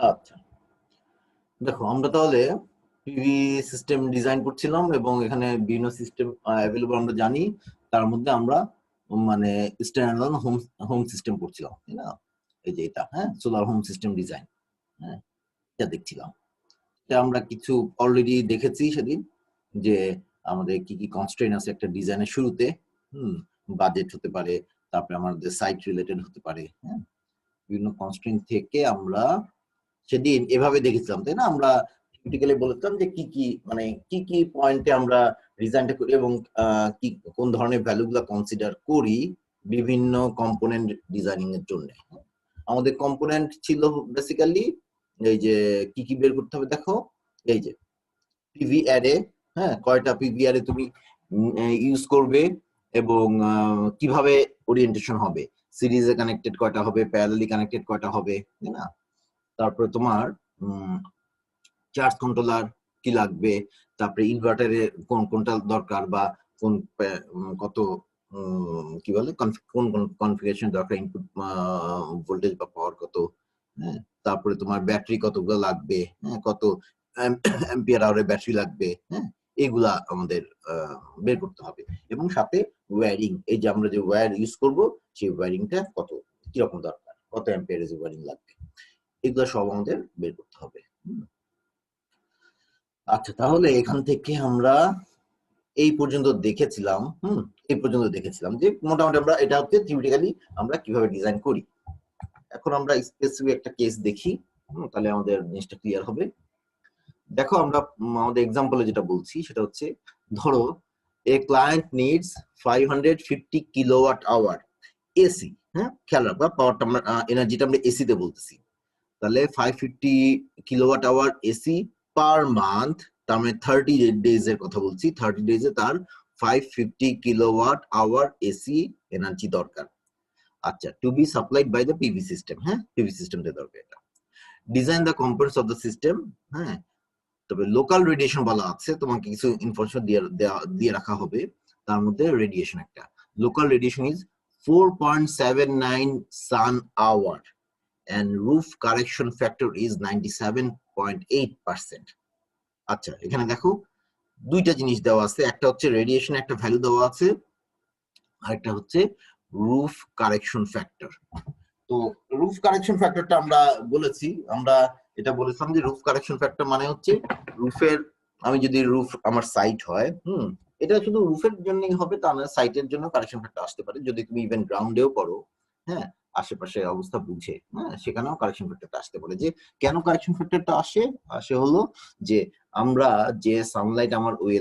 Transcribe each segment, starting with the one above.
আচ্ছা, দেখো আমরা তাহলে পিভি সিস্টেম ডিজাইন করছিলাম এবং এখানে বিভিন্ন সিস্টেম অ্যাভেলেবল আমরা জানি। তার মধ্যে আমরা মানে স্ট্যান্ডার্ড হোম হোম সিস্টেম করছিলাম, তাই না? এই যে এটা, হ্যাঁ, সোলার হোম সিস্টেম ডিজাইন, হ্যাঁ, এটা দেখছিলাম। এটা আমরা কিছু অলরেডি দেখেছি সেদিন, যে আমাদের কি কি কনস্ট্রেইন আছে একটা ডিজাইনের শুরুতে। হুম, বাজেট হতে পারে, তারপরে আমাদের সাইট রিলেটেড হতে পারে, হ্যাঁ, বিভিন্ন কনস্ট্রেইন থেকে আমরা সেদিন এভাবে দেখেছিলাম, তাই না? আমরা থিওরিটিক্যালি বলেছিলাম যে কি কি মানে কি কি পয়েন্টে আমরা ডিজাইনটা করি এবং কি কোন ধরনের ভ্যালু গুলা কনসিডার করি বিভিন্ন কম্পোনেন্ট ডিজাইনিং এর জন্য। আমাদের কম্পোনেন্ট ছিল বেসিক্যালি এই যে কি কি বের করতে হবে, দেখো এই যে পিভি অ্যারে, হ্যাঁ, কয়টা পিভি অ্যারে তুমি ইউজ করবে এবং কিভাবে ওরিয়েন্টেশন হবে, সিরিজে কানেক্টেড কয়টা হবে, প্যারালালি কানেক্টেড কয়টা হবে, তাই না? তারপরে তোমার চার্জ কন্ট্রোলার কি লাগবে, তারপরে ইনভার্টারে কোনটা দরকার বা কোন কত কি বলে কোন কনফিগারেশন দরকার, ইনপুট ভোল্টেজ বা পাওয়ার কত, হ্যাঁ, তারপরে তোমার ব্যাটারি কতগুলো লাগবে, হ্যাঁ, কত অ্যাম্পিয়ার আওয়ারের ব্যাটারি লাগবে, হ্যাঁ, এগুলা আমাদের বের করতে হবে। এবং সাথে ওয়্যারিং, এই যে আমরা যে ওয়্যার ইউজ করব সেই ওয়্যারিংটা কত কিরকম দরকার, কত অ্যাম্পিয়ারের ওয়্যারিং লাগবে, এগুলো সব আমাদের বের করতে হবে। আচ্ছা, তাহলে এখান থেকে আমরা এই পর্যন্ত দেখেছিলাম, এই পর্যন্ত দেখেছিলাম যে মোটামুটি আমরা এটা হচ্ছে থিওরিটিক্যালি আমরা কিভাবে ডিজাইন করি। এখন আমরা স্পেসিফিক একটা কেস দেখি, তাহলে আমাদের জিনিসটা ক্লিয়ার হবে। দেখো আমরা আমাদের এক্সাম্পলে যেটা বলছি সেটা হচ্ছে, ধরো a client needs 550 kilowatt hour AC, হ্যাঁ, খেয়াল রাখবা পাওয়ারটা আমরা এনার্জিটা আমরা এসি তে বলতেছি। তাহলে 550 kilowatt hour AC per month, তার মানে 30 ডেজ এর কথা বলছি, 30 ডেজ এ তার 550 কিলোওয়াট আওয়ার এসি এনার্জি দরকার। আচ্ছা, to be supplied by the PV system, হ্যাঁ, পিভি সিস্টেম তে দরকার এটা। Design the components of the system, হ্যাঁ, তবে লোকাল রেডিয়েশন বলা আছে, তোমাকে কিছু ইনফরমেশন দিয়ে রাখা হবে। তার মধ্যে রেডিয়েশন একটা, local radiation is 4.79 sun hour and roof correction factor is 97.8%. আচ্ছা, এখানে দেখো দুইটা জিনিস দেওয়া আছে, একটা হচ্ছে রেডিয়েশন একটা ভ্যালু দেওয়া আছে, আরেকটা হচ্ছে রুফ কারেকশন ফ্যাক্টর। তো রুফ কারেকশন ফ্যাক্টরটা আমরা বলেছি, আমরা এটা বলেছিলাম যে রুফ কারেকশন ফ্যাক্টর মানে হচ্ছে রুফের, আমি যদি রুফ আমার সাইট হয়, এটা শুধু রুফের জন্যই হবে তা না, সাইটের জন্য কারেকশন ফ্যাক্টর আসতে পারে, যদি তুমি ইভেন গ্রাউন্ডেও করো, হ্যাঁ, আশেপাশের অবস্থা বুঝে, হ্যাঁ, সেখানেও কারেকশন ফ্যাক্টরটা আসতে পারে। যে কেন কারেকশন ফ্যাক্টরটা আসে, হলো যে আমরা যে সানলাইট আমার ওই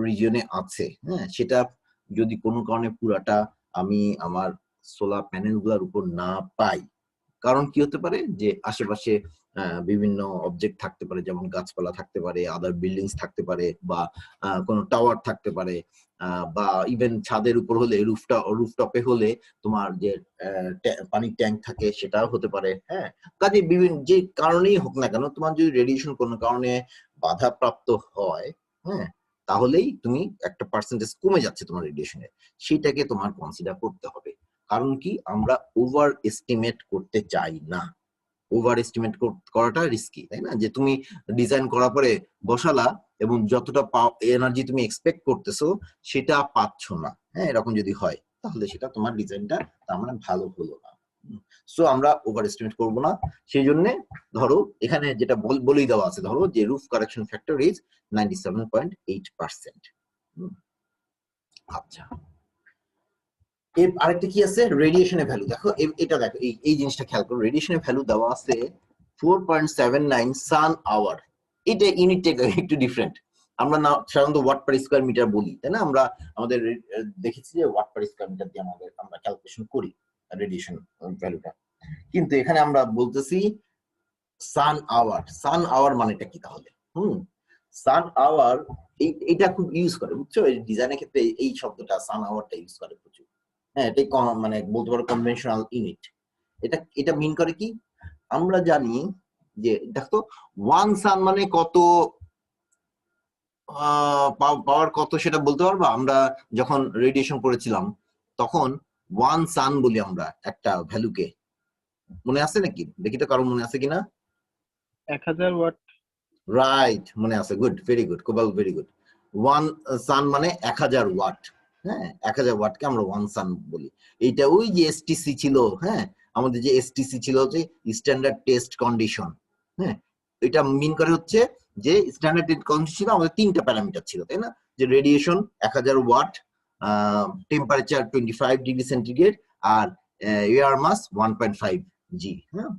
রিজিয়নে আছে, হ্যাঁ, সেটা যদি কোনো কারণে পুরাটা আমি আমার সোলার প্যানেল গুলার উপর না পাই, কারণ কি হতে পারে যে আশেপাশে বিভিন্ন অবজেক্ট থাকতে পারে, যেমন গাছপালা থাকতে পারে, আদার বিল্ডিংস থাকতে পারে, বা কোনো টাওয়ার থাকতে পারে, বা ইভেন ছাদের উপর হলে রুফটপে হলে তোমার যে পানির ট্যাঙ্ক থাকে সেটাও হতে পারে, হ্যাঁ। কাজে বিভিন্ন যে কারণেই হোক না কেন, তোমার যদি রেডিয়েশন কোনো কারণে বাধাপ্রাপ্ত হয়, হ্যাঁ, তাহলেই তুমি একটা পার্সেন্টেজ কমে যাচ্ছে তোমার রেডিয়েশনে, সেটাকে তোমার কনসিডার করতে হবে। কারণ কি, আমরা ওভার এস্টিমেট করতে চাই না। ওভার এস্টিমেট করাটা রিস্কি, তাই না? যে তুমি ডিজাইন করার পরে বসালা এবং যতটা এনার্জি তুমি এক্সপেক্ট করতেছো সেটা পাচ্ছ না, হ্যাঁ, এরকম যদি হয় তাহলে সেটা তোমার ডিজাইনটা তার মানে ভালো হলো না। সো আমরা ওভার এস্টিমেট করবো না। সেই জন্য ধরো এখানে যেটা বলেই দেওয়া আছে, ধরো যে রুফ কারেকশন ফ্যাক্টর ইজ 97.8%। আচ্ছা, এর আরেকটা কি আছে, রেডিয়েশনের ভ্যালু। দেখো এটা দেখো, এই জিনিসটা খেয়াল করো, রেডিয়েশনের ভ্যালু দেওয়া আছে 4.79 সান আওয়ার। এটা ইউনিটটা একটু ডিফারেন্ট, আমরা না সাধারণত ওয়াট পার স্কয়ার মিটার বলি, তাই না? আমরা আমাদের দেখেছি যে ওয়াট পার স্কয়ার মিটার দিয়ে আমরা ক্যালকুলেশন করি রেডিয়েশন ভ্যালুটা, কিন্তু এখানে আমরা বলতেছি সান আওয়ার। সান আওয়ার মানেটা কি তাহলে? সান আওয়ার এইটা খুব ইউজ করে, বুঝছো, এই ডিজাইনের ক্ষেত্রে এই শব্দটা সান আওয়ারটা ইউজ করে প্রচুর, হ্যাঁ, এটাই মানে বলতে পারো কনভেনশনাল ইউনিট। এটা মিন করে কি, আমরা জানি যে দেখো ওয়ান সান মানে কত, পাওয়ার কত সেটা বলতে পারবো? আমরা যখন রেডিয়েশন করেছিলাম তখন ওয়ান সান বলি আমরা একটা ভ্যালুকে, মনে আছে নাকি? দেখি তো কারো মনে আছে কিনা। 1000 ওয়াট। রাইট, মনে আছে, গুড, ভেরি গুড কোবাল, ভেরি গুড। ওয়ান সান মানে 1000 ওয়াট। হ্যাঁ, 1000 ওয়াটকে আমরা ওয়ান সান বলি। এইটা ওই যে এসটিসি ছিল, হ্যাঁ, আমাদের যে এসটিসি ছিল যে স্ট্যান্ডার্ড টেস্ট কন্ডিশন। হ্যাঁ, এটা মিন করে হচ্ছে যে স্ট্যান্ডার্ড টেস্ট কন্ডিশন ছিল আমাদের 3টা প্যারামিটার ছিল, তাই না? যে radiation 1000 watt, temperature 25 degree centigrade, আর এয়ার মাস 1.5 জি। হ্যাঁ,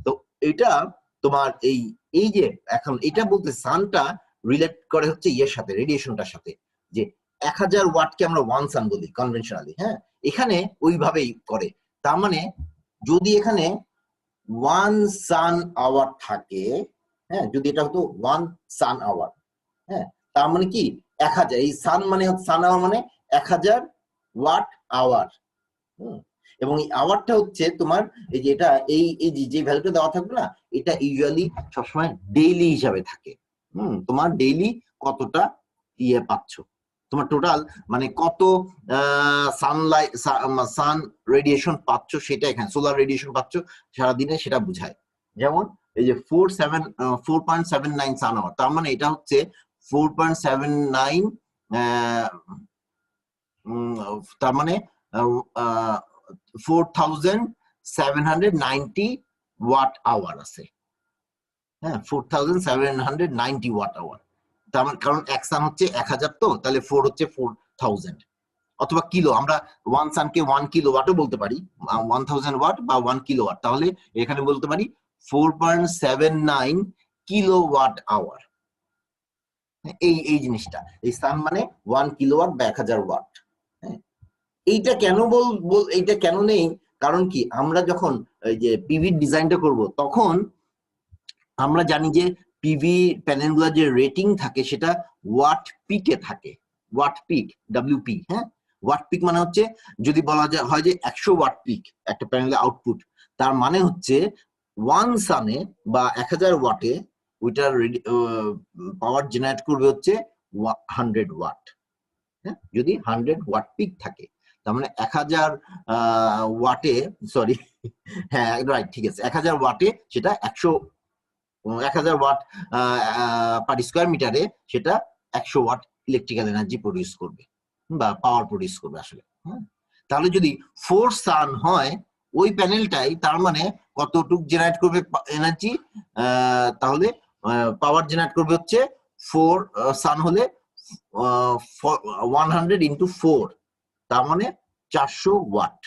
তো এটা তোমার এই যে এখন এটা বলতে সানটা রিলেট করে হচ্ছে ইয়ের সাথে, রেডিয়েশনটার সাথে, যে 1000 ওয়াটকে আমরা ওয়ান সান বলি কনভেনশনালি। হ্যাঁ, এখানে ওইভাবেই করে। তার মানে যদি এখানে ওয়ান সান আওয়ার থাকে, হ্যাঁ, যদি এটা হতো ওয়ান সান আওয়ার, হ্যাঁ, তার মানে কি 1000, এই সান মানে সান আওয়ার মানে 1000 ওয়াট আওয়ার। এবং এই আওয়ারটা হচ্ছে তোমার এই যে এটা এই যে ভ্যালুটা দেওয়া থাকবে না, এটা ইউজুয়ালি সবসময় ডেইলি হিসাবে থাকে। তোমার ডেইলি কতটা ইয়ে পাচ্ছ, তোমার টোটাল মানে কত সানলাইট সান রেডিয়েশন পাচ্ছ সেটা এখানে, সোলার রেডিয়েশন পাচ্ছ সারাদিনে সেটা বোঝায়। যেমন এই যে 4.79 সান আওয়ার, তার মানে এটা হচ্ছে 4.79, তার মানে 4790 ওয়াট আওয়ার আছে। হ্যাঁ, 4790 ওয়াট আওয়ার। তার মানে কারণ এক সান হচ্ছে 1000, তো তাহলে 4 হচ্ছে 4000, অথবা কিলো, আমরা ওয়ান সানকে 1 কিলোওয়াটও বলতে পারি, 1000 ওয়াট বা 1 কিলোওয়াট। তাহলে এখানে বলতে পারি 4.79 কিলোওয়াট আওয়ার। এই জিনিসটা, এই সান মানে 1 কিলোওয়াট বা 1000 ওয়াট। হ্যাঁ, এইটা কেন এইটা কেন নেই, কারণ কি আমরা যখন এই যে পিভি ডিজাইনটা করব তখন আমরা জানি যে পিভি প্যানেলগুলোর যে রেটিং থাকে সেটা ওয়াট পিকে থাকে, ওয়াট পিক, ডব্লিউপি। হ্যাঁ, ওয়াট পিক মানে হচ্ছে যদি বলা যায় হয় যে 100 ওয়াট পিক একটা প্যানেলের আউটপুট, তার মানে হচ্ছে ওয়ান সানে বা 1000 ওয়াটে ওইটার পাওয়ার জেনারেট করবে হচ্ছে 100 ওয়াট। হ্যাঁ, যদি 100 ওয়াট পিক থাকে, তার মানে 1000 ওয়াটে, সরি, হ্যাঁ রাইট, ঠিক আছে, 1000 ওয়াটে সেটা 1000 ওয়াট পার স্কোয়ার মিটারে সেটা 100 ওয়াট ইলেকট্রিক্যাল এনার্জি প্রডিউস করবে বা পাওয়ার প্রডিউস করবে আসলে। হ্যাঁ, তাহলে যদি 4 সান হয় ওই প্যানেলটাই, তার মানে কতটুকু জেনারেট করবে এনার্জি, তাহলে পাওয়ার জেনারেট করবে হচ্ছে 4 সান হলে 100 ইন্টু 4, তার মানে 400 ওয়াট।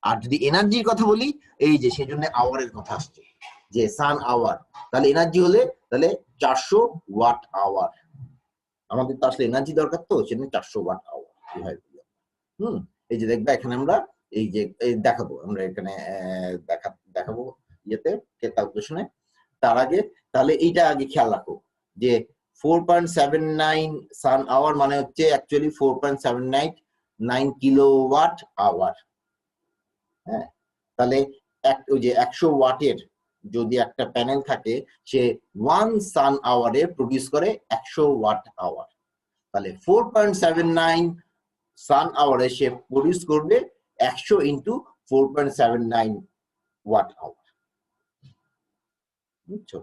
আর যদি এনার্জির কথা বলি, এই যে সেজন্য আওয়ারের কথা আসছে যে সান আওয়ার, তাহলে এনার্জি হলে তাহলে 400 ওয়াট আওয়ার। আমাদের তো আসলে এনার্জি দরকার, তো সেজন্য 400 ওয়াট আওয়ার। এই যে দেখবা এখানে আমরা এই যে দেখাবো, আমরা এখানে দেখাবো ইয়েতে ক্যালকুলেশনে। তার আগে তাহলে এইটা আগে খেয়াল রাখো যে 4.79 সান আওয়ার মানে হচ্ছে অ্যাকচুয়ালি 4.79 কিলোওয়াট আওয়ার। হ্যাঁ, তাহলে ওই যে 100 ওয়াটের যদি একটা প্যানেল থাকে, সে 1 সান আওয়ারে প্রডিউস করে 100 ওয়াট আওয়ার। তাহলে 4.79 সান আওয়ারে সে প্রডিউস করবে 100 ইন্টু 4.79 ওয়াট আওয়ার। বুঝছো?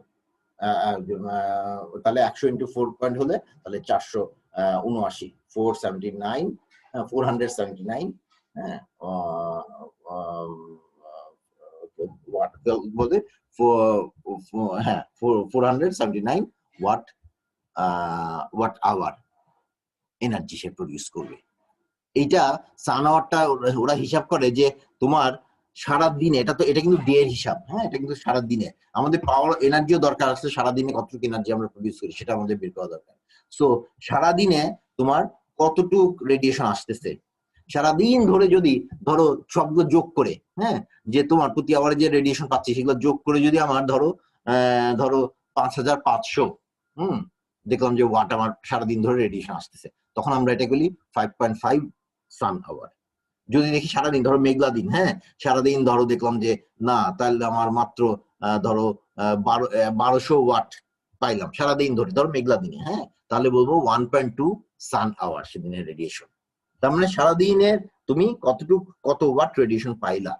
তাহলে 100 ইন্টু 4 পয়েন্ট হলে তাহলে 479, 479, হ্যাঁ, ওয়াট বলতে, হ্যাঁ 479 ওয়াট আওয়ার এনার্জি সে প্রডিউস করবে। এইটা সান আওয়ারটা ওরা হিসাব করে যে তোমার সারা দিনে, এটা কিন্তু ডে এর হিসাব। হ্যাঁ, এটা কিন্তু সারা দিনে আমাদের পাওয়ার এনার্জিও দরকার আছে, সারা দিনে কতটুকু এনার্জি আমরা প্রডিউস করি সেটা আমাদের বের করা দরকার। সো সারা দিনে তোমার কতটুক রেডিয়েশন আসতেছে, সারাদিন ধরে যদি ধরো সবগুলো যোগ করে, হ্যাঁ, যে তোমার প্রতি আওয়ারে যে রেডিয়েশন পাচ্ছি সেগুলো যোগ করে যদি আমার ধরো 5500 দেখলাম যে ওয়াট আমার সারাদিন ধরে রেডিয়েশন আসতেছে, তখন আমরা এটা বলি 5.5 সান আওয়ার। যদি দেখি সারাদিন ধরো মেঘলা দিন, হ্যাঁ, সারাদিন ধরো দেখলাম যে না, তাহলে আমার মাত্র ধরো 1200 ওয়াট পাইলাম সারাদিন ধরে, ধরো মেঘলা দিনে, হ্যাঁ, তাহলে বলবো 1.2 সান আওয়ার সেদিনের রেডিয়েশন। তার মানে সারাদিনের তুমি কত ওয়াট রেডিয়েশন পাইলা,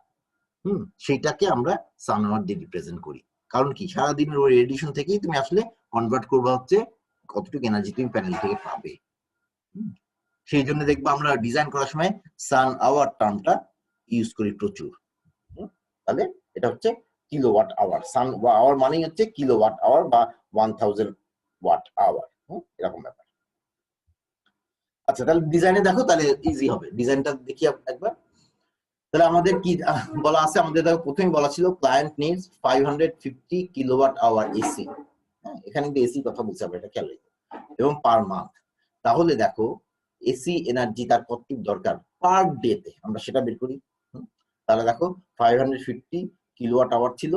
সেইটাকে আমরা সান আওয়ার দিয়ে রিপ্রেজেন্ট করি। কারণ কি সারাদিনের ওই রেডিয়েশন থেকেই তুমি আসলে কনভার্ট করবা হচ্ছে কতটুকু এনার্জি তুমি প্যানেল থেকে পাবে। সেই জন্য দেখবো আমরা ডিজাইন করার সময় সান আওয়ার টার্মটা ইউজ করি প্রচুর। তাহলে এটা হচ্ছে কিলোওয়াট আওয়ার, সান আওয়ার মানেই হচ্ছে কিলোওয়াট আওয়ার বা 1000 ওয়াট আওয়ার, এরকম ব্যাপার। আচ্ছা তাহলে ডিজাইনে দেখো, তাহলে ইজি হবে। ডিজাইনটা দেখি একবার। তাহলে আমাদের কি বলা আছে, আমাদের দেখো প্রথমেই বলা ছিল client needs 550 kilowatt hour AC. এখানে কিন্তু এসি কথা বলছে আমরা, এটা খেয়াল রাখবো, এবং পার মান্থ। তাহলে দেখো এসি এনার্জি তার কতটুকু দরকার পার ডে তে, আমরা সেটা বের করি। তাহলে দেখো 550 কিলোওয়াট আওয়ার ছিল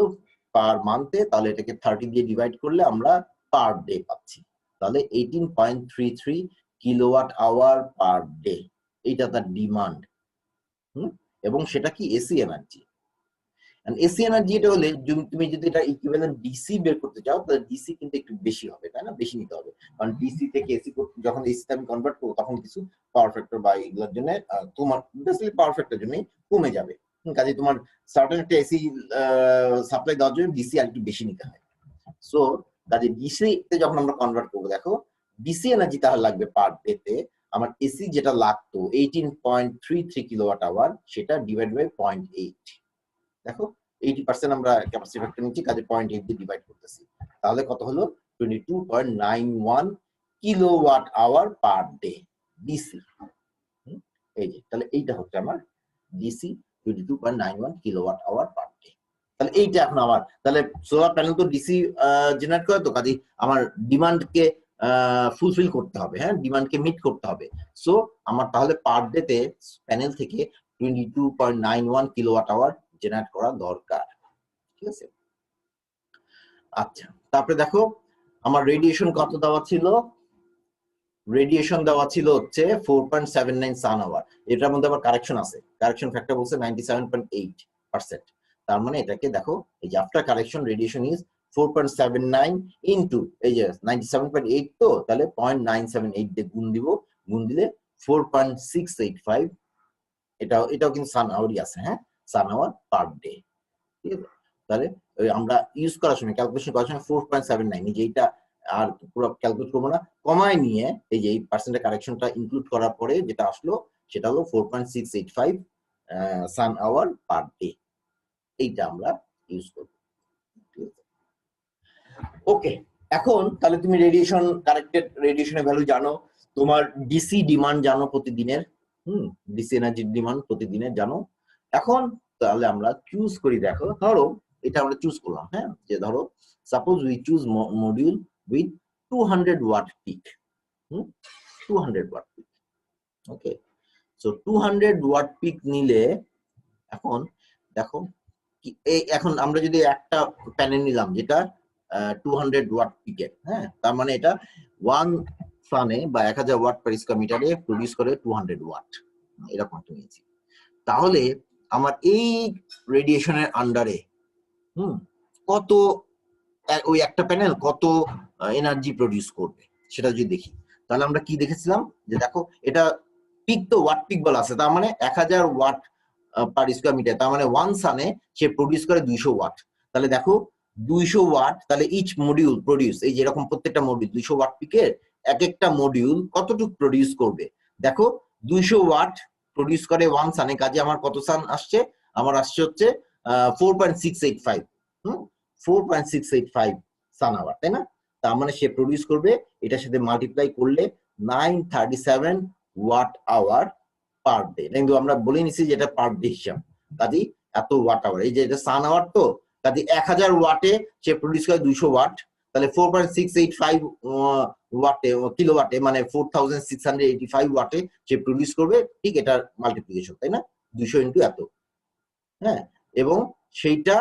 পার মান্থে, তাহলে এটাকে 30 দিয়ে ডিভাইড করলে আমরা পার ডে পাচ্ছি। তাহলে 18.33 কিলোওয়াট আওয়ার পার ডে, এইটা তার ডিমান্ড। এবং সেটা কি এসি এনার্জি। এসি এনার্জি এটা হলে তুমি যদি এটা ইকুইভ্যালেন্ট ডিসি বের করতে চাও, তাহলে ডিসি কিন্তু একটু বেশি হবে, তাই না? বেশি নিতে হবে, কারণ ডিসি থেকে এসি যখন এসিতে আমি কনভার্ট করবো তখন কিছু পাওয়ার ফ্যাক্টর বা এগুলোর জন্য তোমার বেসিক্যালি পাওয়ার ফ্যাক্টর জন্যই কমে যাবে। কাজে তোমার সার্টেন একটা এসি সাপ্লাই দেওয়ার জন্য ডিসি আর একটু বেশি নিতে হয়। সো কাজে ডিসি তে যখন আমরা কনভার্ট করবো, দেখো ডিসি এনার্জি তাহলে লাগবে পার ডে তে আমার এসি যেটা লাগতো 18.33 কিলোওয়াট আওয়ার, সেটা ডিভাইড বাই 0.8। দেখো 80% আমরা ক্যাপাসিটি ফ্যাক্টর নিচ্ছি, কাজে 0.8 দিয়ে ডিভাইড করতেছি, তাহলে কত হলো 22.91 kilowatt hour per day DC. এই যে তাহলে এইটা হচ্ছে আমার DC 22.91 kilowatt hour per day. তাহলে এইটা এখন আমার, তাহলে সোলার প্যানেল তো ডিসি জেনারেট করে, তো কাজে আমার ডিমান্ডকে ফুলফিল করতে হবে, হ্যাঁ, ডিমান্ডকে মিট করতে হবে। সো আমার তাহলে পার ডে তে প্যানেল থেকে 22.91 কিলোওয়াট আওয়ার জেনারেট করা দরকার, ঠিক আছে? আচ্ছা তারপরে দেখো আমার রেডিয়েশন কত দেওয়া ছিল, রেডিয়েশন দেওয়া ছিল হচ্ছে 4.79 সান আওয়ার। এটার মধ্যে আবার কারেকশন আছে, কারেকশন ফ্যাক্টর বলছে 97.8%। তার মানে এটাকে দেখো, এই যে after correction radiation is 4.79 into এই যে 97.8, তো তাহলে 0.978 দিয়ে গুণ দিব, গুণ দিলে 4.685, এটাও কিন্তু সান আওয়ারই আছে, হ্যাঁ, সান আওয়ার পার ডে, ঠিক আছে? তাহলে আমরা ইউজ করার সময় ক্যালকুলেশন করার সময় 4.79, এই যে এইটা আর পুরো ক্যালকুলেট করবো না, কমায় নিয়ে এই যে এই পার্সেন্টের কারেকশনটা ইনক্লুড করার পরে যেটা আসলো সেটা হলো 4.685 সান আওয়ার পার ডে, এইটা আমরা ইউজ করব, ঠিক আছে? ওকে, এখন তাহলে তুমি রেডিয়েশন, কারেক্টেড রেডিয়েশনের ভ্যালু জানো, তোমার ডিসি ডিমান্ড জানো প্রতিদিনের, ডিসি এনার্জির ডিমান্ড প্রতিদিনের জানো। এখন তাহলে আমরা চুজ করি, দেখো ধরো এটা আমরা চুজ করলাম, হ্যাঁ, যে ধরো suppose we choose module with 200 watt peak, 200 watt peak, okay. So 200 watt peak নিলে এখন দেখো এখন আমরা যদি একটা প্যানেল নিলাম যেটা 200 ওয়াট পিকের, হ্যাঁ, তার মানে এটা 1 সানে বা 1000 ওয়াট পার স্কয়ার মিটারে প্রডিউস করে 200 ওয়াট, এরকম একটা নিয়েছি। তাহলে আমার এই রেডিয়েশনের আন্ডারে কত, ওই একটা প্যানেল কত এনার্জি প্রডিউস করবে সেটা যদি দেখি, তাহলে আমরা কি দেখেছিলাম যে দেখো এটা পিক, তো ওয়াট পিক বলা আছে, তার মানে 1000 ওয়াট পার স্কয়ার মিটার, তার মানে 1 সানে সে প্রডিউস করে 200 ওয়াট। তাহলে দেখো 200 ওয়াট, তাহলে ইচ মডিউল প্রডিউস, এই যে এরকম প্রত্যেকটা মডিউল 200 ওয়াট পিকের এক একটা মডিউল কতটুকু প্রডিউস করবে, দেখো 200 ওয়াট প্রডিউস করে 1 সানে, কাজে আমার কত সান আসছে, আমার আসছে হচ্ছে 4.685, 4.685 সান আওয়ার, তাই না? তার মানে সে প্রডিউস করবে, এটার সাথে মাল্টিপ্লাই করলে 937 ওয়াট আওয়ার পার ডে। কিন্তু আমরা বলে নিছি যে এটা পার ডে হিসাব, কাজে এত ওয়াট আওয়ার, এই যে এটা সান আওয়ার, তো কাজে 1000 ওয়াটে সে প্রডিউস করে 200 ওয়াট, তাহলে 4.685 ওয়াটে কিলোওয়াটে মানে 4685 ওয়াটে সে প্রডিউস করবে, ঠিক এটার মাল্টিপ্লিকেশন, তাই না? 200 ইনটু এত, হ্যাঁ, এবং সেইটা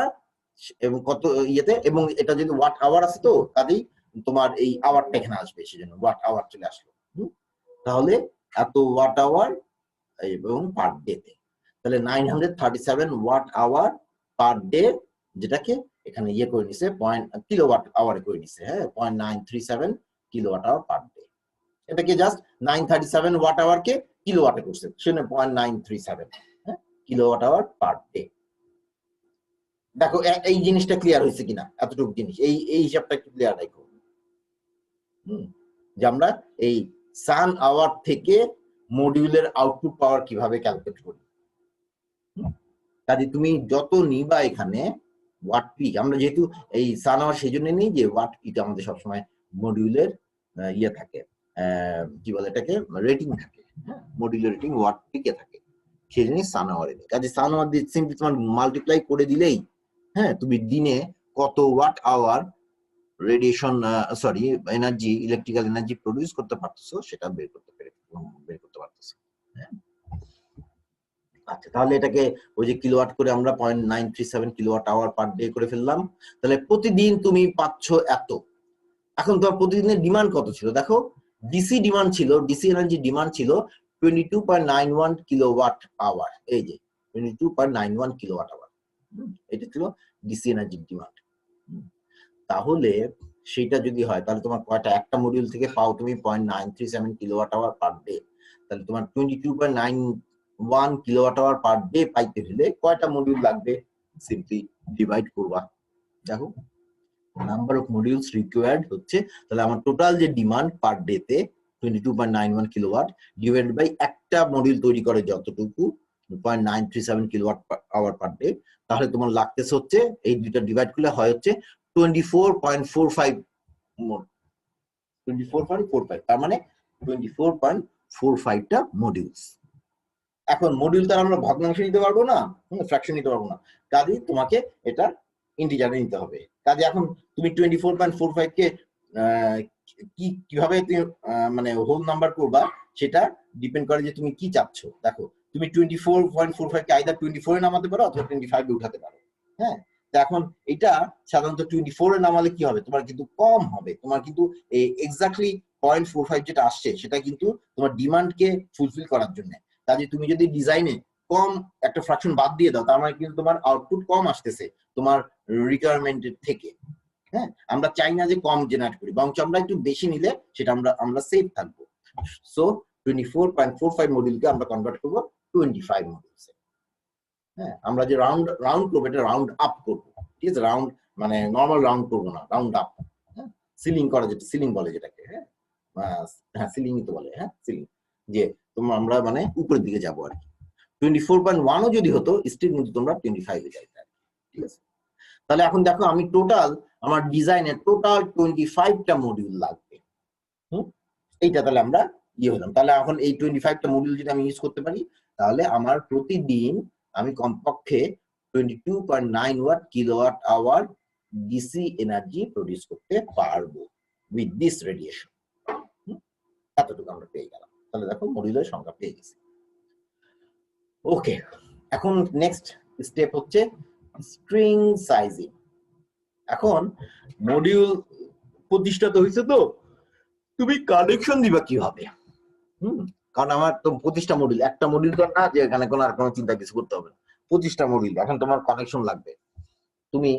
এবং কত ইয়েতে, এবং এটা যদি ওয়াট আওয়ার আছে, তো কাজেই তোমার এই আওয়ারটা এখানে আসবে, সেজন্য ওয়াট আওয়ার চলে আসলো। তাহলে এত ওয়াট আওয়ার এবং পার ডে তে, তাহলে 937 ওয়াট আওয়ার পার ডে, যেটাকে এখানে ইয়ে করে নিছে কিলোওয়াট আওয়ারে করে নিছে, হ্যাঁ, 0.937 কিলোওয়াট আওয়ার পার ডে। এটাকে জাস্ট 937 ওয়াট আওয়ার কে কিলোওয়াটে করছে, সেজন্য 0.937, হ্যাঁ, কিলোওয়াট আওয়ার পার ডে। দেখো এই জিনিসটা ক্লিয়ার হয়েছে কিনা, এতটুকু জিনিস এই হিসাবটা একটু ক্লিয়ার রাখো। যে আমরা এই সান আওয়ার থেকে মডিউলের আউটপুট পাওয়ার কিভাবে ক্যালকুলেট করি। কাজে তুমি যত নিবা এখানে ওয়াট পিক, আমরা যেহেতু এই সান আওয়ার সেই জন্য নিই যে ওয়াট পিক আমাদের সবসময় মডিউলের ইয়ে থাকে, কি বলে এটাকে, রেটিং থাকে। হ্যাঁ, মডিউলের রেটিং ওয়াট পিকে থাকে, সেই জন্য সান আওয়ারে নেই। কাজে সান আওয়ার দিয়ে সিম্পলি তোমার মাল্টিপ্লাই করে দিলেই হ্যাঁ তুমি দিনে কত watt hour radiation sorry energy, electrical energy produce করতে পারতেছো সেটা বের করতে পারতেছো। হ্যাঁ, আচ্ছা তাহলে এটাকে ওই যে কিলোওয়াট করে আমরা 0.937 কিলোওয়াট আওয়ার পার ডে করে ফেললাম। তাহলে প্রতিদিন তুমি পাচ্ছ এত। এখন তোমার প্রতিদিনের ডিমান্ড কত ছিল দেখো, ডিসি ডিমান্ড ছিল, ডিসি এনার্জি ডিমান্ড ছিল 22.91 কিলোওয়াট আওয়ার। এই যে 22.91 কিলোওয়াট আওয়ার, এটা ছিল ডিসি এনার্জির ডিমান্ড। তাহলে সেটা যদি হয় তাহলে তোমার কয়টা, একটা মডিউল থেকে পাও তুমি 0.937 কিলোওয়াট আওয়ার পার ডে। তাহলে তোমার 22.91 কিলোওয়াট আওয়ার পার ডে পাইতে হলে কয়টা মডিউল লাগবে, সিম্পলি ডিভাইড করবা। দেখো নাম্বার অফ মডিউলস রিকোয়ার্ড হচ্ছে, তাহলে আমার টোটাল যে ডিমান্ড পার ডে তে 22.91 কিলোওয়াট ডিভাইড বাই একটা মডিউল তৈরি করে যতটুকু 0.937 কিলোওয়াট আওয়ার পার ডে, তাহলে তোমার লাগতেছে হচ্ছে এই দুইটা ডিভাইড করলে হয় হচ্ছে 24.45, তার মানে 24.45টা মডিউলস। এখন মডিউল তার আমরা ভগ্নাংশ নিতে পারবো না, ফ্র্যাকশন নিতে পারবো না, কাজেই তোমাকে এটা ইন্টিজারে নিতে হবে। কাজে এখন তুমি 24.45 কে কিভাবে তুমি মানে হোল নাম্বার করবা সেটা ডিপেন্ড করে যে তুমি কি চাচ্ছ। দেখো তুমি 24.45 কে আইদার 24 এ নামাতে পারো অথবা 25 এ উঠাতে পারো। হ্যাঁ, এখন এটা সাধারণত 24 এ নামালে কি হবে, তোমার কিন্তু কম হবে, তোমার কিন্তু এক্স্যাক্টলি 0.45 যেটা আসছে সেটা কিন্তু তোমার ডিমান্ডকে ফুলফিল করার জন্য। কাজে তুমি যদি ডিজাইনে কম একটা ফ্র্যাকশন বাদ দিয়ে দাও তার মানে কিন্তু তোমার আউটপুট কম আসতেছে তোমার রিকোয়ারমেন্টের থেকে। হ্যাঁ, আমরা চাই না যে কম জেনারেট করি, বরঞ্চ আমরা একটু বেশি নিলে সেটা আমরা সেফ থাকবো। সো 24.45 মডিউলকে আমরা কনভার্ট করবো 25 মডিউলসে। হ্যাঁ, আমরা যে রাউন্ড করবো এটা রাউন্ড আপ করবো, ঠিক আছে, রাউন্ড মানে নর্মাল রাউন্ড করবো না, রাউন্ড আপ। হ্যাঁ, সিলিং করা, যেটা সিলিং বলে যেটাকে, হ্যাঁ সিলিং তো বলে, হ্যাঁ সিলিং, যে তোমরা আমরা মানে উপরের দিকে যাবো আর কি। 24.1ও যদি হতো স্টিল কিন্তু তোমরা 25 এ যাইতে, ঠিক আছে। তাহলে এখন দেখো আমি টোটাল আমার ডিজাইনের টোটাল 25টা মডিউল লাগবে। এইটা তাহলে আমরা ইয়ে হলাম। তাহলে এখন এই 25টা মডিউল যদি আমি ইউজ করতে পারি তাহলে আমার প্রতিদিন আমি কমপক্ষে 22.9 kilowatt hour DC energy produce করতে পারবো উইথ দিস রেডিয়েশন। এতটুকু আমরা পেয়ে গেলাম। তাহলে দেখো মডিউলের সংখ্যা পেয়ে গেছি। ওকে, এখন নেক্সট স্টেপ হচ্ছে স্ট্রিং সাইজিং। এখন মডিউল প্রতিষ্ঠা তো হয়েছে, তো তুমি কানেকশন দিবা কিভাবে? কারণ আমার তো 25টা মডিউল, একটা মডিউল তো না যে এখানে কোনো আর কোনো চিন্তা কিছু করতে হবে না, 25টা মডিউল, এখন তোমার কানেকশন লাগবে। তুমি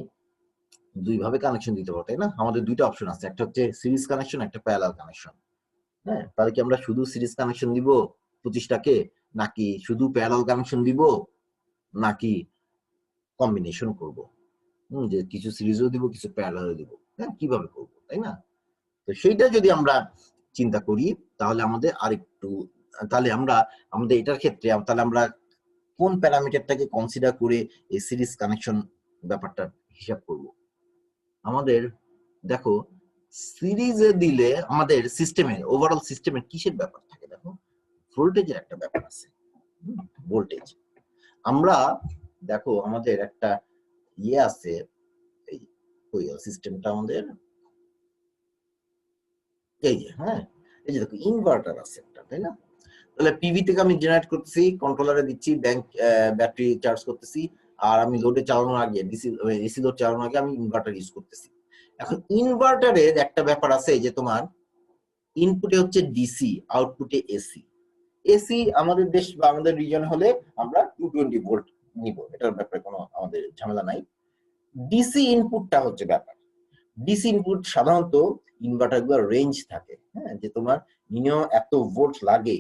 দুই ভাবে কানেকশন দিতে পারো, তাই না? আমাদের দুইটা অপশন আছে, একটা হচ্ছে সিরিজ কানেকশন, একটা প্যারালাল কানেকশন। হ্যাঁ, তাহলে কি আমরা শুধু সিরিজ কানেকশন দিব 25টাকে, নাকি শুধু প্যারালাল কানেকশন দিব, নাকি কম্বিনেশন করব, যে কিছু সিরিজও দিব কিছু প্যারালালও দিব, হ্যাঁ কিভাবে করব, তাই না? তো সেইটা যদি আমরা চিন্তা করি তাহলে আমাদের আরেকটু, তাহলে আমরা আমাদের এটার ক্ষেত্রে তাহলে আমরা কোন প্যারামিটারটাকে কনসিডার করে এই সিরিজ কানেকশন ব্যাপারটা হিসাব করব। আমাদের দেখো সিরিজে দিলে আমাদের সিস্টেমের ওভারঅল সিস্টেমের কিসের ব্যাপার থাকে, দেখো ভোল্টেজের একটা ব্যাপার আছে, ভোল্টেজ। আমরা দেখো আমাদের একটা ইয়ে আছে, এই সিস্টেমটা আমাদের এই যে, হ্যাঁ এই যে দেখো ইনভার্টার আছে একটা, তাই না? তাহলে পিভি থেকে আমি জেনারেট করতেছি, কন্ট্রোলারে দিচ্ছি, ব্যাটারি চার্জ করতেছি, আর আমি লোডে চালানোর আগে এসি লোড চালানোর আগে আমি ইনভার্টার ইউজ করতেছি। এখন ইনভার্টারের একটা ব্যাপার আছে যে তোমার ইনপুটে হচ্ছে ডিসি, আউটপুটে এসি। এসি আমাদের দেশ বা আমাদের রিজন হলে আমরা 220 ভোল্ট নিব, এটার ব্যাপারে কোনো আমাদের ঝামেলা নাই। ডিসি ইনপুটটা হচ্ছে ব্যাপার। ডিসি ইনপুট সাধারণত ইনভার্টার গুলোর রেঞ্জ থাকে, হ্যাঁ, যে তোমার মিনিমাম এত ভোল্ট লাগে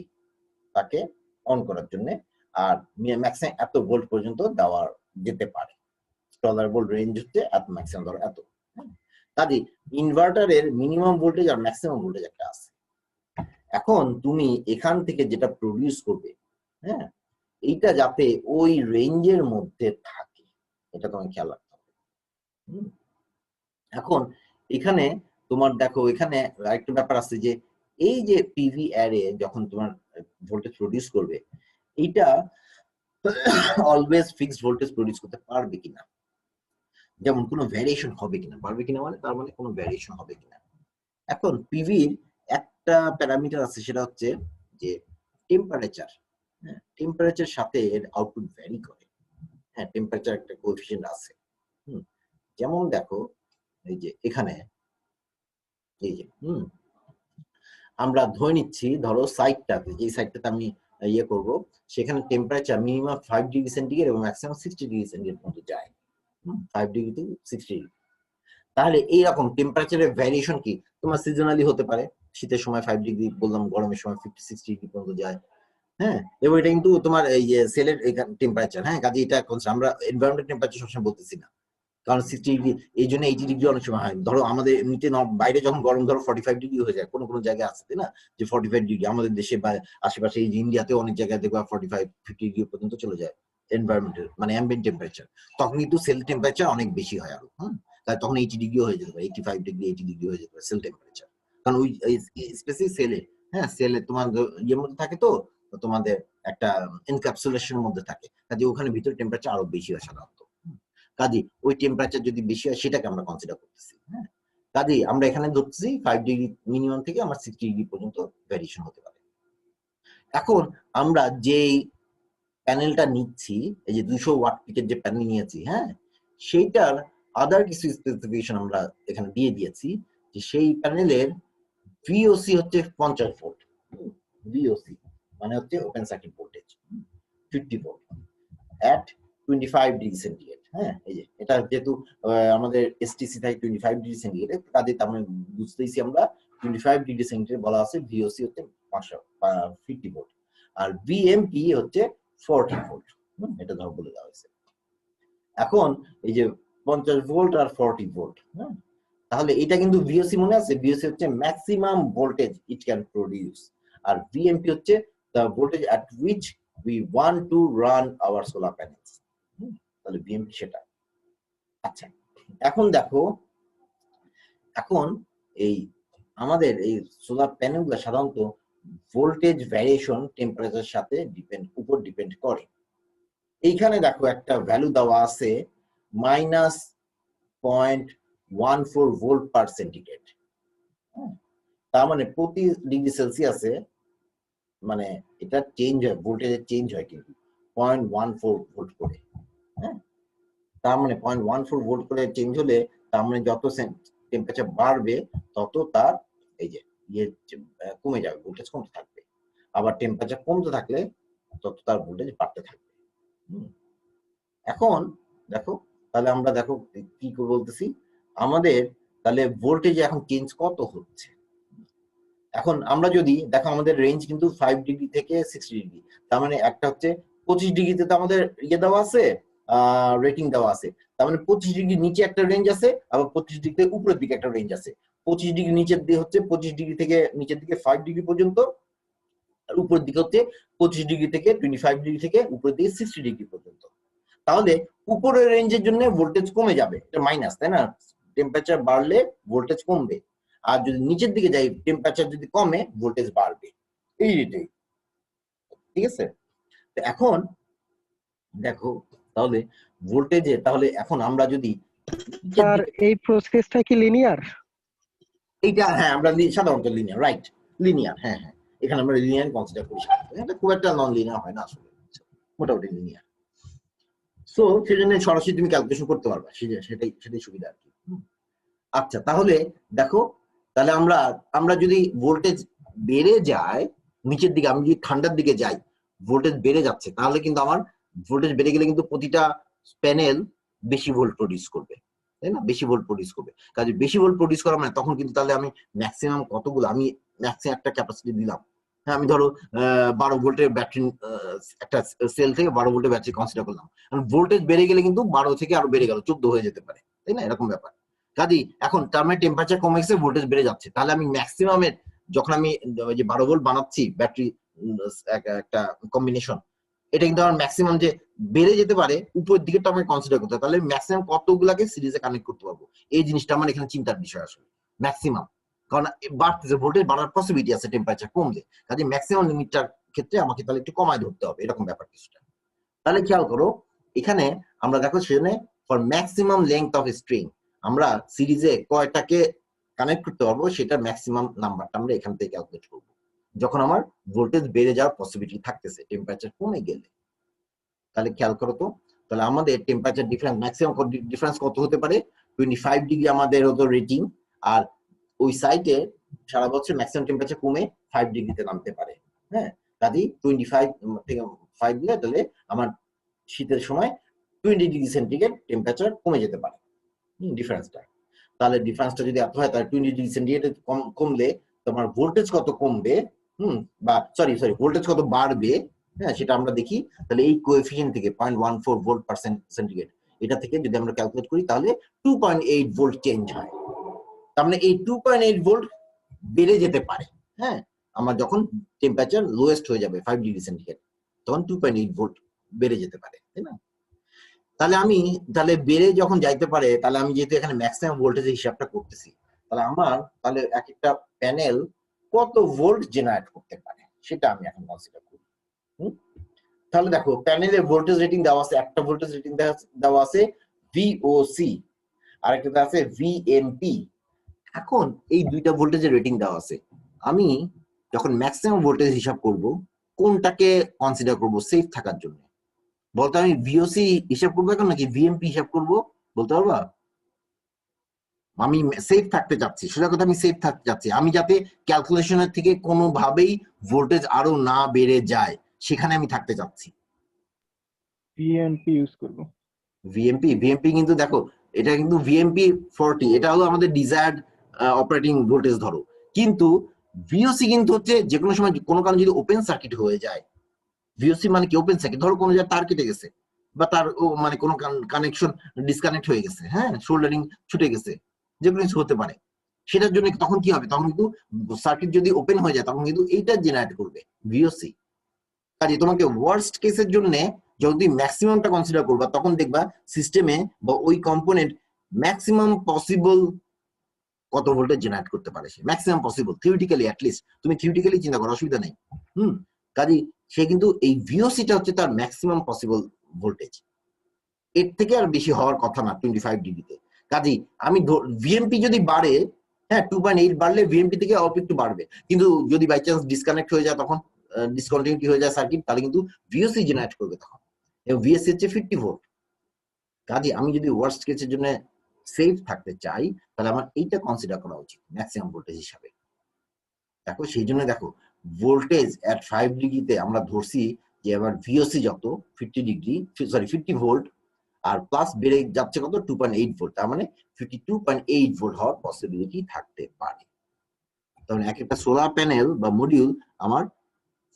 তাকে অন করার জন্য, আর ম্যাক্সিমাম এত ভোল্ট পর্যন্ত দেওয়া যেতে পারে। টলারেবল রেঞ্জ হচ্ছে এত, ম্যাক্সিমাম ধরো এত। কাজে ইনভার্টারের মিনিমাম ভোল্টেজ আর ম্যাক্সিমাম ভোল্টেজ একটা আছে। এখন তুমি এখান থেকে যেটা প্রডিউস করবে, হ্যাঁ, এইটা যাতে ওই রেঞ্জের মধ্যে থাকে, এটা তোমাকে খেয়াল রাখতে হবে। এখন এখানে তোমার দেখো, এখানে আরেকটা ব্যাপার আছে যে এই যে পিভি অ্যারে যখন তোমার ভোল্টেজ প্রডিউস করবে, এইটা অলওয়েজ ফিক্সড ভোল্টেজ প্রডিউস করতে পারবে কিনা, যেমন কোনো ভ্যারিয়েশন হবে কিনা, পারবে কিনা মানে তার মানে কোনো ভ্যারিয়েশন হবে কিনা। এখন পিভির একটা প্যারামিটার আছে, সেটা হচ্ছে যে টেম্পারেচার। হ্যাঁ, টেম্পারেচার সাথে এর আউটপুট ভ্যারি করে। হ্যাঁ, টেম্পারেচার একটা কোএফিসিয়েন্ট আছে। যেমন দেখো এই যে এখানে এই যে আমরা ধরে নিচ্ছি, ধরো সাইটটাতে, যে সাইটটাতে আমি ইয়ে করব, সেখানে টেম্পারেচার মিনিমাম 5 ডিগ্রি সেন্টিগ্রেড এবং ম্যাক্সিমাম 60 ডিগ্রি সেন্টিগ্রেড পর্যন্ত যায়। 5 ডিগ্রি থেকে 60 ডিগ্রি। তাহলে এইরকম টেম্পারেচারের ভ্যারিয়েশন কি তোমার সিজনালি হতে পারে, শীতের সময় 5 ডিগ্রি বললাম, গরমের সময় 50-60 ডিগ্রি পর্যন্ত যায়। হ্যাঁ, এবং এটা কিন্তু তোমার এই যে সেলের টেম্পারেচার। হ্যাঁ, কাজে এটা আমরা এনভায়রনমেন্ট টেম্পারেচার সবসময় বলতেছি না, কারণ 60 ডিগ্রি এই জন্য 80 ডিগ্রি অনেক সময় হয়। ধরো আমাদের এমনিতে বাইরে যখন গরম ধরো 45 ডিগ্রি হয়ে যায়, কোনো কোনো জায়গায় আছে তাই না, যে 45 ডিগ্রি, আমাদের দেশে বা আশেপাশে এই ইন্ডিয়াতে অনেক জায়গায় দেখবা 45-50 ডিগ্রি পর্যন্ত চলে যায় এনভায়রনমেন্টের মানে অ্যাম্বিয়েন্ট টেম্পারেচার। তখন কিন্তু সেল টেম্পারেচার অনেক বেশি হয় আরো। তাই তখন 80 ডিগ্রি হয়ে যেতে পারে, 85 ডিগ্রি 80 ডিগ্রি হয়ে যেতে পারে সেল টেম্পারেচার, কারণ ওই স্পেসিফিক সেলে, হ্যাঁ, সেলে তোমার ইয়ের মধ্যে থাকে, তো তোমাদের একটা এনক্যাপসুলেশনের মধ্যে থাকে, কাজে ওখানে ভিতরে টেম্পারেচার আরো বেশি হয় সাধারণত। কাজে ওই টেম্পারেচার যদি বেশি হয় সেটাকে আমরা কনসিডার করতেছি। হ্যাঁ, কাজে আমরা এখানে ধরতেছি 5 ডিগ্রি মিনিমাম থেকে আমার 60 ডিগ্রি পর্যন্ত ভ্যারিয়েশন হতে পারে। এখন আমরা যেই প্যানেলটা নিচ্ছি, এই যে 200 ওয়াট পিকের যে প্যানেল নিয়েছি, হ্যাঁ, সেইটার আদার কিছু স্পেসিফিকেশন আমরা এখানে দিয়ে দিয়েছি, যে সেই প্যানেলের ভিওসি হচ্ছে 50 ভোল্ট। ভিওসি মানে হচ্ছে open circuit voltage 50 volt at 25 degree centigrade. হ্যাঁ, এই যে এটা যেহেতু আমাদের এসটিসি থাকে 25 ডিগ্রি সেন্টিগ্রেড, কাজে তার মানে বুঝতেইছি আমরা 25 ডিগ্রি সেন্টিগ্রেড বলা আছে, ভিওসি হচ্ছে 50 ভোল্ট, আর ভিএমপি হচ্ছে 40 ভোল্ট। এটা ধর বলে দেওয়া হয়েছে। এখন এই যে 50 ভোল্ট আর 40 ভোল্ট, হ্যাঁ, তাহলে এটা কিন্তু ভিওসি মনে আছে, ভিওসি হচ্ছে maximum voltage it can produce, আর ভিএমপি হচ্ছে the voltage at which we want to run our solar panels। তাহলে ভিএমপি সেটা। আচ্ছা, এখন দেখো, এখন এই আমাদের এই সোলার প্যানেলগুলো সাধারণত ভোল্টেজ ভ্যারিয়েশন টেম্পারেচারের সাথে ডিপেন্ড করে। এইখানে দেখো একটা ভ্যালু দেওয়া আছে -0.14 ভোল্ট পার সেন্টিগ্রেড। তার মানে প্রতি ডিগ্রি সেলসিয়াসে মানে এটা চেঞ্জ হয়, ভোল্টেজের চেঞ্জ হয় কিন্তু 0.14 ভোল্ট করে। হ্যাঁ, তার মানে 0.14 ভোল্ট করে চেঞ্জ হলে তার মানে যত টেম্পারেচার বাড়বে তত তার এই যে ইয়ে কমে যাবে, ভোল্টেজ কমতে থাকবে। আবার টেম্পারেচার কমতে থাকলে তত তার ভোল্টেজ বাড়তে থাকবে। এখন দেখো, তাহলে আমরা দেখো কি করে বলতেছি, আমাদের তাহলে ভোল্টেজ এখন চেঞ্জ কত হচ্ছে। এখন আমরা যদি দেখো, আমাদের রেঞ্জ কিন্তু 5 ডিগ্রি থেকে 60 ডিগ্রি, তার মানে একটা হচ্ছে 25 ডিগ্রিতে তো আমাদের ইয়ে দেওয়া আছে, রেটিং দেওয়া আছে, তার মানে 25 ডিগ্রি নিচে একটা রেঞ্জ আছে, আবার 25 ডিগ্রি থেকে উপরের দিকে একটা রেঞ্জ আছে। 25 ডিগ্রি নিচের দিকে হচ্ছে 25 ডিগ্রি থেকে নিচের দিকে 5 ডিগ্রি পর্যন্ত, আর উপরের দিকে হচ্ছে 25 ডিগ্রি থেকে 25 ডিগ্রি থেকে উপরের দিকে 60 ডিগ্রি পর্যন্ত। তাহলে উপরের রেঞ্জের জন্য ভোল্টেজ কমে যাবে, এটা মাইনাস, তাই না, টেম্পারেচার বাড়লে ভোল্টেজ কমবে, আর যদি নিচের দিকে যাই টেম্পারেচার যদি কমে ভোল্টেজ বাড়বে, এইটাই। ঠিক আছে, এখন দেখো তাহলে ভোল্টেজে, তাহলে এখন আমরা যদি স্যার এই প্রসেসটা কি লিনিয়ার? এইটা হ্যাঁ, আমরা সাধারণত লিনিয়ার, রাইট, লিনিয়ার। হ্যাঁ হ্যাঁ, এখানে আমরা লিনিয়ার কনসিডার করি, এটা খুব একটা নন লিনিয়ার হয় না আসলে, মোটামুটি লিনিয়ার। সো সেজন্য সরাসরি তুমি ক্যালকুলেশন করতে পারবা, সেটাই সুবিধা আর কি। আচ্ছা, তাহলে দেখো, তাহলে আমরা যদি ভোল্টেজ বেড়ে যায় নিচের দিকে, আমি যদি ঠান্ডার দিকে যাই, ভোল্টেজ বেড়ে যাচ্ছে, তাহলে কিন্তু আমার ভোল্টেজ বেড়ে গেলে কিন্তু প্রতিটা প্যানেল বেশি ভোল্ট প্রডিউস করবে, তাই না, বেশি ভোল্ট প্রডিউস করবে। কাজে বেশি ভোল্ট প্রডিউস করা মানে তখন কিন্তু তাহলে আমি ম্যাক্সিমাম কতগুলো, আমি ম্যাক্সিমাম একটা ক্যাপাসিটি দিলাম, হ্যাঁ, আমি ধরো 12 ভোল্টের ব্যাটারি, একটা সেল থেকে 12 ভোল্টের ব্যাটারি কনসিডার করলাম। ভোল্টেজ বেড়ে গেলে কিন্তু 12 থেকে আরো বেড়ে গেল, 14 হয়ে যেতে পারে, তাই না? এরকম ব্যাপার। কাজেই এখন তার মানে টেম্পারেচার কমে গেছে, ভোল্টেজ বেড়ে যাচ্ছে, তাহলে আমি ম্যাক্সিমামের, যখন আমি যে 12 ভোল্ট বানাচ্ছি ব্যাটারি একটা কম্বিনেশন, এটা কিন্তু আমার ম্যাক্সিমাম যে বেড়ে যেতে পারে উপরের দিকেটা আমাকে কনসিডার করতে হবে, তাহলে ম্যাক্সিমাম কতগুলাকে সিরিজে কানেক্ট করতে পারবো, এই জিনিসটা আমার এখানে চিন্তার বিষয় আসলে। ম্যাক্সিমাম, কারণ বাড়তেছে, ভোল্টেজ বাড়ার পসিবিলিটি আছে টেম্পারেচার কমলে, কাজে ম্যাক্সিমাম লিমিটটার ক্ষেত্রে আমাকে তাহলে একটু কমায় ধরতে হবে, এরকম ব্যাপার কিছুটা। তাহলে খেয়াল করো এখানে আমরা দেখো সেজন্য for maximum length of string আমরা সিরিজে কয়টাকে কানেক্ট করতে পারবো সেটার ম্যাক্সিমাম নাম্বারটা আমরা এখান থেকে ক্যালকুলেট করবো, যখন আমার ভোল্টেজ বেড়ে যাওয়ার পসিবিলিটি থাকতেছে টেম্পারেচার কমে গেলে। তাহলে খেয়াল করো তো, তাহলে আমাদের টেম্পারেচার ডিফারেন্স ম্যাক্সিমাম ডিফারেন্স কত হতে পারে? 25 ডিগ্রি আমাদের হতো রেটিং, আর ওই সাইটে সারা বছর ম্যাক্সিমাম টেম্পারেচার কমে 5 ডিগ্রিতে নামতে পারে। হ্যাঁ, কাজেই 25 থেকে 5 দিলে তাহলে আমার শীতের সময় 20 ডিগ্রি সেন্টিগ্রেড টেম্পারেচার কমে যেতে পারে ডিফারেন্সটা। তাহলে ডিফারেন্সটা যদি এত হয় তাহলে 20 ডিগ্রি সেন্টিগ্রেড কমলে তোমার ভোল্টেজ কত কমবে, বা সরি ভোল্টেজ কত বাড়বে, হ্যাঁ সেটা আমরা দেখি। তাহলে এই কোএফিসিয়েন্ট থেকে 0.14 ভোল্ট পার সেন্টিগ্রেড, এটা থেকে যদি আমরা ক্যালকুলেট করি তাহলে 2.8 ভোল্ট চেঞ্জ হয়। তার মানে এই 2.8 ভোল্ট বেড়ে যেতে পারে। হ্যাঁ, আমার যখন টেম্পারেচার লোয়েস্ট হয়ে যাবে 5 ডিগ্রি সেন্টিগ্রেড, তখন 2.8 ভোল্ট বেড়ে যেতে পারে, তাই না? তাহলে বেড়ে যখন যাইতে পারে, তাহলে আমি যেহেতু এখানে ম্যাক্সিমাম ভোল্টেজের হিসাবটা করতেছি, তাহলে এক একটা প্যানেল কত ভোল্ট জেনারেট করতে পারে সেটা আমি এখন কনসিডার করি। তাহলে দেখো প্যানেলের ভোল্টেজ রেটিং দেওয়া আছে, একটা ভোল্টেজ রেটিং দেওয়া আছে VOC, আর একটা আছে VMP। এখন এই দুইটা ভোল্টেজের রেটিং দেওয়া আছে, আমি যখন ম্যাক্সিমাম ভোল্টেজ হিসাব করব কোনটাকে কনসিডার করব সেফ থাকার জন্য? বলতো আমি VOC হিসাব করবো এখন নাকি VMP হিসাব করব, বলতে পারবা? আমি সেফ থাকতে চাচ্ছি, সোজা কথা আমি সেফ থাকতে চাচ্ছি, আমি যাতে ক্যালকুলেশনের থেকে কোনোভাবেই ভোল্টেজ আরো না বেড়ে যায় সেখানে আমি থাকতে চাচ্ছি। ভিএমপি ইউজ করব। ভিএমপি কিন্তু দেখো এটা কিন্তু VMP 40, এটা হলো আমাদের ডিজায়ার্ড অপারেটিং ভোল্টেজ ধরো, কিন্তু VOC কিন্তু হচ্ছে যে কোনো সময় কোনো কারণে যদি ওপেন সার্কিট হয়ে যায়, VOC মানে কি ওপেন সার্কিট, ধরো কোনো জায়গায় তার কেটে গেছে বা তার মানে কোনো কানেকশন ডিসকানেক্ট হয়ে গেছে, হ্যাঁ সোল্ডারিং ছুটে গেছে, যে কোনো কিছু হতে পারে, সেটার জন্য তখন কি হবে? তখন কিন্তু সার্কিট যদি ওপেন হয়ে যায় তখন কিন্তু এইটা জেনারেট করবে VOC। কাজে তোমাকে ওয়ার্স্ট কেসের জন্য যদি ম্যাক্সিমামটা কনসিডার করবা তখন দেখবা সিস্টেমে বা ওই কম্পোনেন্ট ম্যাক্সিমাম পসিবল কত ভোল্টেজ জেনারেট করতে পারে, সে ম্যাক্সিমাম পসিবল থিওরিটিক্যালি, অ্যাটলিস্ট তুমি থিওরিটিক্যালি চিন্তা করো, অসুবিধা নেই। কাজে সে কিন্তু এই VOCটা হচ্ছে তার ম্যাক্সিমাম পসিবল ভোল্টেজ, এর থেকে আর বেশি হওয়ার কথা না 25 ডিগ্রিতে। কাজেই আমি VMP যদি বাড়ে, হ্যাঁ 2.8 বাড়লে VMP থেকে অল্প একটু বাড়বে, কিন্তু যদি বাই চান্স ডিসকানেক্ট হয়ে যায়, তখন ডিসকন্টিনিউটি হয়ে যায় সার্কিট, তাহলে কিন্তু VOC জেনারেট করবে তখন, এবং VOC হচ্ছে 50 ভোল্ট। কাজে আমি যদি ওয়ার্স্ট কেসের জন্য সেফ থাকতে চাই তাহলে আমার এইটা কনসিডার করা উচিত ম্যাক্সিমাম ভোল্টেজ হিসাবে। দেখো সেই জন্য দেখো ভোল্টেজ এট 5 ডিগ্রিতে আমরা ধরছি যে এবার VOC যত 50 ভোল্ট, আর প্লাস বেড়ে যাচ্ছে কত 2.8 ভোল্ট, তার মানে 52.8 ভোল্ট হওয়ার পসিবিলিটি থাকতে পারে। তাহলে এক একটা সোলার প্যানেল বা মডিউল আমার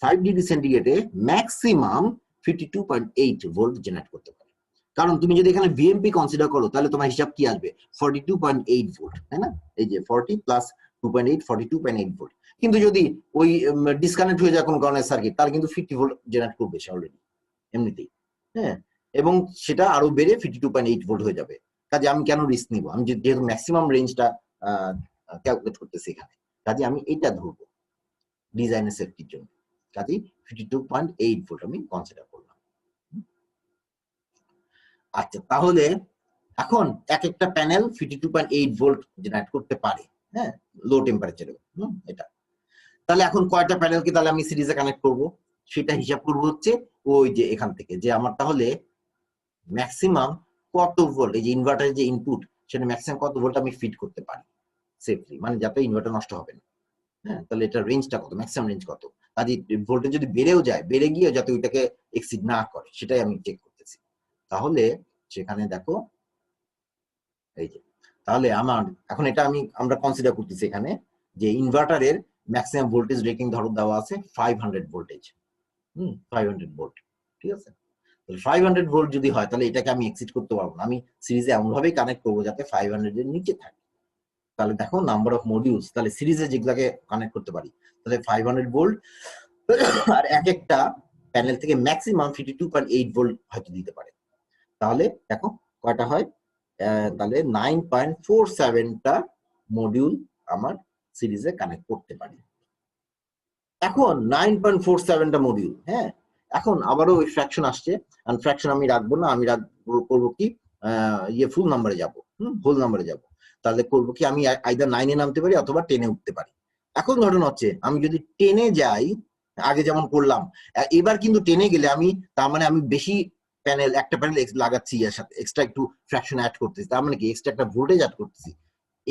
5 ডিগ্রি সেন্টিগ্রেডে ম্যাক্সিমাম 52.8 ভোল্ট জেনারেট করতে পারে। কারণ তুমি যদি এখানে VMP কনসিডার করো তাহলে তোমার হিসাব কি আসবে? 42.8 ভোল্ট, তাই না? এই যে 40 প্লাস 2.8 42.8 ভোল্ট। কিন্তু যদি ওই ডিসকানেক্ট হয়ে যায় কোনো কারণে সার্কিট, তাহলে কিন্তু 50 ভোল্ট জেনারেট করবে সে অলরেডি এমনিতেই, হ্যাঁ, এবং সেটা আরো বেড়ে 52.8 ভোল্ট হয়ে যাবে। কাজে আমি কেন রিস্ক নিব? আমি যেহেতু ম্যাক্সিমাম রেঞ্জটা ক্যালকুলেট করতেছি এখানে, কাজে আমি এটা ধরবো ডিজাইনের সেফটির জন্য। কাজে 52.8 ভোল্ট আমি কনসিডার করলাম। আচ্ছা, তাহলে এখন এক একটা প্যানেল 52.8 ভোল্ট জেনারেট করতে পারে, হ্যাঁ, লো টেম্পারেচারে। এটা তাহলে এখন কয়টা প্যানেলকে তাহলে আমি সিরিজে কানেক্ট করব সেটা হিসাব করব হচ্ছে ওই যে এখান থেকে, যে আমার তাহলে ম্যাক্সিমাম কত ভোল্ট, এই যে ইনভার্টারের যে ইনপুট সেটা ম্যাক্সিমাম কত ভোল্ট আমি ফিট করতে পারি সেফলি, মানে যাতে ইনভার্টার নষ্ট হবে না। হ্যাঁ, তাহলে এটা রেঞ্জটা কত, ম্যাক্সিমাম রেঞ্জ কত, কাজে ভোল্টেজ যদি বেড়েও যায়, বেড়ে গিয়ে যাতে ওইটাকে এক্সিড না করে সেটাই আমি চেক করতেছি। তাহলে সেখানে দেখো এই যে, তাহলে আমার এখন এটা আমরা কনসিডার করতেছি এখানে যে ইনভার্টারের ম্যাক্সিমাম ভোল্টেজ রেটিং ধরো দেওয়া আছে 500 ভোল্টেজ, 500 ভোল্ট, ঠিক আছে। 500 ভোল্ট যদি হয় তাহলে এটাকে আমি এক্সিট করতে পারবো না, আমি সিরিজে এমন ভাবেই কানেক্ট করবো যাতে 500 এর নিচে থাকে। তাহলে দেখো নাম্বার অফ মডিউলস, তাহলে সিরিজে যেগুলোকে কানেক্ট করতে পারি তাহলে 500 ভোল্ট, আর এক একটা প্যানেল থেকে ম্যাক্সিমাম 52.8 ভোল্ট হয়তো দিতে পারে। তাহলে দেখো কয়টা হয়, তাহলে 9.47টা মডিউল আমার সিরিজে কানেক্ট করতে পারি। এখন 9.47টা মডিউল, হ্যাঁ, এখন আবারও ওই ফ্র্যাকশন আসছে, ফ্র্যাকশন আমি রাখবো না, আমি করবো কি ফুল নাম্বারে যাবো, হোল নাম্বারে যাবো। তাহলে করবো কি, আমি আইদার 9-এ নামতে পারি অথবা 10-এ উঠতে পারি। এখন ঘটনা হচ্ছে আমি যদি 10-এ যাই, আগে যেমন করলাম, এবার কিন্তু 10-এ গেলে আমি তার মানে আমি বেশি প্যানেল, একটা প্যানেল লাগাচ্ছি, এর সাথে এক্সট্রা একটু ফ্র্যাকশন অ্যাড করতেছি, তার মানে কি এক্সট্রা একটা ভোল্টেজ অ্যাড করতেছি।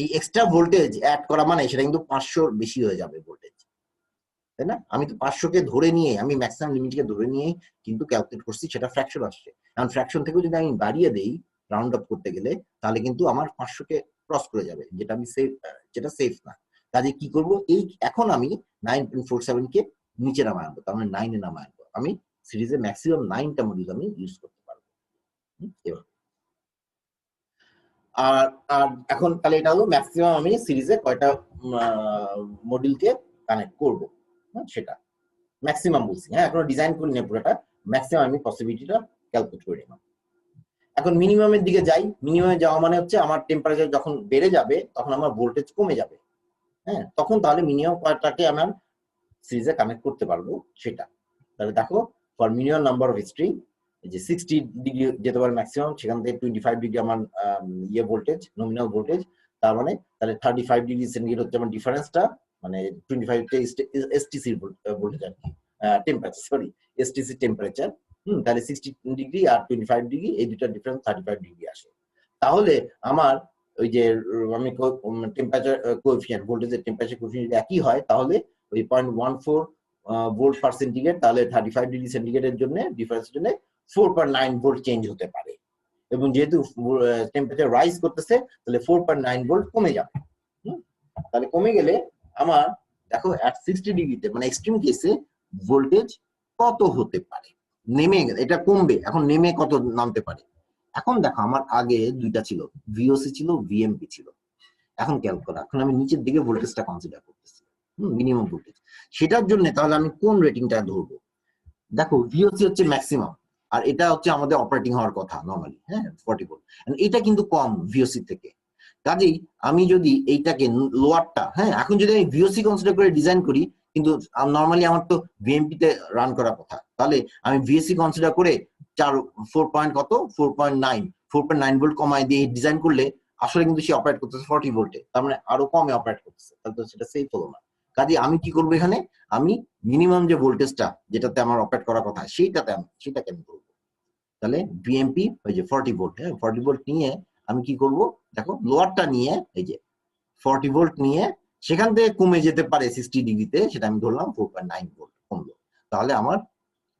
এই এক্সট্রা ভোল্টেজ অ্যাড করা মানে সেটা কিন্তু 500 বেশি হয়ে যাবে ভোল্টেজ, তাই না? আমি তো 500-কে ধরে নিয়ে, আমি ম্যাক্সিমাম লিমিটকে ধরে নিয়ে কিন্তু ক্যালকুলেট করছি, সেটা ফ্র্যাকশন আসছে। কারণ ফ্র্যাকশন থেকেও যদি আমি বাড়িয়ে দেই রাউন্ড আপ করতে গেলে, তাহলে কিন্তু আমার 500-কে ক্রস করে যাবে, যেটা আমি সেফ, যেটা সেফ না। কাজে কি করব, এই এখন আমি 9.47-কে নিচে নামায় আনবো, তার মানে 9-এ নামায় আনবো। আমি সিরিজে ম্যাক্সিমাম 9টা মডিউল আমি ইউজ করতে পারবো। এবার আর আর এখন তাহলে এটা হলো ম্যাক্সিমাম আমি সিরিজে কয়টা মডিউলকে কানেক্ট করব, সেটা ম্যাক্সিমাম বলছি, হ্যাঁ, এখনো ডিজাইন করি না পুরোটা, ম্যাক্সিমাম আমি পসিবিলিটিটা ক্যালকুলেট করে নিলাম। এখন মিনিমামের দিকে যাই, মিনিমামে যাওয়া মানে হচ্ছে আমার টেম্পারেচার যখন বেড়ে যাবে তখন আমার ভোল্টেজ কমে যাবে, হ্যাঁ, তখন তাহলে মিনিমাম কয়টাকে আমার সিরিজে কানেক্ট করতে পারবো সেটা। তাহলে দেখো, for minimum number of string, যে 60 ডিগ্রি যেতে পারে ম্যাক্সিমাম, সেখান থেকে 25 ডিগ্রি আমার ভোল্টেজ, নমিনাল ভোল্টেজ, তার মানে তাহলে 35 ডিগ্রি সেন্টিগ্রেড হচ্ছে আমার ডিফারেন্সটা, মানে 25 টা এসটিসি ভোল্টেজ আর কি, টেম্পারেচার, সরি, এসটিসি টেম্পারেচার। তাহলে 60 ডিগ্রি আর 25 ডিগ্রি, এই দুটার ডিফারেন্স 35 ডিগ্রি আসে। তাহলে আমার ওই যে আমি টেম্পারেচার কোএফিসিয়েন্ট, ভোল্টেজের টেম্পারেচার কোএফিসিয়েন্ট একই হয়, তাহলে ওই 0.14 ভোল্ট পার সেন্টিগ্রেড, তাহলে 35 ডিগ্রি সেন্টিগ্রেডের জন্য ডিফারেন্সের জন্য 4.9 ভোল্ট চেঞ্জ হতে পারে। এবং যেহেতু টেম্পারেচার রাইজ করতেছে, তাহলে 4.9 ভোল্ট কমে যাবে। তাহলে কমে গেলে আমার দেখো এট 60 ডিগ্রিতে, মানে এক্সট্রিম কেসে ভোল্টেজ কত হতে পারে, নেমে এটা কমবে, এখন নেমে কত নামতে পারে। এখন দেখো আমার আগে দুইটা ছিল, ভিওসি ছিল, ভিএমপি ছিল। এখন ক্যালকুলেট করা, এখন আমি নিচের দিকে ভোল্টেজটা কনসিডার করতেছি, মিনিমাম ভোল্টেজ। সেটার জন্য তাহলে আমি কোন রেটিংটা ধরবো? দেখো ভিওসি হচ্ছে ম্যাক্সিমাম, আর এটা হচ্ছে আমাদের অপারেটিং হওয়ার কথা নরমালি, হ্যাঁ, 40 ভোল্ট। এটা কিন্তু কম ভিওসি থেকে, কাজেই আমি যদি এইটাকে লোয়ারটা, হ্যাঁ, এখন যদি আমি ভিওসি কনসিডার করে ডিজাইন করি, কিন্তু নরমালি আমার তো ভিএমপি তে রান করার কথা, তাহলে আমি ভিএসি কনসিডার করে 4.9 ভোল্ট কমায় দিয়ে ডিজাইন করলে আসলে কিন্তু সে অপারেট করতেছে 40 ভোল্টে, তার মানে আরো কমে অপারেট করতেছে, তাহলে তো সেটা সেফ হলো না। কাজে আমি কি করবো, এখানে আমি মিনিমাম যে ভোল্টেজটা যেটাতে আমার অপারেট করার কথা সেটাকে আমি করবো। তাহলে বিএমপি ওই যে 40 ভোল্ট, হ্যাঁ, 40 ভোল্ট নিয়ে আমি কি করব, দেখো লোয়ারটা নিয়ে এই যে 40 ভোল্ট নিয়ে সেখান থেকে কমে যেতে পারে 60 ডিগ্রিতে, সেটা আমি ধরলাম 4.9 ভোল্ট কমলো, তাহলে আমার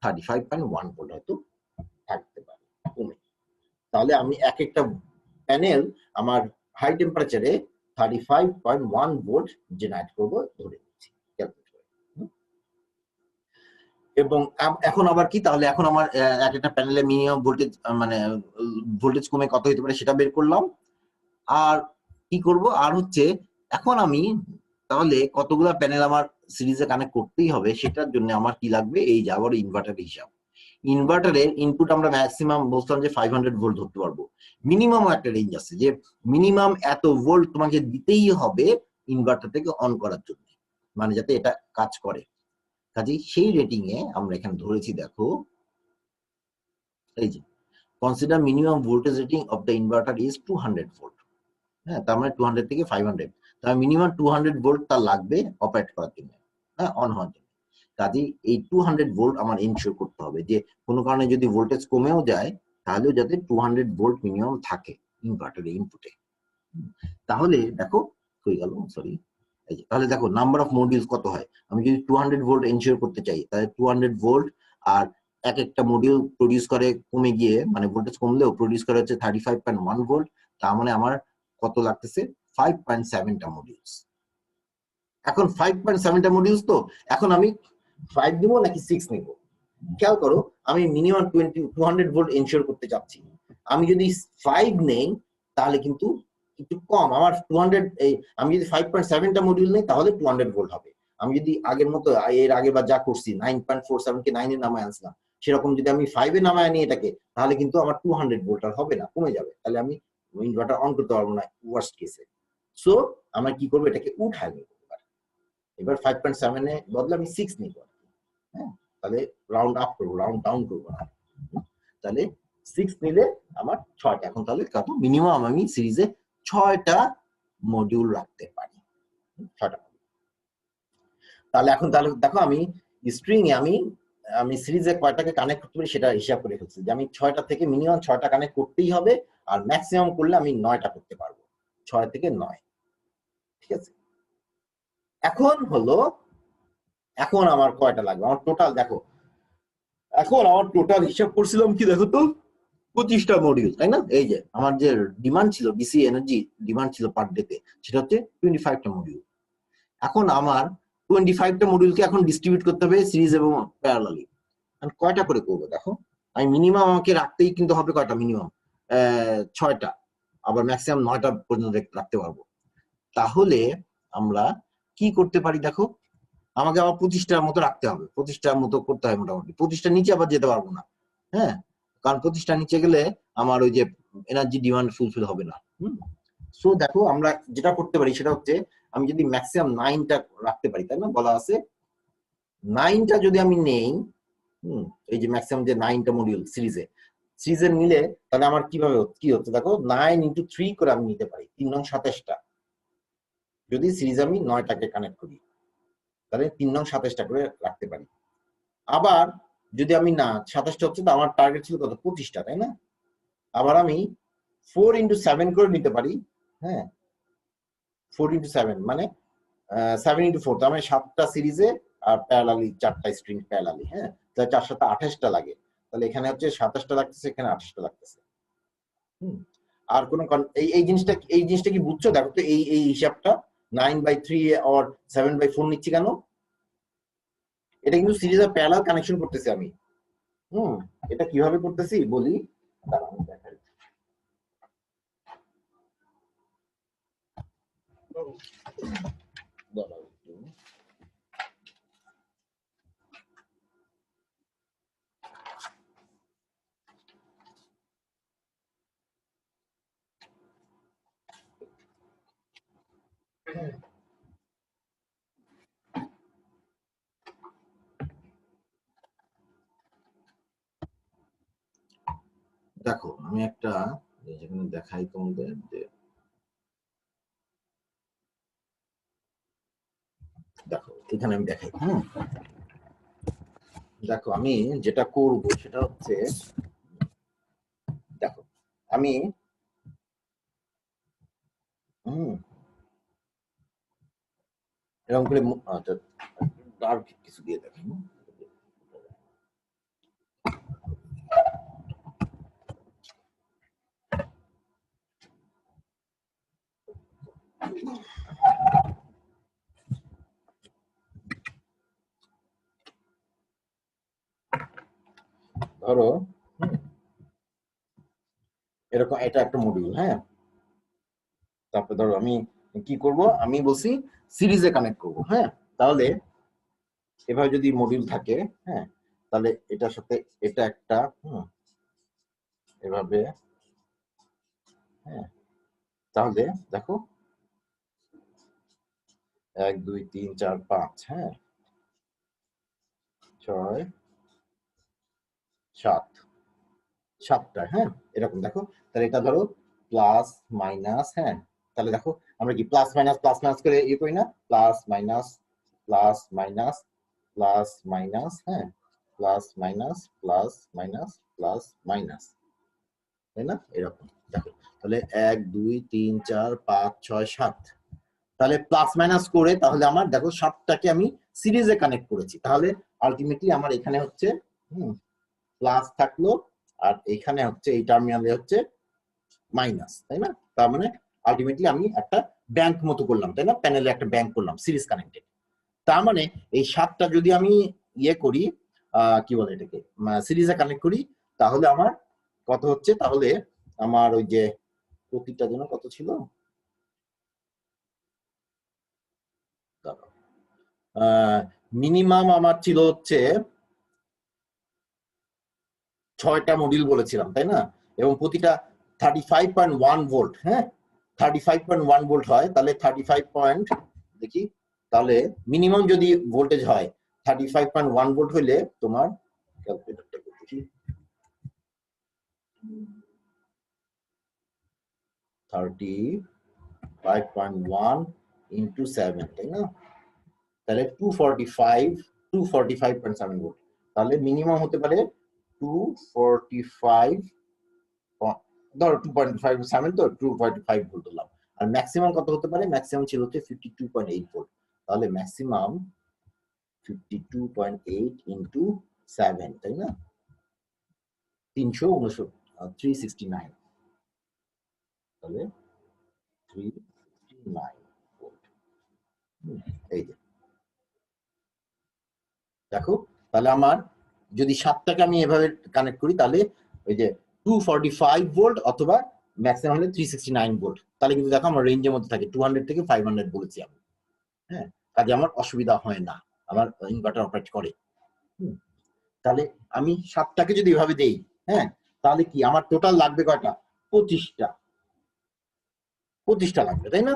35.1 ভোল্ট হয়তো থাকতে পারে কমে। তাহলে আমি এক একটা প্যানেল আমার হাই টেম্পারেচারে 35.1 ভোল্ট জেনারেট করবো ধরে নিচ্ছি, এবং এখন আবার কি, তাহলে এখন আমার এক একটা প্যানেলে মিনিমাম ভোল্টেজ, মানে ভোল্টেজ কমে কত হতে পারে সেটা বের করলাম। আর কি করব, আর হচ্ছে এখন আমি তাহলে কতগুলা প্যানেল আমার সিরিজে কানেক্ট করতেই হবে, সেটার জন্য আমার কি লাগবে, এই যে আবার ইনভার্টারের হিসাব। ইনভার্টারের ইনপুট আমরা ম্যাক্সিমাম বলতাম যে 500 ভোল্ট ধরতে পারবো, মিনিমাম একটা রেঞ্জ আছে যে মিনিমাম এত ভোল্ট তোমাকে দিতেই হবে ইনভার্টার থেকে অন করার জন্য, মানে যাতে এটা কাজ করে। কাজেই সেই রেটিং এ আমরা এখানে ধরেছি, দেখো এই যে consider minimum voltage rating of the inverter is 200 volt, হ্যাঁ, তার মানে 200 থেকে 500, তার মিনিমাম 200 ভোল্ট তার লাগবে অপারেট করার জন্য, হ্যাঁ, অন হওয়ার জন্য। কাজেই এই 200 ভোল্ট আমার এনশিওর করতে হবে যে কোনো কারণে যদি ভোল্টেজ কমেও যায় তাহলেও যাতে 200 ভোল্ট মিনিমাম থাকে ইনভার্টারের ইনপুটে। তাহলে দেখো হয়ে গেল, সরি, তাহলে দেখো নাম্বার অফ মডিউলস কত হয়, আমি যদি 200 ভোল্ট এনশিওর করতে চাই, তাহলে 200 ভোল্ট, আর এক একটা মডিউল প্রডিউস করে কমে গিয়ে, মানে ভোল্টেজ কমলেও প্রডিউস করে হচ্ছে 35.1 ভোল্ট, তার মানে আমার কত লাগতেছে 5.7টা মডিউলস। এখন 5.7টা মডিউলস, তো এখন আমি 5 নিব নাকি 6 নিব? খেয়াল করো, আমি মিনিমাম 200 ভোল্ট এনশিওর করতে চাচ্ছি। আমি যদি 5 নেই তাহলে কিন্তু একটু কম, আমার 200, আমি যদি 5.7টা মডিউল নেই তাহলে 200 ভোল্ট হবে। আমি যদি আগের মতো এর আগে বা যা করছি 9.47 কে 9 এ নামায় আনছিলাম, সেরকম যদি আমি 5 এ নামায় আনি এটাকে, তাহলে কিন্তু আমার 200 ভোল্ট আর হবে না, কমে যাবে। তাহলে আমি ইনভার্টার অন করতে পারবো না ওয়ার্স্ট কেসে। সো আমরা কি করবো, এটাকে উঠাই নেবো। এবার 5.7 এ বদলে আমি 6 নিব। হ্যাঁ, তাহলে রাউন্ড আপ করবো, রাউন্ড ডাউন করবো না। তাহলে 6 নিলে আমার 6টা। এখন তাহলে কত মিনিমাম আমি সিরিজে 6টা মডিউল রাখতে পারি, 6টা। তাহলে এখন তাহলে দেখো আমি স্ট্রিং এ আমি সিরিজে কয়টাকে কানেক্ট করতে পারি সেটা হিসাব করে ফেলছি, যে আমি 6টা থেকে মিনিমাম 6টা কানেক্ট করতেই হবে, আর ম্যাক্সিমাম করলে আমি 9টা করতে পারবো, 6 থেকে 9। ঠিক আছে, এখন আমার কয়টা লাগবে, আমার টোটাল দেখো, এখন আমার টোটাল হিসাব করছিলাম কি দেখো তো, 25টা মডিউল, তাই না? এই যে আমার যে ডিমান্ড ছিল, ডিসি এনার্জি ডিমান্ড ছিল পার ডে তে, সেটা হচ্ছে 25টা মডিউল। এখন আমার 25টা মডিউলকে এখন ডিস্ট্রিবিউট করতে হবে সিরিজ এবং প্যারালালি। আমি কয়টা করে করবো দেখো, আমি মিনিমাম আমাকে রাখতেই কিন্তু হবে কয়টা, মিনিমাম 6টা, আবার ম্যাক্সিমাম 9টা পর্যন্ত রাখতে পারবো। তাহলে আমরা কি করতে পারি দেখো, আমাকে আবার 25টার মতো রাখতে হবে, 25টার মতো করতে হয় মোটামুটি। 25টার নিচে আবার যেতে পারবো না, হ্যাঁ, কারণ 25টার নিচে গেলে আমার ওই যে এনার্জি ডিমান্ড ফুলফিল হবে না। সো দেখো আমরা যেটা করতে পারি সেটা হচ্ছে, আমি যদি ম্যাক্সিমাম 9টা রাখতে পারি, তাই না, বলা আছে 9টা যদি আমি নেই, এই যে ম্যাক্সিমাম যে 9টা মডিউল সিরিজে নিলে, তাহলে আমার কিভাবে কি হচ্ছে দেখো, 9x3 করে আমি নিতে পারি, 3 নং 27টা। যদি সিরিজ আমি 9টাকে কানেক্ট করি, তাহলে 3 নং 27টা করে রাখতে পারি। আবার যদি আমি না 27টা হচ্ছে, তো আমার টার্গেট ছিল কত, 25টা, তাই না? আবার আমি 4x7 করে নিতে পারি। হ্যাঁ, 4x7 মানে 7x4, তার মানে 7টা সিরিজে আর প্যারালালি 4টা স্ট্রিং প্যারালালি। হ্যাঁ, তাহলে 4 7 28টা লাগে। তাহলে এখানে হচ্ছে 27টা লাগতেছে, এখানে 28টা লাগতেছে। আর কোন এই জিনিসটা কি বুঝছো? দেখো তো এই হিসাবটা 9/3 or 7/4 নিচ্ছি কেন? এটা কিন্তু সিরিজ আর প্যারালাল কানেকশন করতেছি আমি। এটা কিভাবে করতেছি বলি, দাঁড়াও দেখাই। দাঁড়াও একটু। দেখো আমি একটা যেখানে দেখাই তোমাদের, যে দেখো এখানে আমি দেখাই। দেখো আমি যেটা করব সেটা হচ্ছে, দেখো আমি এরকম করে আচ্ছা আর কিছু দিয়ে দেখাই। ধরো এরকম, এটা একটা মডিউল। হ্যাঁ, তারপরে ধরো আমি কি করব, আমি বলছি সিরিজে কানেক্ট করব। হ্যাঁ, তাহলে এভাবে যদি মডিউল থাকে, হ্যাঁ, তাহলে এটার সাথে এটা একটা, এভাবে। হ্যাঁ, তাহলে দেখো 1 2 3 4 5, হ্যাঁ, 6 7, 7টা। হ্যাঁ, এরকম দেখো। তাহলে এটা ধরো প্লাস মাইনাস। হ্যাঁ, তাহলে দেখো আমরা কি প্লাস মাইনাস করে ইয়ে করি না, plus minus plus minus plus minus. হ্যাঁ, plus minus plus minus plus minus, তাই না? এরকম দেখো। তাহলে 1 2 3 4 5 6 7, তাহলে প্লাস মাইনাস করে, তাহলে আমার দেখো 7টাকে আমি সিরিজে কানেক্ট করেছি। তাহলে আলটিমেটলি আমার এখানে হচ্ছে প্লাস থাকলো, আর এখানে হচ্ছে এই টার্মিনালে হচ্ছে মাইনাস, তাই না? তার মানে আলটিমেটলি আমি একটা ব্যাংক মতো করলাম, তাই না? প্যানেলে একটা ব্যাংক করলাম সিরিজ কানেক্টেড। তার মানে এই 7টা যদি আমি ইয়ে করি, কি বলে এটাকে, সিরিজে কানেক্ট করি, তাহলে আমার কত হচ্ছে? তাহলে আমার ওই যে প্রতিটা জন্য কত ছিল, মিনিমাম আমার ছিল হচ্ছে 6টা মডিউল বলেছিলাম, তাই না? এবং প্রতিটা 35.1 ভোল্ট, হ্যাঁ 35.1 ভোল্ট হয়, তাহলে 35 পয়েন্ট দেখি, তাহলে মিনিমাম যদি ভোল্টেজ হয় 35.1 ভোল্ট হইলে তোমার ক্যালকুলেটরটা দেখি 35.1 ইন্টু 7, তাই না? তাহলে 245.7 ভোল্ট। তাহলে মিনিমাম হতে পারে 245, ধরো 2.57, তো 2.5 ভোল্ট হলাম। আর ম্যাক্সিমাম কত হতে পারে? ম্যাক্সিমাম ছিল হচ্ছে 52.8 ভোল্ট। তাহলে ম্যাক্সিমাম 52.8 ইন্টু 7, তাই না? 369, তাহলে 369 ভোল্ট। এই যে দেখো, তাহলে আমার যদি 7টাকে আমি এভাবে কানেক্ট করি, তাহলে ওই যে 245 ভোল্ট অথবা ম্যাক্সিমাম হলে 369 ভোল্ট, তাহলে কিন্তু দেখো আমার রেঞ্জের মধ্যে থাকে 200 থেকে 500 বলেছি আমি, হ্যাঁ, কাজে আমার অসুবিধা হয় না, আমার ইনভার্টার অপারেট করে। তাহলে আমি 7টাকে যদি এভাবে দেই, হ্যাঁ, তাহলে কি আমার টোটাল লাগবে কয়টা? 25টা লাগবে, তাই না?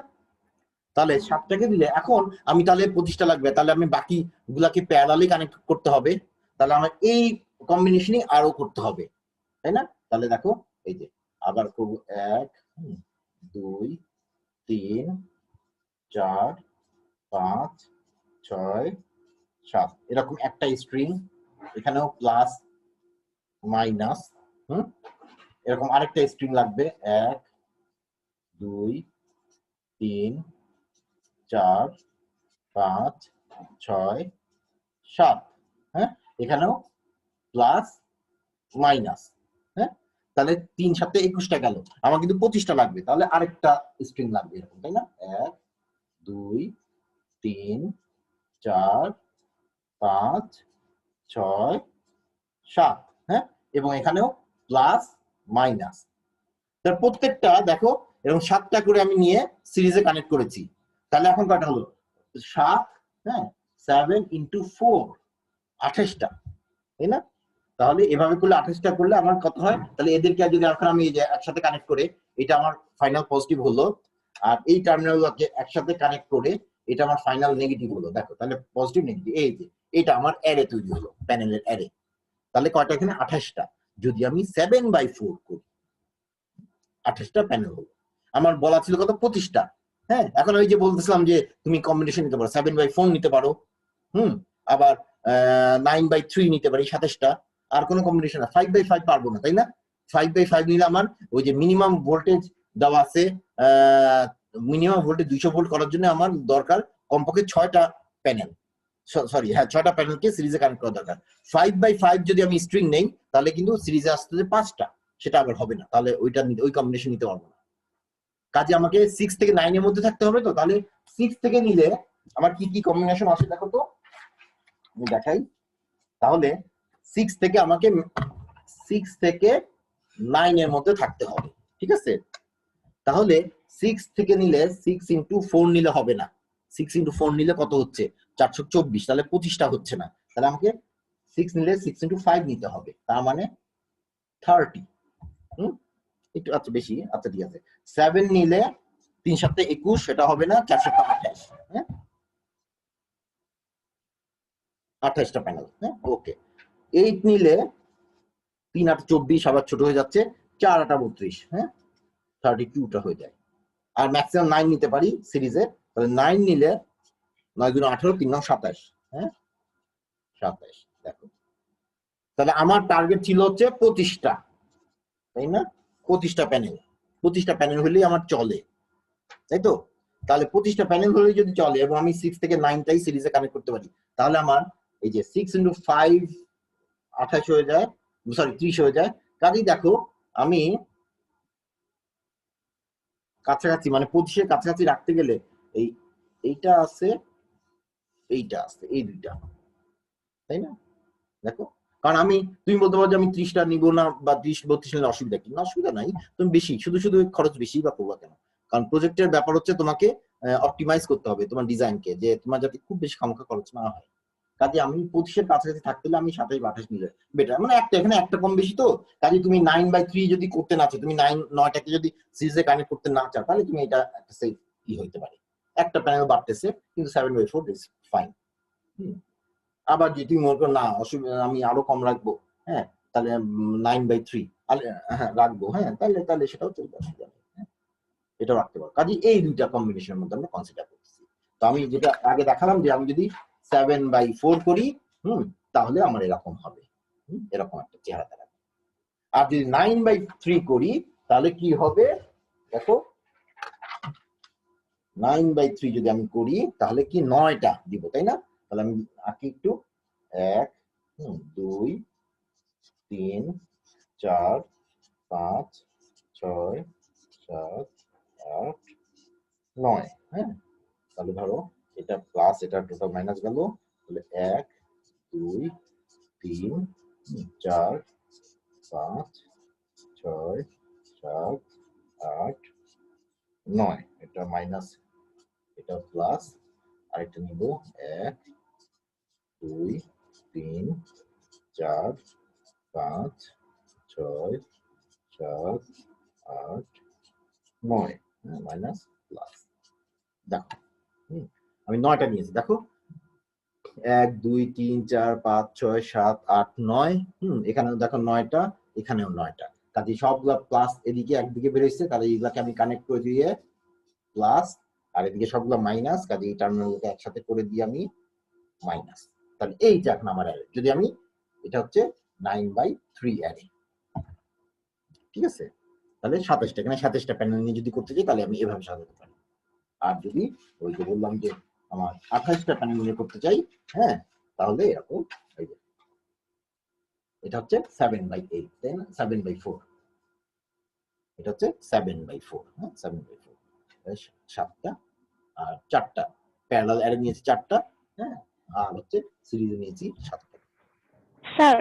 তাহলে 7টাকে দিলে এখন আমি তাহলে 25টা লাগবে, তাহলে আমি বাকি গুলাকে প্যারালালি কানেক্ট করতে হবে, তাহলে আমার এই কম্বিনেশনই আরো করতে হবে, তাই না? তাহলে দেখো এই যে আবার করবো 1 2 3 4 5 6 7, এরকম একটা স্ট্রিং, এখানেও প্লাস মাইনাস, এরকম আরেকটা স্ট্রিং লাগবে 1 2 3 4 5 6 7, হ্যাঁ, এখানেও প্লাস মাইনাস, হ্যাঁ, তাহলে 3 7 21টা গেল, আমার কিন্তু 25টা লাগবে, তাহলে আরেকটা স্ট্রিং লাগবে এরকম, তাই না? 1 2 3 4 5 6 7, হ্যাঁ, এবং এখানেও প্লাস মাইনাস। তার প্রত্যেকটা দেখো এরকম 7টা করে আমি নিয়ে সিরিজে কানেক্ট করেছি, তাহলে এখন কয়টা হলো? 7, হ্যাঁ, 7 ইন্টু 4, 28টা, তাই না? তাহলে এভাবে করলে 28টা করলে আমার কত হয়? তাহলে এদেরকে যদি এখন আমি একসাথে কানেক্ট করে, এটা আমার ফাইনাল পজিটিভ হলো, আর এই টার্মিনালগুলোকে একসাথে কানেক্ট করে এটা আমার ফাইনাল নেগেটিভ হলো। দেখো তাহলে পজিটিভ নেগেটিভ, এই যে এটা আমার অ্যারে তৈরি হলো, প্যানেলের অ্যারে। তাহলে কয়টা এখানে? 28টা। যদি আমি 7/4 করি, 28টা প্যানেল হলো। আমার বলা ছিল কত? 25টা। হ্যাঁ, এখন ওই যে বলতেছিলাম যে তুমি কম্বিনেশন নিতে পারো, 7/4 নিতে পারো, আবার 9/3 নিতে পারি, 27টা। আর কোনো কম্বিনেশন না, 5/5 পারবো না, তাই না? 5/5 নিলে আমার ওই যে মিনিমাম ভোল্টেজ দেওয়া আছে, মিনিমাম ভোল্টেজ 200 ভোল্ট করার জন্য আমার দরকার কমপক্ষে 6টা প্যানেল, সরি, হ্যাঁ, 6টা প্যানেলকে সিরিজে কানেক্ট করা দরকার। 5/5 যদি আমি স্ট্রিং নেই, তাহলে কিন্তু সিরিজে আসতে 5টা, সেটা আবার হবে না, তাহলে ওই কম্বিনেশন নিতে পারবো না। কাজে আমাকে 6 থেকে 9 এর মধ্যে থাকতে হবে। তো তাহলে 6 থেকে নিলে আমার কি কি কম্বিনেশন আসে দেখো তো, আমি দেখাই। তাহলে 6 থেকে আমাকে 6 থেকে 9 এর মধ্যে থাকতে হবে, ঠিক আছে? তাহলে 6 থেকে নিলে 6 ইন্টু 4 নিলে হবে না, 6 ইন্টু 4 নিলে কত হচ্ছে? 424, তাহলে 25টা হচ্ছে না, তাহলে আমাকে 6 নিলে 6 ইন্টু 5 নিতে হবে, তার মানে 30। একটু আচ্ছা বেশি, আচ্ছা ঠিক আছে। 7 নিলে 3 7 21, সেটা হবে না, 4 7 28, হ্যাঁ, 28টা প্যানেল, হ্যাঁ, ওকে। 8 নিলে 3 8 24, আবার ছোট হয়ে যাচ্ছে, 4 8 32, হ্যাঁ, 32টা হয়ে যায়। আর ম্যাক্সিমাম 9 নিতে পারি সিরিজে, তাহলে 9 নিলে 9 গুণ 18, 3 9 27, হ্যাঁ, 27। দেখো তাহলে আমার টার্গেট ছিল হচ্ছে 25টা, তাই না? 25টা প্যানেল, 25টা প্যানেল হলেই আমার চলে, তাই তো? তাহলে 25টা প্যানেল হলেই যদি চলে এবং আমি 6 থেকে 9টাই সিরিজে কানেক্ট করতে পারি, তাহলে আমার এই যে 6 ইন্টু 5 28 হয়ে যায়, সরি 30 হয়ে যায়। কাজেই দেখো আমি কাছাকাছি মানে 25-এর কাছাকাছি রাখতে গেলে এইটা আছে, এইটা আছে, এই দুইটা, তাই না? দেখো, কারণ তুমি বলতে পারো যে আমি 30টা নিব না বা 30-32 নিলে অসুবিধা কি? না, অসুবিধা নাই। তুমি বেশি শুধু শুধু খরচ বেশি বা করবা কেন? কারণ প্রজেক্টের ব্যাপার হচ্ছে তোমাকে অপটিমাইজ করতে হবে তোমার ডিজাইনকে, যে তোমার যাতে খুব বেশি খামখা খরচ না হয়। কাজে আমি 25-এর কাছাকাছি থাকতে হলে আমি 27-28 নিলে বেটার, মানে এখানে একটা কম বেশি তো। কাজে তুমি 9/3 যদি করতে না চাও, তুমি 9টাকে যদি সিরিজে কানেক্ট করতে না চাও, তাহলে তুমি এটা একটা সেফ হইতে পারে। একটা প্যানেল বাড়তেছে কিন্তু 7/4 ইজ ফাইন। আবার যদি তুমি মনে করো না অসুবিধা, আমি আরো কম রাখবো, হ্যাঁ, তাহলে 9/3 হ্যাঁ রাখবো, হ্যাঁ, তাহলে সেটাও চলবে, অসুবিধা নেই। এটাও রাখতে পারো। কাজে এই দুইটা কম্বিনেশনের মধ্যে আমরা কনসিডার করছি। তো আমি যেটা আগে দেখালাম যে আমি যদি 7/4 করি, তাহলে আমার এরকম হবে, এরকম একটা চেহারা দাঁড়াবে। আর যদি 9/3 করি তাহলে কি হবে দেখো, 9/3 যদি আমি করি তাহলে কি 9টা দিব, তাই না? তাহলে আমি আঁকি একটু, 1 2 3 4 5 6 7 8 9, হ্যাঁ। তাহলে ধরো এটা প্লাস এটা টোটাল মাইনাস গেল, তাহলে 1 2 3 4 5 6 7 8 9, এটা মাইনাস এটা প্লাস, আর এটা নিব 1 2 3 4 5 6 7 8 9, মাইনাস প্লাস। দেখো আমি 9টা নিয়েছি, দেখো 1 2 3 4 5 6 7 8 9, এখানেও দেখো 9টা, এখানেও 9টা। কাজে সবগুলা প্লাস এদিকে একদিকে বেরোচ্ছে, তাহলে এইগুলাকে আমি কানেক্ট করে দিয়ে প্লাস, আর এদিকে সবগুলা মাইনাস, কাজে এই টার্মিনালকে একসাথে করে দিয়ে আমি মাইনাস। তাহলে এইটা এখন আমার অ্যারে, যদি আমি এটা হচ্ছে 9/3 অ্যারে, ঠিক আছে? তাহলে 27টা, এখানে 27টা প্যানেল নিয়ে যদি করতে চাই তাহলে আমি এভাবে সাজাতে পারি। আর যদি ওই যে বললাম যে আমার 28টা প্যানেল নিয়ে করতে চাই, হ্যাঁ, তাহলে এরকম এটা হচ্ছে 7/8, তাই না? 7/4, এটা হচ্ছে 7/4, হ্যাঁ, 7/4, 7টা আর 4টা প্যারালাল অ্যারে নিয়েছি 4টা, হ্যাঁ, আর হচ্ছে সিরিজে নিয়েছি 7টা। স্যার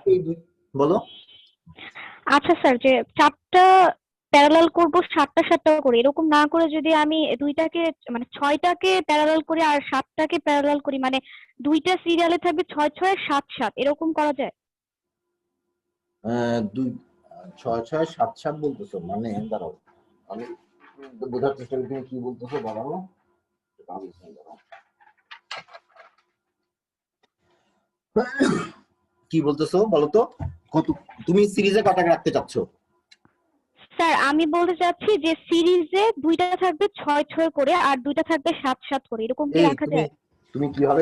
বলো। আচ্ছা স্যার, যে 4টা প্যারালাল করব 7টা করে, এরকম না করে যদি আমি দুইটাকে মানে 6টাকে প্যারালাল করি আর 7টাকে প্যারালাল করি, মানে দুইটা সিরিয়ালে থাকবে 6 6 7 7, এরকম করা যায়? 2 6 6 7 7 বলতেছো, মানে দাঁড়াও আমি বোঝার চেষ্টা করি তুমি কি বলতেছো, দাঁড়াও কি বলতেছো বলো তো, কত তুমি সিরিজে কটা রাখতে চাচ্ছ? স্যার আমি বলতে চাচ্ছি যে সিরিজে দুইটা থাকবে 6 6 করে আর দুইটা থাকবে 7 7 করে, এরকম কি রাখা যায়? তুমি কিভাবে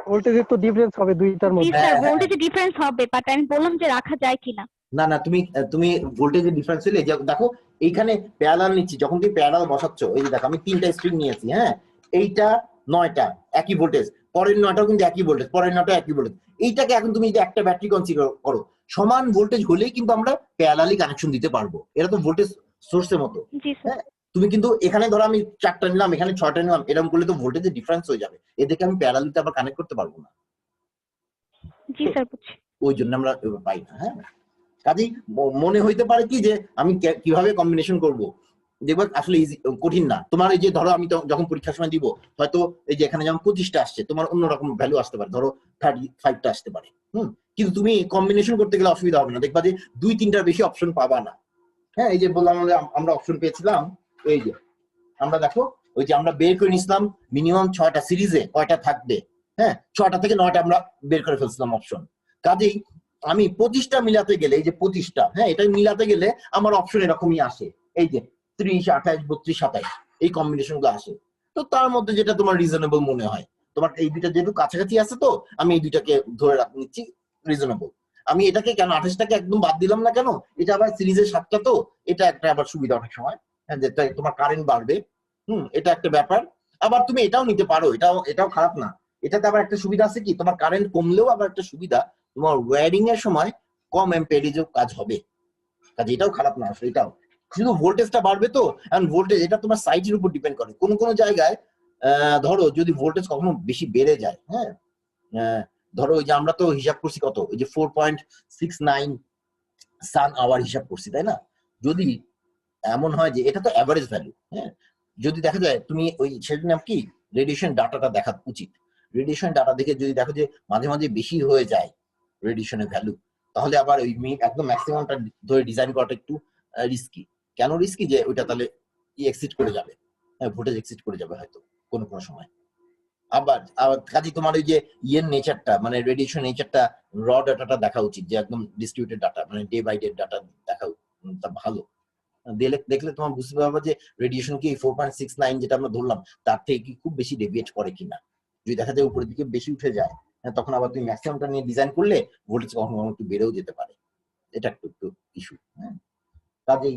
ভোল্টেজের তো ডিফারেন্স হবে দুইটার জি মধ্যে। স্যার, ভোল্টেজে ডিফারেন্স হবে, বাট আমি বললাম যে রাখা যায় কিনা। না না, তুমি ভোল্টেজের ডিফারেন্স হলে দেখো এইখানে প্যারালাল নিচ্ছি, যখন তুমি প্যারালাল বসাচ্ছ, এই যে দেখো আমি 3টা স্ট্রিং নিয়েছি, হ্যাঁ, এইটা 9টা একই ভোল্টেজ, পরের 9টাও কিন্তু একই ভোল্টেজ, পরের 9টা একই ভোল্টেজ। এইটাকে এখন তুমি যদি একটা ব্যাটারি কনসিডার করো, সমান ভোল্টেজ হলেই কিন্তু আমরা প্যারালালি কানেকশন দিতে পারবো, এটা তো ভোল্টেজ সোর্সের মতো। জি স্যার। হ্যাঁ, তুমি কিন্তু এখানে ধরো আমি 4টা নিলাম, এখানে 6টা নিলাম, এরকম করলে তো ভোল্টেজের ডিফারেন্স হয়ে যাবে, এদেরকে আমি প্যারালালিতে আবার কানেক্ট করতে পারবো না। জি স্যার, বুঝছি। ওই জন্য আমরা পাই না। হ্যাঁ, কাজেই মনে হইতে পারে কি যে আমি কিভাবে কম্বিনেশন করব, দেখবো আসলে ইজি, কঠিন না। তোমার এই যে ধরো আমি যখন পরীক্ষার সময় দিব, হয়তো এই যে এখানে যেমন 25টা আসছে, তোমার অন্যরকম ভ্যালু আসতে পারে, ধরো 35টা আসতে পারে, কিন্তু তুমি কম্বিনেশন করতে গেলে অসুবিধা হবে না, দেখবা যে 2-3টার বেশি অপশন পাবা না। হ্যাঁ, এই যে বললাম আমরা অপশন পেয়েছিলাম, এই যে আমরা দেখো ওই যে আমরা বের করে নিছিলাম মিনিমাম 6টা, সিরিজে কয়টা থাকবে, হ্যাঁ, 6টা থেকে 9টা আমরা বের করে ফেলছিলাম অপশন। কাজেই আমি 25টা মিলাতে গেলে, এই যে 25টা, হ্যাঁ, এটা মিলাতে গেলে আমার অপশন এরকমই আসে, এই যে 30 28 32 27, এই কম্বিনেশন গুলো আসে। তো তার মধ্যে যেটা তোমার রিজনেবল মনে হয়, তোমার এই দুইটা যেহেতু কাছাকাছি আছে, তো আমি এই দুইটাকে ধরে নিচ্ছি রিজনেবল। আমি এটাকে কেন 28টাকে একদম বাদ দিলাম না কেন, এটা আবার সিরিজের 7টা, তো এটা একটা আবার সুবিধা অনেক সময়, হ্যাঁ, যেটা তোমার কারেন্ট বাড়বে, এটা একটা ব্যাপার। আবার তুমি এটাও নিতে পারো, এটাও খারাপ না। এটাতে আবার একটা সুবিধা আছে কি, তোমার কারেন্ট কমলেও আবার একটা সুবিধা, তোমার ওয়্যারিং এর সময় কম অ্যাম্পিয়ারেজও কাজ হবে, কাজে এটাও খারাপ না আসলে, এটাও শুধু ভোল্টেজটা বাড়বে তো, এখন ভোল্টেজ এটা তোমার সাইটের উপর ডিপেন্ড করে। কোন কোন জায়গায় ধরো যদি ভোল্টেজ কখনো বেশি বেড়ে যায়, হ্যাঁ, ধরো ওই যে আমরা তো হিসাব করছি কত, ওই যে 4.69 সান আওয়ার হিসাব করছি, তাই না? যদি এমন হয় যে এটা তো অ্যাভারেজ ভ্যালু, হ্যাঁ, যদি দেখা যায় তুমি ওই সেটার নাম কি রেডিয়েশন ডাটাটা দেখা উচিত। রেডিয়েশন ডাটা দেখে যদি দেখো যে মাঝে মাঝে বেশি হয়ে যায় রেডিয়েশনের ভ্যালু, তাহলে আবার ওই একদম ম্যাক্সিমামটা ধরে ডিজাইন করাটা একটু রিস্কি। কেন রিস্কি? যে ওইটা তাহলে এক্সিট করে যাবে, হ্যাঁ, ভোল্টেজ এক্সিট করে যাবে হয়তো কোনো কোনো সময়। আবার কাজে তোমার ওই যে ইয়ের নেচারটা, মানে রেডিয়েশন নেচারটা, র ডাটাটা দেখা উচিত, যে একদম ডিস্ট্রিবিউটেড ডাটা, মানে ডে বাই ডে ডাটা দেখা তা ভালো। দেখলে তোমার বুঝতে পারবে যে রেডিয়েশন কি 4.69 যেটা আমরা ধরলাম তার থেকে কি খুব বেশি ডেভিয়েট করে কিনা। যদি দেখা যায় উপরের দিকে বেশি উঠে যায়, তখন আবার তুমি ম্যাক্সিমামটা নিয়ে ডিজাইন করলে ভোল্টেজ কখনো একটু বেড়েও যেতে পারে। এটা একটু ইস্যু। হ্যাঁ, কাজেই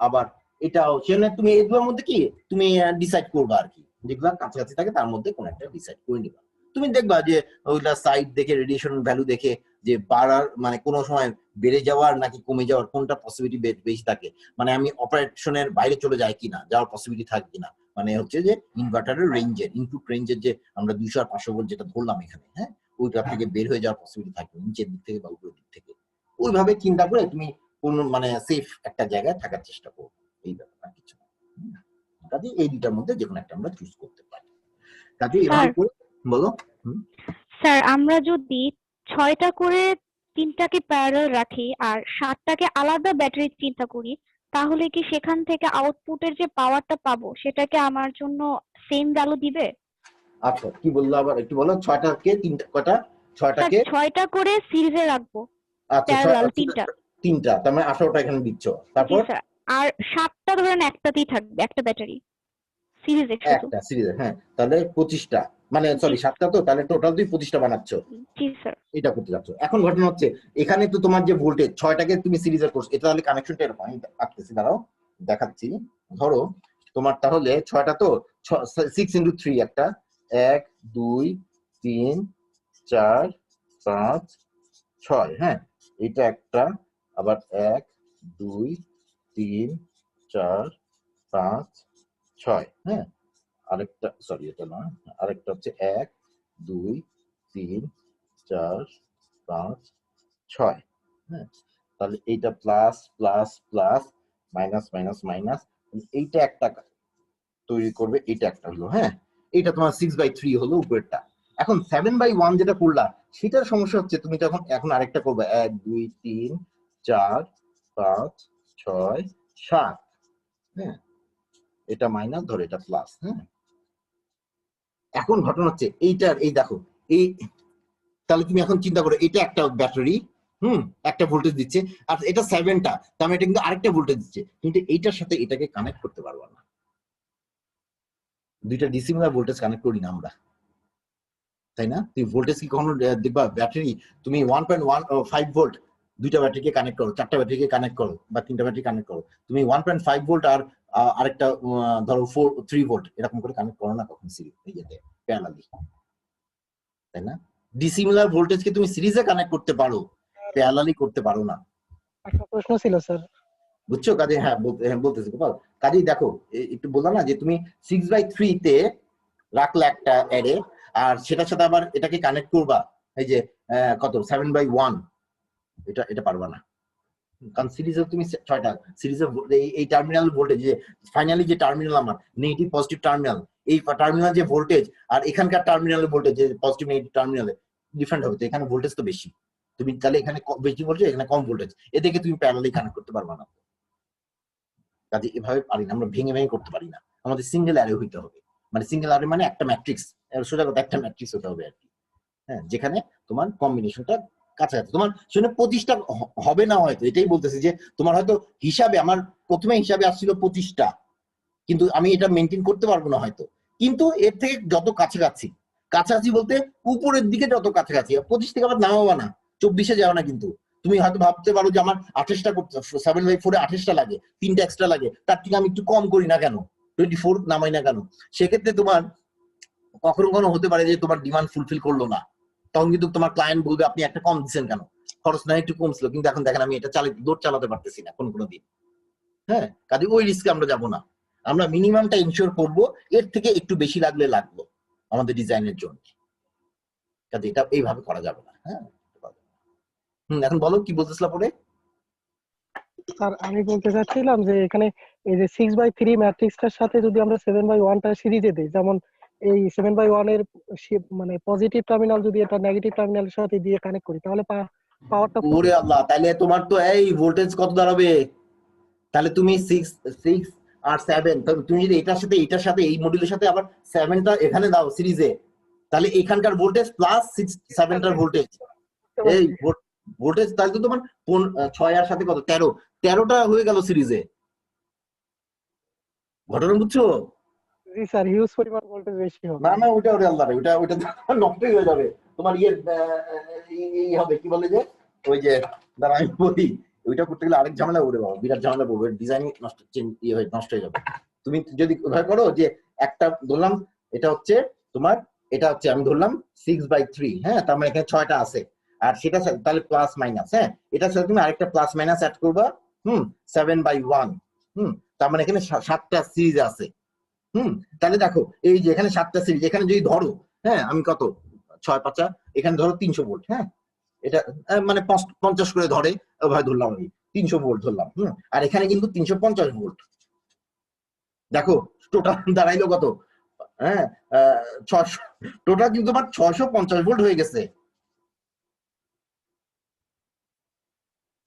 আবার এটাও সেখানে তুমি এগুলোর মধ্যে কি তুমি ডিসাইড করবা আর কি, যেগুলো কাছাকাছি থাকে তার মধ্যে কোন একটা ডিসাইড করে নিবা। তুমি দেখবা যে ওইটা সাইড দেখে রেডিয়েশন ভ্যালু দেখে যে বাড়ার মানে কোনো সময় বেড়ে যাওয়ার নাকি কমে যাওয়ার কোনটা পসিবিলিটি বেশি থাকে, মানে আমি অপারেশনের বাইরে চলে যাই কিনা, যাওয়ার পসিবিলিটি থাকে কিনা, মানে হচ্ছে যে ইনভার্টারের রেঞ্জের ইনপুট রেঞ্জের যে আমরা 200 আর 500 ভোল্ট যেটা ধরলাম এখানে, হ্যাঁ, ওইটা থেকে বের হয়ে যাওয়ার পসিবিলিটি থাকে নিচের দিক থেকে বা উপরের দিক থেকে। ওইভাবে চিন্তা করে তুমি কোন মানে সেফ একটা জায়গায় থাকার চেষ্টা করবো, এই ব্যাপারটা কিছু না। কাজে এই দুটার মধ্যে যে কোনো একটা আমরা চুজ করতে পারি। কাজে এভাবে করে বলো। স্যার আমরা যদি 6টা করে 3টাকে প্যারালাল রাখি আর 7টাকে আলাদা ব্যাটারি চিন্তা করি, তাহলে কি সেখান থেকে আউটপুটের যে পাওয়ারটা পাবো সেটাকে আমার জন্য সেম ভ্যালু দিবে? আচ্ছা, কি বললো আবার একটু বলো। 6টাকে 3টা কটা? 6টাকে 6টা করে সিরিজে রাখবো, আচ্ছা প্যারালাল 3টা, তার মানে 18টা এখানে দিচ্ছ। তারপর আর 7টা ধরেন একটাতেই থাকবে, একটা ব্যাটারি সিরিজে শুধু একটা সিরিজে, হ্যাঁ, তাহলে 25টা, মানে সরি 7টা, তো তাহলে টোটাল তুই 25টা বানাচ্ছ। জি স্যার। এটা করতে যাচ্ছ। এখন ঘটনা হচ্ছে এখানে তো তোমার যে ভোল্টেজ 6টাকে তুমি সিরিজে করছো, এটা তাহলে কানেকশনটা এরকম আমি আঁকতেছি, দাঁড়াও দেখাচ্ছি। ধরো তোমার তাহলে 6টা, তো 6 × 3 একটা 1 2 3 4 5 6, হ্যাঁ, এটা একটা, আবার 1 2 3 4 5 6, হ্যাঁ, আরেকটা সরি এটা না, আরেকটা হচ্ছে 1 2 3 4 5 6, হ্যাঁ, তাহলে এইটা plus plus plus minus minus minus, এইটা একটা তৈরি করবে, এটা একটা হলো, হ্যাঁ, এইটা তোমার 6/3 হলো উপরেরটা। এখন 7/1 যেটা করলা সেটার সমস্যা হচ্ছে তুমি যখন এখন আরেকটা করবে 1 2 3 4 5 6 7, হ্যাঁ, এটা মাইনাস ধরে এটা প্লাস, হ্যাঁ। এখন ঘটনা হচ্ছে এইটার এই দেখো এই, তাহলে তুমি এখন চিন্তা করো এটা একটা ব্যাটারি, একটা ভোল্টেজ দিচ্ছে, আর এটা 7টা, তার মানে এটা কিন্তু আরেকটা ভোল্টেজ দিচ্ছে, কিন্তু এইটার সাথে এটাকে কানেক্ট করতে পারবা না। দুইটা ডিসিমিলার ভোল্টেজ কানেক্ট করি না আমরা, তাই না? তুমি ভোল্টেজ কি কখনো দেখবা ব্যাটারি তুমি 1.15 ভোল্ট দুইটা ব্যাটারিকে কানেক্ট করো, 4টা ব্যাটারিকে কানেক্ট করো বা 3টা ব্যাটারি কানেক্ট করো, তুমি 1.5 ভোল্ট আর আরেকটা ধরো 3 ভোল্ট এরকম করে কানেক্ট করো না কখন সিরিজে প্যারালালি, তাই না? ডিসিমিলার ভোল্টেজকে তুমি সিরিজে কানেক্ট করতে পারো, প্যারালালি করতে পারো না। একটা প্রশ্ন ছিল স্যার, বুঝছো? কাজে হ্যাঁ বলতেছি গোপাল, কাজেই দেখো একটু বললাম না যে তুমি 6/3 তে রাখলে একটা অ্যারে, আর সেটার সাথে আবার এটাকে কানেক্ট করবা এই যে কত 7/1, এটা পারবা না, কারণ সিরিজে তুমি 6টা সিরিজে এই টার্মিনাল ভোল্টেজ যে ফাইনালি যে টার্মিনাল আমার নেগেটিভ পজিটিভ টার্মিনাল, এই টার্মিনাল যে ভোল্টেজ আর এখানকার টার্মিনালের ভোল্টেজ যে পজিটিভ নেগেটিভ টার্মিনালে ডিফারেন্ট হবে, তো এখানে ভোল্টেজ তো বেশি, তুমি তাহলে এখানে বেশি ভোল্টেজ এখানে কম ভোল্টেজ, এদিকে তুমি প্যারালালি কানেক্ট করতে পারবা না। কাজে এভাবে পারি না আমরা, ভেঙে ভেঙে করতে পারি না, আমাদের সিঙ্গেল অ্যারে হইতে হবে, মানে সিঙ্গেল অ্যারে মানে একটা ম্যাট্রিক্স, সোজা কথা একটা ম্যাট্রিক্স হতে হবে আর কি, হ্যাঁ, যেখানে তোমার কম্বিনেশনটা কাছাকাছি, তোমার শুনে 25টা হবে না হয়তো, এটাই বলতেছি যে তোমার হয়তো হিসাবে আমার প্রথমে হিসাবে আসছিল 25টা, কিন্তু আমি এটা মেনটেন করতে পারবো না হয়তো, কিন্তু এর থেকে যত কাছাকাছি, কাছাকাছি বলতে উপরের দিকে যত কাছাকাছি, 25 থেকে আবার নামাবো না, 24-এ যাও না, কিন্তু তুমি হয়তো ভাবতে পারো যে আমার 28টা করতে 7/4 28টা লাগে, 3টা এক্সট্রা লাগে, তার থেকে আমি একটু কম করি না কেন, 24 নামাই না কেন, সেক্ষেত্রে তোমার কখনো কখনো হতে পারে যে তোমার ডিমান্ড ফুলফিল করলো না, তখন কিন্তু তোমার ক্লায়েন্ট বলবে আপনি একটা কম দিচ্ছেন কেন, খরচ না একটু কমছিল, কিন্তু এখন দেখেন আমি এটা লোড চালাতে পারতেছি না কোন দিন, হ্যাঁ, কাজে ওই রিস্কে আমরা যাব না, আমরা মিনিমামটা ইনশিওর করব, এর থেকে একটু বেশি লাগলে লাগলো আমাদের ডিজাইনের জন্য, কাজে এটা এইভাবে করা যাবে না। হ্যাঁ, এখন বলো কি বলতেছিলা পরে। স্যার আমি বলতে চাচ্ছিলাম যে এখানে এই যে 6/3 ম্যাট্রিক্সটার সাথে যদি আমরা 7/1টা সিরিজে দিই, যেমন এই 7/1 এর মানে পজিটিভ টার্মিনাল যদি এটা নেগেটিভ টার্মিনালের সাথে দিয়ে কানেক্ট করি, তাহলে পাওয়ারটা ওরে আল্লাহ, তাহলে তোমার তো এই ভোল্টেজ কত দাঁড়াবে, তাহলে তুমি 6 আর 7, তুমি যদি এটার সাথে এই মডিউলের সাথে আবার 7টা এখানে দাও সিরিজে, তাহলে এখানকার ভোল্টেজ প্লাস 7টার ভোল্টেজ, এই ভোল্টেজ তাহলে তো তোমার 6 আর সাথে কত 13টা হয়ে গেল সিরিজে। ঘটনা বুঝছো? জি স্যার, হিউজ পরিমাণ ভোল্টেজ বেশি হবে। না না, ওটা ওরে আল্লাহ রে, ওটা নষ্টই হয়ে যাবে তোমার। এই হবে কি বলে যে ওই যে, দাঁড়া আমি বলি, ওইটা করতে গেলে আরেক ঝামেলা করে বাবা, বিরাট ঝামেলা পড়বে, ডিজাইন নষ্ট হয়ে যাবে। তুমি যদি ওইভাবে করো যে একটা ধরলাম, এটা হচ্ছে তোমার, এটা হচ্ছে আমি ধরলাম 6/3, হ্যাঁ, তার মানে এখানে 6টা আছে, আর সেটা তাহলে প্লাস মাইনাস, হ্যাঁ, এটার সাথে তুমি আরেকটা প্লাস মাইনাস অ্যাড করবা, 7/1, তার মানে এখানে 7টা সিরিজ আছে। তাহলে দেখো এই যে এখানে 7টা সিরিজ, এখানে যদি ধরো, হ্যাঁ, আমি কত 6 5, এখানে ধরো 300 ভোল্ট, হ্যাঁ, এটা মানে 50 করে ধরে ওভাবে ধরলাম, আমি 300 ভোল্ট ধরলাম, আর এখানে কিন্তু 350 ভোল্ট। দেখো টোটাল দাঁড়াইলো কত, হ্যাঁ, 600, টোটাল কিন্তু আমার 650 ভোল্ট হয়ে গেছে।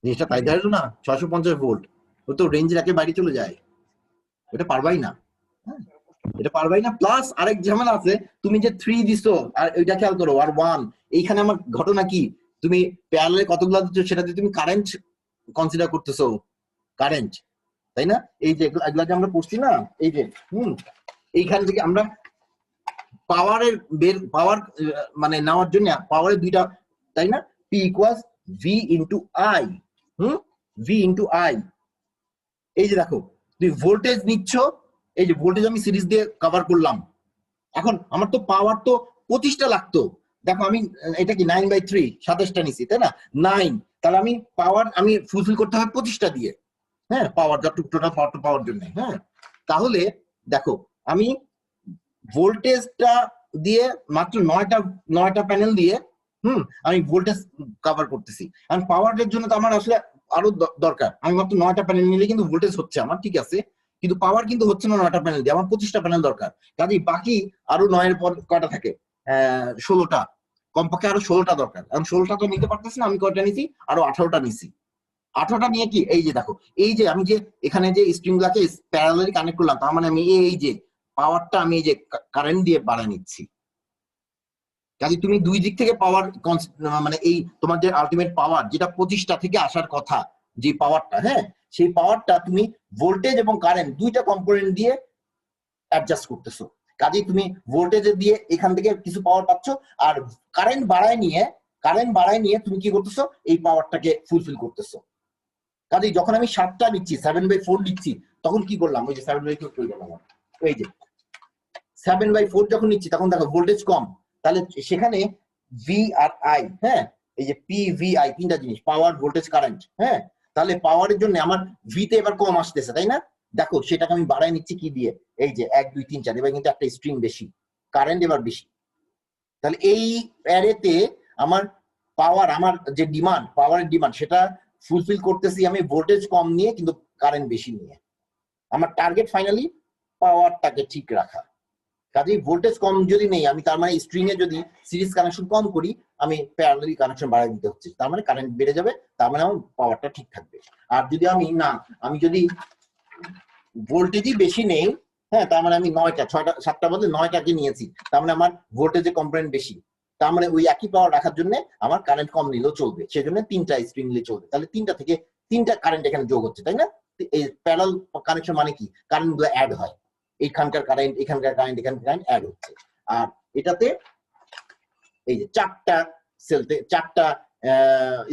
জিনিসটা তাই দাঁড়ালো না, 650 ভোল্ট, ও তো রেঞ্জের একেবারে বাইরে চলে যায়, ওটা পারবাই না, হ্যাঁ, এটা পারবাই না। প্লাস আরেক ঝামেলা আছে, তুমি যে 3 দিছো আর ওইটা খেয়াল করো, আর 1, এইখানে আমার ঘটনা কি, তুমি প্যারালালে কতগুলো দিচ্ছ সেটাতে তুমি কারেন্ট কনসিডার করতেছো, কারেন্ট, তাই না? এই যে এগুলা যে আমরা পড়ছি না, এই যে এইখান থেকে আমরা পাওয়ার মানে নেওয়ার জন্য পাওয়ারের দুইটা, তাই না, P equals V into I, V into I। এই যে দেখো তুমি ভোল্টেজ নিচ্ছ, এই যে ভোল্টেজ আমি সিরিজ দিয়ে কভার করলাম, এখন আমার তো পাওয়ার তো 25টা লাগতো, দেখো আমি এটা কি 9/3, 27টা নিছি, তাই না, 9, তাহলে আমি পাওয়ার আমি ফুলফিল করতে হবে 25টা দিয়ে, হ্যাঁ, পাওয়ার যতটুকু টোটাল পাওয়ারটা পাওয়ার জন্য, হ্যাঁ, তাহলে দেখো আমি ভোল্টেজটা দিয়ে মাত্র 9টা প্যানেল দিয়ে আমি ভোল্টেজ কভার করতেছি, আর পাওয়ারের জন্য তো আমার আসলে আরো দরকার, আমি মাত্র 9টা প্যানেল নিলে কিন্তু ভোল্টেজ হচ্ছে আমার, ঠিক আছে, কিন্তু পাওয়ার কিন্তু হচ্ছে না 9টা প্যানেল দিয়ে, আমার 25টা প্যানেল দরকার, কাজেই বাকি আরো 9 এর পর কয়টা থাকে, 16টা, কমপক্ষে আরো 16টা দরকার, কারণ 16টা তো নিতে পারতেছি না, আমি কয়টা নিছি, আরো 18টা নিছি। 18টা নিয়ে কি, এই যে দেখো, এই যে আমি যে এখানে যে স্ট্রিং গুলাকে প্যারালালি কানেক্ট করলাম, তার মানে আমি এই যে পাওয়ারটা আমি এই যে কারেন্ট দিয়ে বাড়ায় নিচ্ছি, কাজে তুমি দুই দিক থেকে পাওয়ার, মানে এই তোমার যে আলটিমেট পাওয়ার যেটা 25টা থেকে আসার কথা, যে পাওয়ারটা, হ্যাঁ, সেই পাওয়ারটা তুমি ভোল্টেজ এবং কারেন্ট দুইটা কম্পোনেন্ট দিয়ে অ্যাডজাস্ট করতেছো, কাজে তুমি ভোল্টেজে দিয়ে এখান থেকে কিছু পাওয়ার পাচ্ছ, আর কারেন্ট বাড়ায় নিয়ে তুমি কি করতেছো, এই পাওয়ারটাকে ফুলফিল করতেছো। কাজে যখন আমি 7টা নিচ্ছি, 7/4 নিচ্ছি, তখন কি করলাম, ওই যে 7/4 করে গেলাম, এই যে 7/4 যখন নিচ্ছি, তখন দেখো ভোল্টেজ কম, তাহলে সেখানে ভি আর আই, হ্যাঁ, এই যে পি ভি আই, তিনটা জিনিস, পাওয়ার ভোল্টেজ কারেন্ট, হ্যাঁ, তাহলে পাওয়ারের জন্য আমার ভিতে এবার কম আসতেছে, তাই না, দেখো সেটাকে আমি বাড়ায় নিচ্ছি কি দিয়ে, এই যে 1 2 3 4, এবার কিন্তু একটা স্ট্রিং বেশি, কারেন্ট এবার বেশি, তাহলে এই অ্যারেতে আমার পাওয়ার, আমার যে ডিমান্ড, পাওয়ারের ডিমান্ড, সেটা ফুলফিল করতেছি আমি ভোল্টেজ কম নিয়ে কিন্তু কারেন্ট বেশি নিয়ে, আমার টার্গেট ফাইনালি পাওয়ারটাকে ঠিক রাখা। কাজেই ভোল্টেজ কম যদি নেই আমি, তার মানে স্ট্রিং এ যদি সিরিজ কানেকশন কম করি, আমি প্যারালালি কানেকশন বাড়াই দিতে হচ্ছে, তার মানে কারেন্ট বেড়ে যাবে, তার মানে আমার পাওয়ারটা ঠিক থাকবে। আর যদি আমি যদি ভোল্টেজই বেশি নেই, হ্যাঁ, তার মানে আমি 9টা 6টা 7টা বদলে 9টাকে নিয়েছি, তার মানে আমার ভোল্টেজের কম্পোনেন্ট বেশি, তার মানে ওই একই পাওয়ার রাখার জন্য আমার কারেন্ট কম নিলেও চলবে, সেজন্য 3টা স্ট্রিং নিলে চলবে, তাহলে 3টা থেকে 3টা কারেন্ট এখানে যোগ হচ্ছে, তাই না, এই প্যারালাল কানেকশন মানে কি, কারেন্ট গুলো অ্যাড হয়, এইখানকার কারেন্ট এখানকার কারেন্ট এখানকার কারেন্ট অ্যাড হচ্ছে, আর এটাতে এই যে 4টা সেলতে 4টা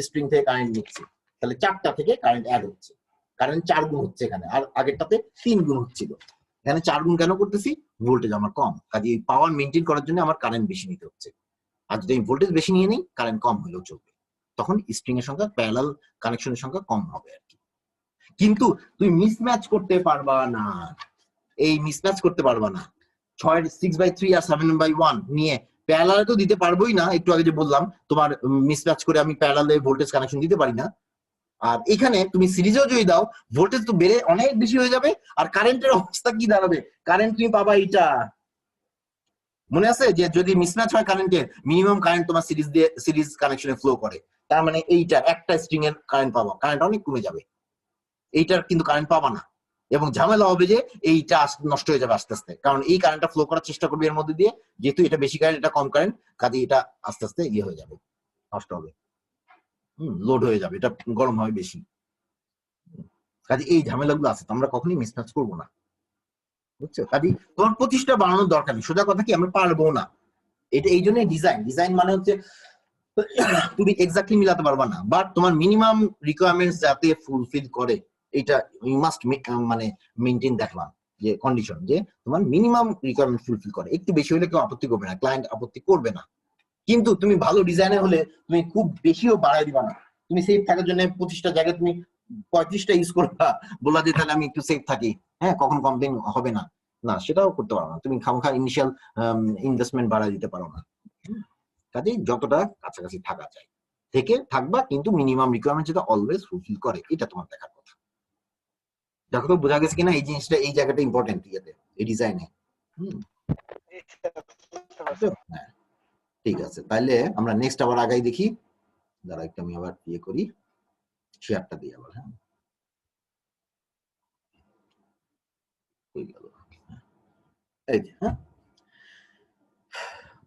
স্ট্রিং থেকে কারেন্ট নিচ্ছে, তাহলে 4টা থেকে কারেন্ট অ্যাড হচ্ছে, কারেন্ট 4 গুণ হচ্ছে এখানে, আর আগেরটাতে 3 গুণ হচ্ছিল, এখানে 4 গুণ কেন করতেছি, ভোল্টেজ আমার কম, কাজে এই পাওয়ার মেনটেন করার জন্য আমার কারেন্ট বেশি নিতে হচ্ছে, আর যদি আমি ভোল্টেজ বেশি নিয়ে নিই, কারেন্ট কম হলেও চলবে, তখন স্ট্রিং এর সংখ্যা, প্যারালাল কানেকশনের সংখ্যা কম হবে আর কি। কিন্তু তুমি মিসম্যাচ করতে পারবা না, এই মিসম্যাচ করতে পারবা না। 6/3 আর 7/1 নিয়ে প্যারালালে তো দিতে পারবোই না, একটু আগে যে বললাম তোমার মিসম্যাচ করে আমি প্যারালালে ভোল্টেজ কানেকশন দিতে পারি না। আর এখানে তুমি সিরিজেও যদি দাও ভোল্টেজ তো বেড়ে অনেক বেশি হয়ে যাবে, আর কারেন্টের অবস্থা কি দাঁড়াবে? কারেন্ট তুমি পাবা এইটা, মনে আছে যে যদি মিসম্যাচ হয় কারেন্টের, মিনিমাম কারেন্ট তোমার সিরিজ কানেকশনে ফ্লো করে, তার মানে এইটা একটা স্ট্রিং এর কারেন্ট পাবা, কারেন্ট অনেক কমে যাবে। এইটার কিন্তু কারেন্ট পাবা না, এবং ঝামেলা হবে যে এইটা নষ্ট হয়ে যাবে আস্তে আস্তে, কারণ এই কারেন্টটা ফ্লো করার চেষ্টা করবে এর মধ্যে দিয়ে, যেহেতু এটা বেশি কারেন্ট এটা কম কারেন্ট, কাজে এটা আস্তে আস্তে ইয়ে হয়ে যাবে, নষ্ট হবে, লোড হয়ে যাবে, এটা গরম হবে বেশি। কাজে এই ঝামেলাগুলো আছে, আমরা কখনোই মিসম্যাচ করবো না, বুঝছো? কাজে তোমার প্রতিষ্ঠা বানানোর দরকার নেই, সোজা কথা কি আমরা পারবো না, এটা এই জন্য ডিজাইন মানে হচ্ছে তুমি এক্স্যাক্টলি মিলাতে পারবা না, বাট তোমার মিনিমাম রিকোয়ারমেন্টস যাতে ফুলফিল করে এটা ইউ মাস্ট মানে মেইনটেইন দেখলাম যে কন্ডিশন, যে তোমার মিনিমাম রিকোয়ারমেন্ট ফুলফিল করে, একটু বেশি হলে কেউ আপত্তি করবে না, ক্লায়েন্ট আপত্তি করবে না। কিন্তু তুমি ভালো ডিজাইনে হলে তুমি খুব বেশিও বাড়াই দিবা না, তুমি সেফ থাকার জন্য 25টা জায়গায় তুমি 35টা ইউজ করবা, বলা যে তাহলে আমি একটু সেফ থাকি, হ্যাঁ কখন কমপ্লেন হবে না, না সেটাও করতে পারো না, তুমি খামখা ইনিশিয়াল ইনভেস্টমেন্ট বাড়াই দিতে পারো না। কাজেই যতটা কাছাকাছি থাকা যায় থেকে থাকবা, কিন্তু মিনিমাম রিকোয়ারমেন্ট যেটা অলওয়েজ ফুলফিল করে, এটা তোমার দেখার কথা। দেখো তো বোঝা গেছে কিনা এই জিনিসটা, এই জায়গাটা ইম্পর্টেন্ট ইয়েতে, এই ডিজাইনে। হ্যাঁ ঠিক আছে, তাহলে আমরা নেক্সট আবার আগাই দেখি, দাঁড়া একটু আমি আবার ইয়ে করি, শেয়ারটা দিই আবার। হ্যাঁ এই যে, হ্যাঁ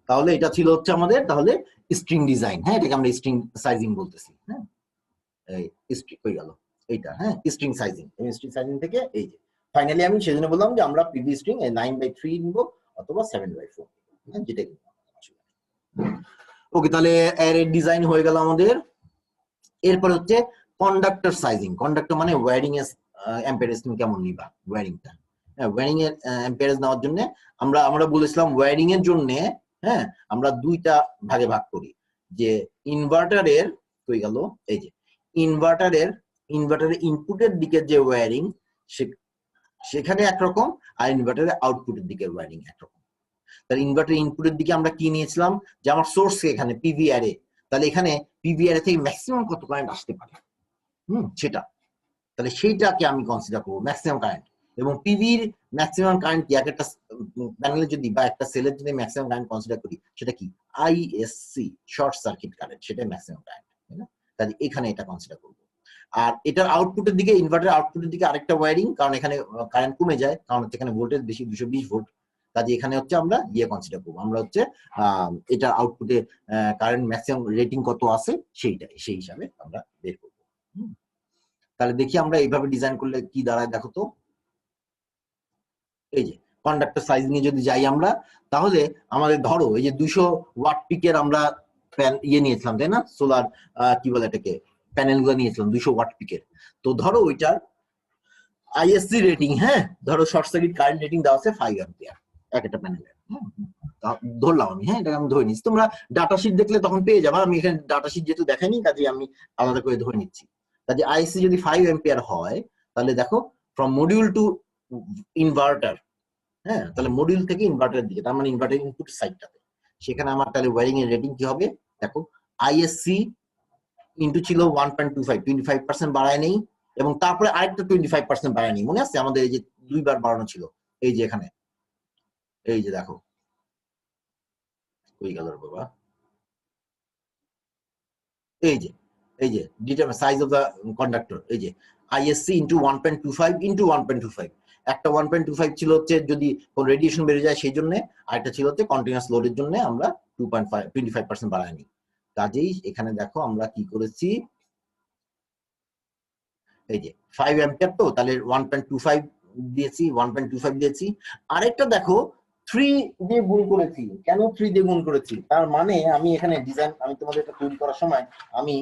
তাহলে এটা ছিল হচ্ছে আমাদের তাহলে স্ট্রিং ডিজাইন, হ্যাঁ এটাকে আমরা স্ট্রিং সাইজিং বলতেছি। হ্যাঁ এই স্ট্রিং হয়ে গেল এইটা, হ্যাঁ স্ট্রিং সাইজিং, স্ট্রিং সাইজিং থেকে এই যে ফাইনালি আমি সেজন্য বললাম যে আমরা পিভি স্ট্রিং 9/3 নিব অথবা 7/4, হ্যাঁ যেটা। ওকে, তাহলে অ্যারে ডিজাইন হয়ে গেল আমাদের। এরপর হচ্ছে কন্ডাক্টর সাইজিং। কন্ডাক্টর মানে ওয়্যারিং এর অ্যাম্পিয়ারেজ তুমি কেমন নিবা ওয়্যারিংটা। হ্যাঁ ওয়্যারিং এর অ্যাম্পিয়ারেজ নেওয়ার জন্য আমরা বলেছিলাম ওয়্যারিং এর জন্য, হ্যাঁ আমরা দুইটা ভাগে ভাগ করি, যে ইনভার্টারের কই গেল, এই যে ইনভার্টারের ইনপুটের দিকে যে ওয়্যারিং সেখানে একরকম, আর ইনভার্টারের আউটপুটের দিকে ওয়্যারিং একরকম। তাহলে ইনভার্টার ইনপুটের দিকে আমরা কি নিয়েছিলাম, যে আমার সোর্স এখানে পিভি অ্যারে, তাহলে এখানে পিভি অ্যারে থেকে ম্যাক্সিমাম কত কারেন্ট আসতে পারে, সেটা, তাহলে সেইটাকে আমি কনসিডার করবো ম্যাক্সিমাম কারেন্ট। এবং পিভির ম্যাক্সিমাম কারেন্ট কি, একটা প্যানেলে যদি বা একটা সেলের যদি ম্যাক্সিমাম কারেন্ট কনসিডার করি, সেটা কি আইএসসি, শর্ট সার্কিট কারেন্ট, সেটাই ম্যাক্সিমাম কারেন্ট, তাই না? তাহলে এখানে এটা কনসিডার করবো। আর এটার আউটপুটের দিকে, ইনভার্টার আউটপুটের দিকে আরেকটা ওয়্যারিং, কারণ এখানে কারেন্ট কমে যায়, কারণ হচ্ছে এখানে ভোল্টেজ বেশি 220 ভোল্ট, কাজে এখানে হচ্ছে আমরা ইয়ে কনসিডার করবো, আমরা হচ্ছে এটার আউটপুটে কারেন্ট ম্যাক্সিমাম রেটিং কত আছে সেইটাই, সেই হিসাবে আমরা বের করবো। তাহলে দেখি আমরা এইভাবে ডিজাইন করলে কি দাঁড়ায়, দেখো তো। এই যে কন্ডাক্টর সাইজ নিয়ে যদি যাই আমরা, তাহলে আমাদের ধরো এই যে 200 ওয়াট পিকের আমরা ইয়ে নিয়েছিলাম, তাই না? সোলার কি বলে এটাকে, প্যানেল গুলো নিয়েছিলাম 200 ওয়াট পিকের। তো ধরো ওইটার আইএসসি রেটিং, হ্যাঁ ধরো শর্ট সার্কিট কারেন্ট রেটিং দেওয়া আছে 5 অ্যাম্পিয়ার একটা প্যানেলের, ধরলাম আমি, হ্যাঁ এটাকে আমি ধরে নিচ্ছি, তোমরা ডাটা শিট দেখলে তখন পেয়ে যাবা, আমি এখানে ডাটা শিট যেহেতু দেখাইনি কাজে আমি আলাদা করে ধরে নিচ্ছি। কাজে আইএসসি যদি 5 অ্যাম্পিয়ার হয়, তাহলে দেখো ফ্রম মডিউল টু ইনভার্টার, হ্যাঁ তাহলে মডিউল থেকে ইনভার্টারের দিকে, তার মানে ইনভার্টার ইনপুট সাইডটাতে, সেখানে আমার তাহলে ওয়্যারিং এর রেটিং কি হবে, দেখো আইএসসি ইনটু ছিল 1.25, 25% বাড়ায় নেই, এবং তারপরে আরেকটা 25% বাড়ায় নেই, মনে আছে আমাদের এই যে দুইবার বাড়ানো ছিল, এই যে এখানে এই যে দেখো ওই গেল বাবা, এই যে determine size of the conductor, এই যে আইএসসি ইনটু 1.25 ইনটু 1.25, একটা 1.25 ছিল হচ্ছে যদি কোন রেডিয়েশন বেড়ে যায় সেই জন্য, আরেকটা ছিল হচ্ছে কন্টিনিউয়াস লোডের জন্য আমরা 25% বাড়ায় নিই। কাজেই এখানে দেখো আমরা কি করেছি, এই যে 5 অ্যাম্পিয়ার, তো তাহলে 1.25 দিয়েছি, 1.25 দিয়েছি। আরেকটা দেখো 3 দিয়ে গুণ করেছি, কেন 3 দিয়ে গুণ করেছি, তার মানে আমি এখানে ডিজাইন, আমি তোমাদের এটা তৈরি করার সময় আমি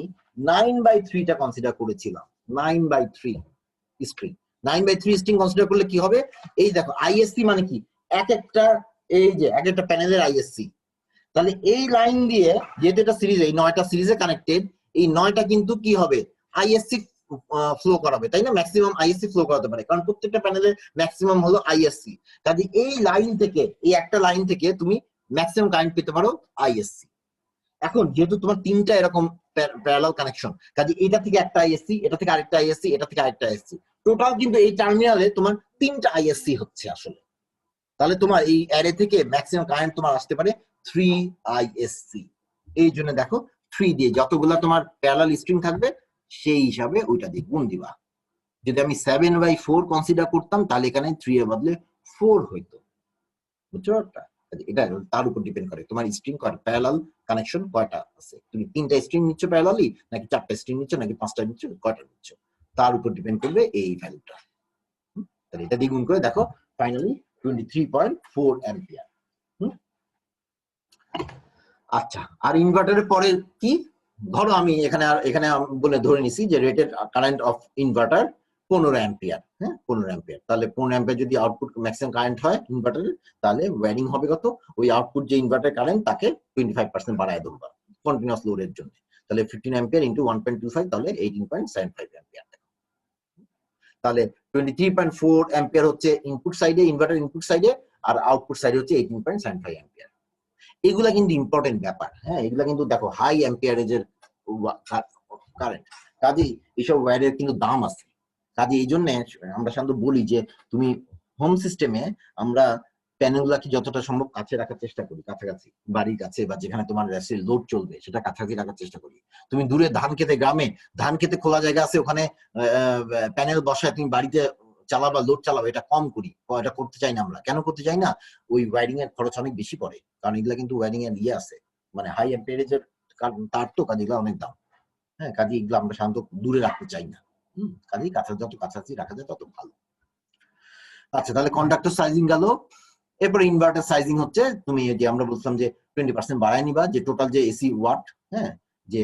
9/3 টা কনসিডার করেছিলাম, 9/3 স্ট্রিং, 9/3 স্ট্রিং কনসিডার করলে কি হবে, এই দেখো আইএসসি মানে কি, এই যে এক একটা প্যানেলের আইএসসি, তাহলে এই লাইন দিয়ে যেহেতু এটা সিরিজ, এই 9টা সিরিজে কানেক্টেড, এই 9টা কিন্তু কি হবে আইএসসি ফ্লো করাবে, তাই না? ম্যাক্সিমাম আইএসসি ফ্লো করাতে পারে, কারণ প্রত্যেকটা প্যানেলের ম্যাক্সিমাম হলো আইএসসি। কাজে এই লাইন থেকে, এই একটা লাইন থেকে তুমি ম্যাক্সিমাম কারেন্ট পেতে পারো আইএসসি। এখন যেহেতু তোমার তিনটা এরকম প্যারালাল কানেকশন, কাজে এটা থেকে একটা আইএসসি, এটা থেকে আরেকটা আইএসসি, এটা থেকে আরেকটা আইএসসি, টোটাল কিন্তু এই টার্মিনালে তোমার তিনটা আইএসসি হচ্ছে আসলে। তাহলে তোমার এই অ্যারে থেকে ম্যাক্সিমাম কারেন্ট তোমার আসতে পারে 3 আইএসসি। এই জন্য দেখো 3 দিয়ে যতগুলা তোমার প্যারালাল স্ট্রিং থাকবে সেই হিসাবে ওইটা দিয়ে গুণ দিবা। যদি আমি 7/4 কনসিডার করতাম তাহলে এখানে 3 এর বদলে 4 হইতো। বুঝছো? এটা তার উপর ডিপেন্ড করে তোমার স্ট্রিং কয়টা, প্যারালাল কানেকশন কয়টা আছে। তুমি তিনটা স্ট্রিং নিচ্ছ প্যারালালি, নাকি চারটা স্ট্রিং নিচ্ছ, নাকি পাঁচটা নিচ্ছ, কয়টা নিচ্ছ, তার উপর ডিপেন্ড করবে এই ভ্যালুটা। তাহলে এটা দ্বিগুণ করে দেখো ফাইনালি 23.4 অ্যাম্পিয়ার। আচ্ছা, আর ইনভার্টারের পরে কি? ধরো আমি এখানে বলে ধরে নিছি যে rated current of inverter 15 ampere. হ্যাঁ, 15 অ্যাম্পিয়ার। তাহলে 15 অ্যাম্পিয়ার যদি আউটপুট ম্যাক্সিমাম কারেন্ট হয় ইনভার্টারের, তাহলে ওয়ারিং হবে কত? ওই আউটপুট যে ইনভার্টার কারেন্ট তাকে 25% বাড়ায় দেবো কন্টিনিউয়াস লোডের জন্য। তাহলে 15 অ্যাম্পিয়ার ইনটু 1.25, তাহলে 18.75 অ্যাম্পিয়ার। তাহলে 23.4 অ্যাম্পিয়ার হচ্ছে ইনপুট সাইডে, ইনভার্টার ইনপুট সাইডে, আর আউটপুট সাইডে হচ্ছে 18.75 অ্যাম্পিয়ার। এগুলা কিন্তু ইম্পর্টেন্ট ব্যাপার। হ্যাঁ, এগুলা কিন্তু দেখো হাই অ্যাম্পিয়ারেজের কারেন্ট, কাজেই এইসব ওয়্যারের কিন্তু দাম আছে। কাজে এই জন্য আমরা সাধারণত বলি যে তুমি হোম সিস্টেমে আমরা প্যানেলগুলাকে যতটা সম্ভব কাছে রাখার চেষ্টা করি, কাছাকাছি বাড়ির কাছে বা যেখানে তোমার লোড চলবে সেটা কাছাকাছি রাখার চেষ্টা করি। তুমি দূরে ধান খেতে, গ্রামে ধান খেতে খোলা জায়গা আছে, ওখানে প্যানেল বসায় তুমি বাড়িতে চালাবা, লোড চালাবা, এটা কম করি, এটা করতে চাই না আমরা। কেন করতে চাই না? ওই ওয়্যারিং এর খরচ অনেক বেশি পড়ে, কারণ এগুলা কিন্তু ওয়্যারিং এর ইয়ে আছে, মানে হাই অ্যাম্পিয়ারেজের তার, তো কাজে এগুলো অনেক দাম। হ্যাঁ, কাজে এগুলো আমরা সাধারণত দূরে রাখতে চাই না। কাজেই যত কাছাকাছি রাখা যায় তত ভালো। আচ্ছা, তাহলে কন্ডাক্টর সাইজিং গেল। এরপর ইনভার্টার সাইজিং হচ্ছে, তুমি যে আমরা বলছিলাম যে 20% বাড়ায় নিবা, যে টোটাল যে এসি ওয়াট, হ্যাঁ, যে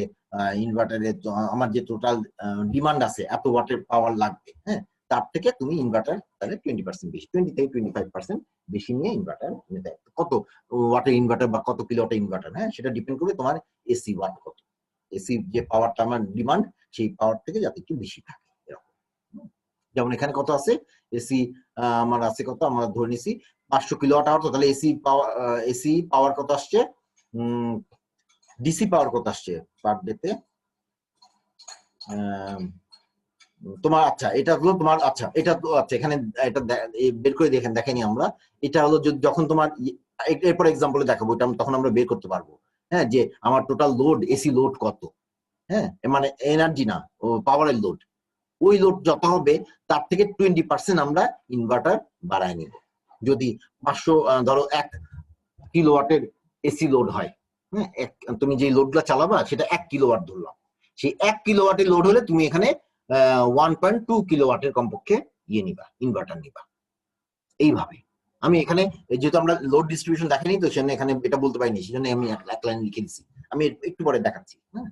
ইনভার্টারে আমার যে টোটাল ডিমান্ড আছে এত ওয়াটের পাওয়ার লাগবে, হ্যাঁ, তার থেকে তুমি ইনভার্টার তাহলে 20% বেশি, 20 থেকে 25% বেশি নিয়ে ইনভার্টার নিতে। কত ওয়াটের ইনভার্টার বা কত কিলো ওয়াটের ইনভার্টার, হ্যাঁ, সেটা ডিপেন্ড করবে তোমার এসি ওয়াট কত, এসি যে পাওয়ারটা আমার ডিমান্ড সেই পাওয়ার থেকে যাতে একটু বেশি থাকে। যেমন এখানে কত আছে এসি, আমার আছে কত, আমরা ধরে নিছি 500 কিলোওয়াট আওয়ার। তো তাহলে এসি পাওয়ার কত আসছে, ডিসি পাওয়ার কত আসছে পার ডেতে তোমার? আচ্ছা, এটা হলো তোমার, আচ্ছা এটা তো, আচ্ছা এখানে এটা বের করে দেখাইনি আমরা। এটা হলো যখন তোমার এরপর এক্সাম্পলে দেখাবো, এটা তখন আমরা বের করতে পারবো। হ্যাঁ, যে আমার টোটাল লোড, এসি লোড কত, হ্যাঁ, মানে এনার্জি না, পাওয়ারের লোড, ওই লোড যত হবে তার থেকে 20% আমরা ইনভার্টার বাড়ায় নিব। যদি 500 ধরো 1 কিলোওয়াটের এসি লোড হয়, হ্যাঁ, তুমি যে লোডগুলো চালাবা সেটা 1 কিলোওয়াট ধরলাম, সেই 1 কিলোওয়াটের লোড হলে তুমি এখানে 1.2 কিলোওয়াটের কমপক্ষে ইয়ে নিবা, ইনভার্টার নিবা। এইভাবে আমি এখানে যেহেতু আমরা লোড ডিস্ট্রিবিউশন দেখাইনি, তো সেজন্য এখানে এটা বলতে পারিনি, সেজন্য আমি এক লাইন লিখে দিচ্ছি, আমি একটু পরে দেখাচ্ছি। হ্যাঁ,